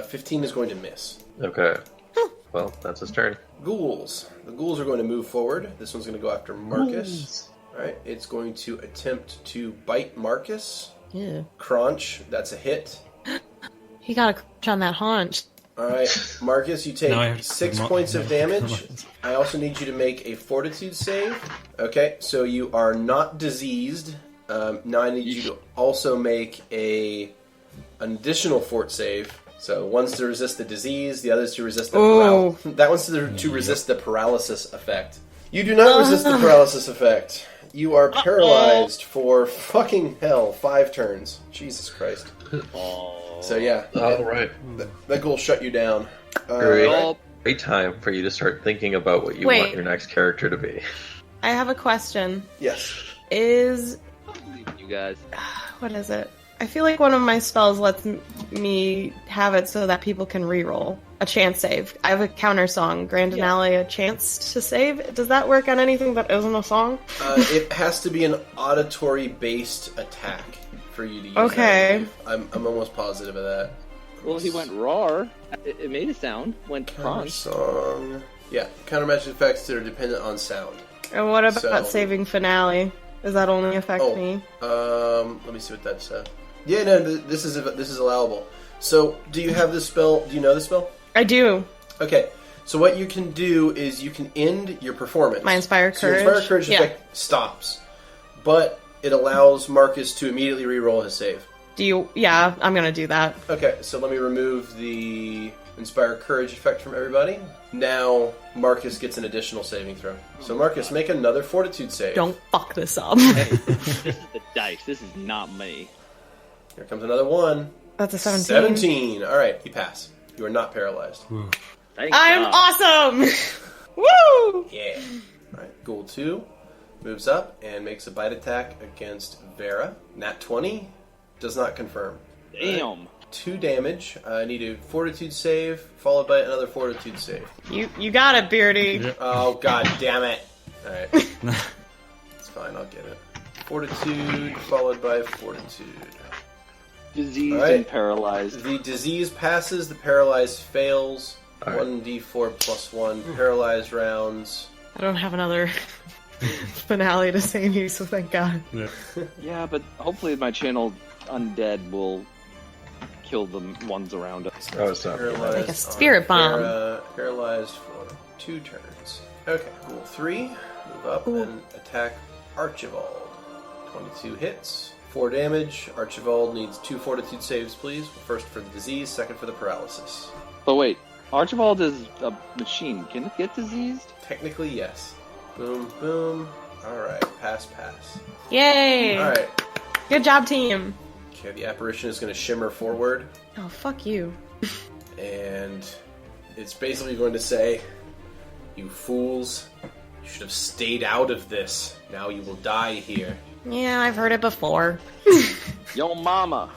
15 is going to miss. Okay. Well, that's his turn. Ghouls. The ghouls are going to move forward. This one's going to go after Markus. Alright, it's going to attempt to bite Markus. Yeah. Crunch, that's a hit. He got a crunch on that haunch. Alright, Markus, you Now I have take to 6 mo- points of damage. I also need you to make a fortitude save. Okay, so you are not diseased. Now I need you to also make an additional fort save. So one's to resist the disease, the other's to resist the Ooh. that one's to resist the paralysis effect. You do not resist the paralysis effect. You are paralyzed for fucking hell 5 turns. Jesus Christ. So yeah, All right. that goal shut you down. Great time for you to start thinking about what you Wait. want your next character to be. I have a question. Yes. Is... You guys. What is it? I feel like one of my spells lets me have it so that people can reroll a chance save. I have a counter song, Grand Finale, a chance to save. Does that work on anything that isn't a song? It has to be an auditory-based attack for you to use. Okay. That. I'm almost positive of that. Well, he went roar. It made a sound. Went Counter prompt. song. Yeah, counter magic effects that are dependent on sound. And what about So- saving finale? Does that only affect me? Let me see what that said. Yeah, no, this is allowable. So, do you have this spell? Do you know the spell? I do. Okay, so what you can do is you can end your performance. My Inspire So your Courage? Inspire Courage Yeah. effect stops, but it allows Markus to immediately re-roll his save. Do you... Yeah, I'm gonna do that. Okay, so let me remove the Inspire Courage effect from everybody. Now, Markus gets an additional saving throw. So, Markus, make another Fortitude save. Don't fuck this up. This is the dice. This is not me. Here comes another one. That's a 17. 17. All right, you pass. You are not paralyzed. Thank I'm God. awesome! Woo! Yeah. All right, Ghoul 2 moves up and makes a bite attack against Vera. Nat 20 does not confirm. Damn. 2 damage. I need a Fortitude save, followed by another Fortitude save. You got it, Beardy. Yep. Oh, god damn it. Alright. It's fine, I'll get it. Fortitude, followed by Fortitude. Diseased All right. and paralyzed. The disease passes, the paralyzed fails. All right. 1d4 plus 1 paralyzed rounds. I don't have another finale to save you, so thank God. Yeah, but hopefully my channel undead will kill the ones around us. Oh, it's not. Paralyzed Like a spirit on bomb. Vera, paralyzed for 2 turns. Okay, Ghoul 3, move up and attack Archibald. 22 hits, 4 damage. Archibald needs 2 Fortitude saves, please. First for the disease, second for the paralysis. But wait, Archibald is a machine. Can it get diseased? Technically, yes. Boom, boom. Alright, pass, pass. Yay! Alright, Good job, team. okay, the apparition is going to shimmer forward, Oh, fuck you. and it's basically going to say, "You fools, you should have stayed out of this. Now you will die here." Yeah, I've heard it before. Yo mama!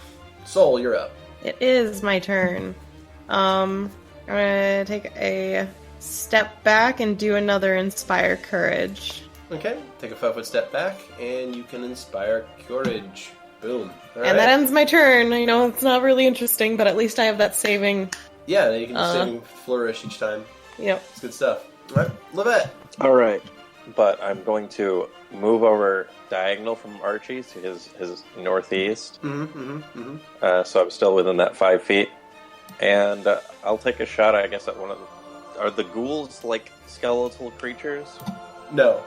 Soul, you're up. It is my turn. I'm gonna take a step back and do another Inspire Courage. Okay, take a 5-foot step back, and you can inspire courage. Boom. All And that right. ends my turn. I know it's not really interesting, but at least I have that saving. Yeah, then you can just sing flourish each time. Yep. It's good stuff. All right, Lovette. All right, but I'm going to move over diagonal from Archie's to his northeast. So I'm still within that 5 feet, and I'll take a shot. I guess at one of the. Are the ghouls like skeletal creatures? No.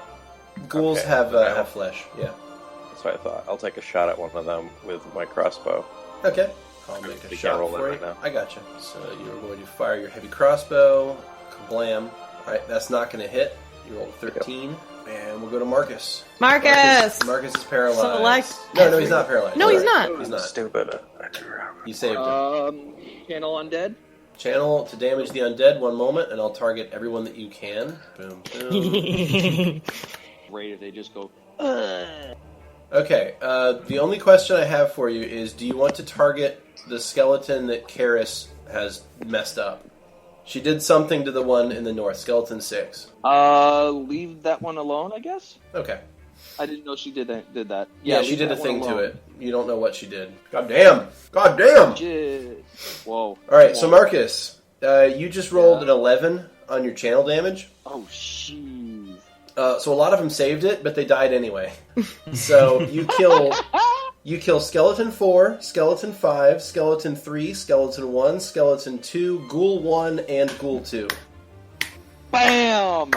Ghouls Okay. have flesh. Yeah. That's what I thought. I'll take a shot at one of them with my crossbow. Okay. I'll make a You shot can't roll it for right you. now. I gotcha. So you're going to fire your heavy crossbow. Kablam. Alright, that's not going to hit. You rolled a 13. And we'll go to Markus. Markus! Markus is paralyzed. Select No, he's not paralyzed. No, he's Sorry. not. He's not. Stupid. You saved him. Channel undead? Channel to damage the undead, 1 moment, and I'll target everyone that you can. Boom, boom. Great if they just go. Okay, the only question I have for you is, do you want to target the skeleton that Karis has messed up? She did something to the one in the north, skeleton 6. Leave that one alone, I guess? Okay. I didn't know she did that. Yeah, leave she did a that thing one to alone. it. You don't know what she did. God damn! God damn! Shit. Whoa. Alright, so Whoa. Markus, you just rolled an 11 on your channel damage. Oh, jeez. So a lot of them saved it, but they died anyway. So you kill Skeleton 4, Skeleton 5, Skeleton 3, Skeleton 1, Skeleton 2, Ghoul 1, and Ghoul 2. Bam!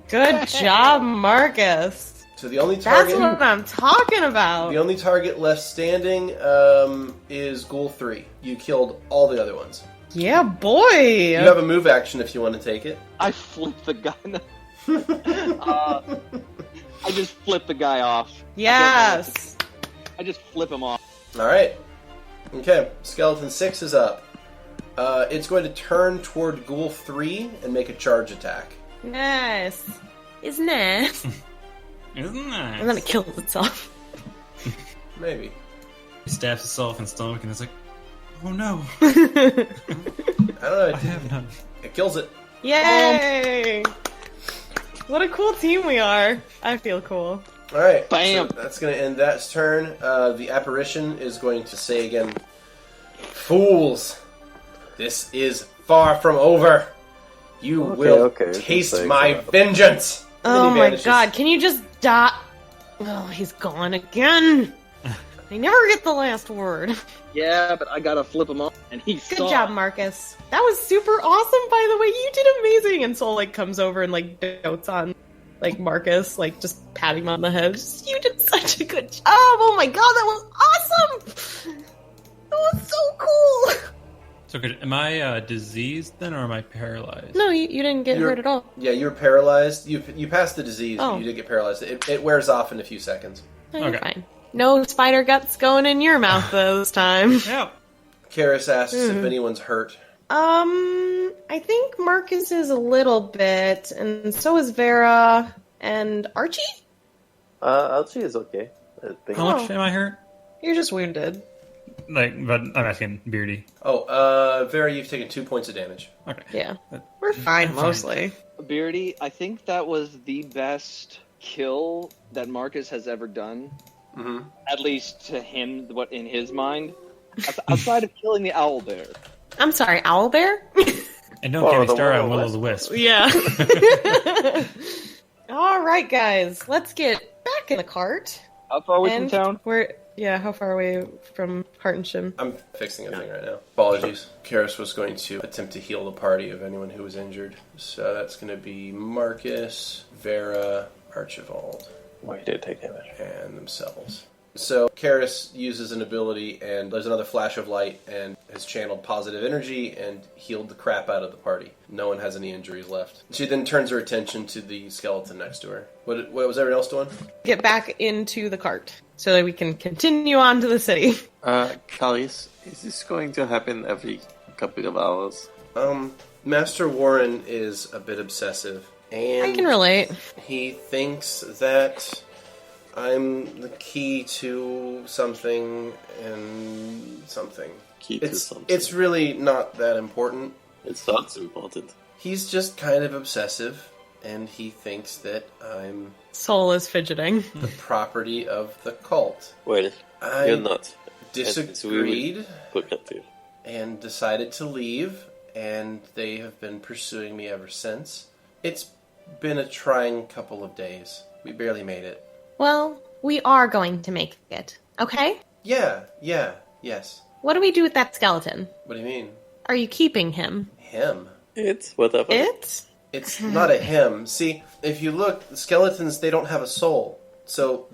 Good job, Markus. So the only That's target... what I'm talking about. The only target left standing is Ghoul 3. You killed all the other ones. Yeah, boy. You have a move action if you want to take it. I flip the guy. I just flip the guy off. Yes. I just flip him off. Alright. Okay, Skeleton 6 is up. It's going to turn toward Ghoul 3 and make a charge attack. Nice. It's nice. Isn't that? And then it kills itself. Maybe. He stabs itself in the stomach and it's like, oh no. I don't know. I have none. It kills it. Yay! What a cool team we are. I feel cool. Alright. Bam. So that's going to end that turn. The apparition is going to say again, Fools! This is far from over. You will taste my vengeance. Oh my god, can you just die? Oh, he's gone again. I never get the last word. Yeah, but I gotta flip him off, and he's Good job, Markus. That was super awesome, by the way. You did amazing. And Soul comes over and dotes on Markus, just patting him on the head. You did such a good job. Oh my god, that was awesome. That was so cool. So good. Am I diseased then, or am I paralyzed? No, you didn't get hurt at all. Yeah, you're paralyzed. You passed the disease, Oh. but you did get paralyzed. It wears off in a few seconds. No, you're Okay. fine. No spider guts going in your mouth this time. Yeah. Karis asks if anyone's hurt. I think Markus is a little bit, and so is Vera and Archie. Archie is okay. I think. How much am I hurt? You're just wounded. But I'm asking Beardy. Oh, Vera, you've taken 2 points of damage. Okay. Yeah, we're fine mostly. Beardy, I think that was the best kill that Markus has ever done. Mm-hmm. At least to him, what in his mind. Outside of killing the owlbear. I'm sorry, owlbear. And don't get me started on Will-o'-the-Wisp. Yeah. All right, guys, let's get back in the cart. How far away from town? How far away from Hartensham? I'm fixing a thing right now. Apologies. Karis was going to attempt to heal the party of anyone who was injured. So that's going to be Markus, Vera, Archibald, Well, he did take damage. and themselves. So Karis uses an ability, and there's another flash of light, and has channeled positive energy and healed the crap out of the party. No one has any injuries left. She then turns her attention to the skeleton next to her. What was everyone else doing? Get back into the cart so that we can continue on to the city. Karis, is this going to happen every couple of hours? Master Warren is a bit obsessive, and I can relate. he thinks that I'm the key to something and something. Key to something. It's really not that important. It sounds important. He's just kind of obsessive, and he thinks that I'm Soul is fidgeting. the property of the cult. Well, you're I not. disagreed Look at you. and decided to leave, and they have been pursuing me ever since. It's been a trying couple of days. We barely made it. Well, we are going to make it, okay? Yes. What do we do with that skeleton? What do you mean? Are you keeping him? Him? It's whatever. It's not a him. See, if you look, the skeletons, they don't have a soul. So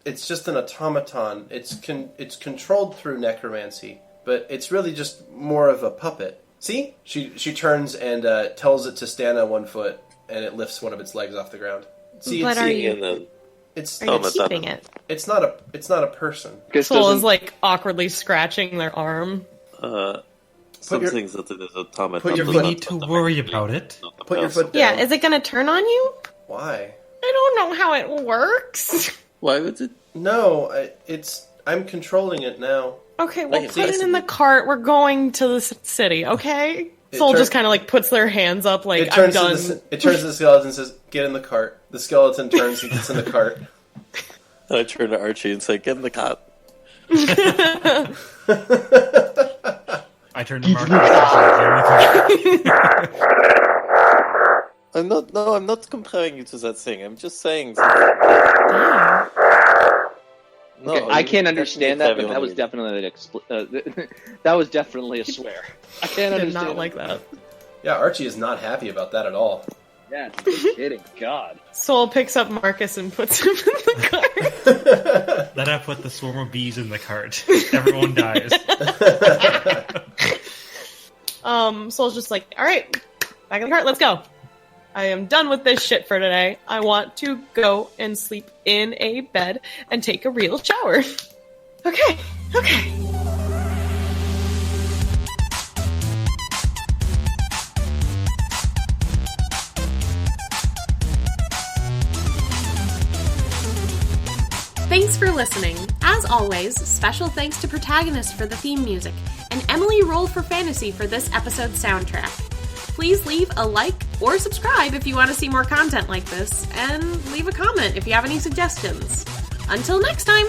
it's just an automaton. It's controlled through necromancy, but it's really just more of a puppet. See? She turns and tells it to stand on one foot, and it lifts one of its legs off the ground. See, But are you keeping it? It's not a person. Soul is awkwardly scratching their arm. Some things that it is automaton. put your We foot- need to worry about it. Put your foot down. Yeah, is it going to turn on you? Why? I don't know how it works. Why would it? No, I'm controlling it now. Okay, well, Like, put it in the cart. We're going to the city, okay? Soul just kind of puts their hands up I'm done. It turns to the skeleton and says, "Get in the cart." The skeleton turns and gets in the cart. I turn to Archie and say, "Get in the cart." I turn to Markus. I'm not comparing you to that thing. I'm just saying. No, Okay, I can't you understand that, but definitely that was definitely that was definitely a swear. I can't I did understand. not like that. Yeah, Archie is not happy about that at all. Yeah, no kidding. God. Soul picks up Markus and puts him in the cart. Then I put the swarm of bees in the cart. Everyone dies. Soul's just like, alright, back in the cart, let's go. I am done with this shit for today. I want to go and sleep in a bed and take a real shower. Okay. Thanks for listening. As always, special thanks to Protagonist for the theme music, and Emily Roll for Fantasy for this episode's soundtrack. Please leave a like or subscribe if you want to see more content like this, and leave a comment if you have any suggestions. Until next time!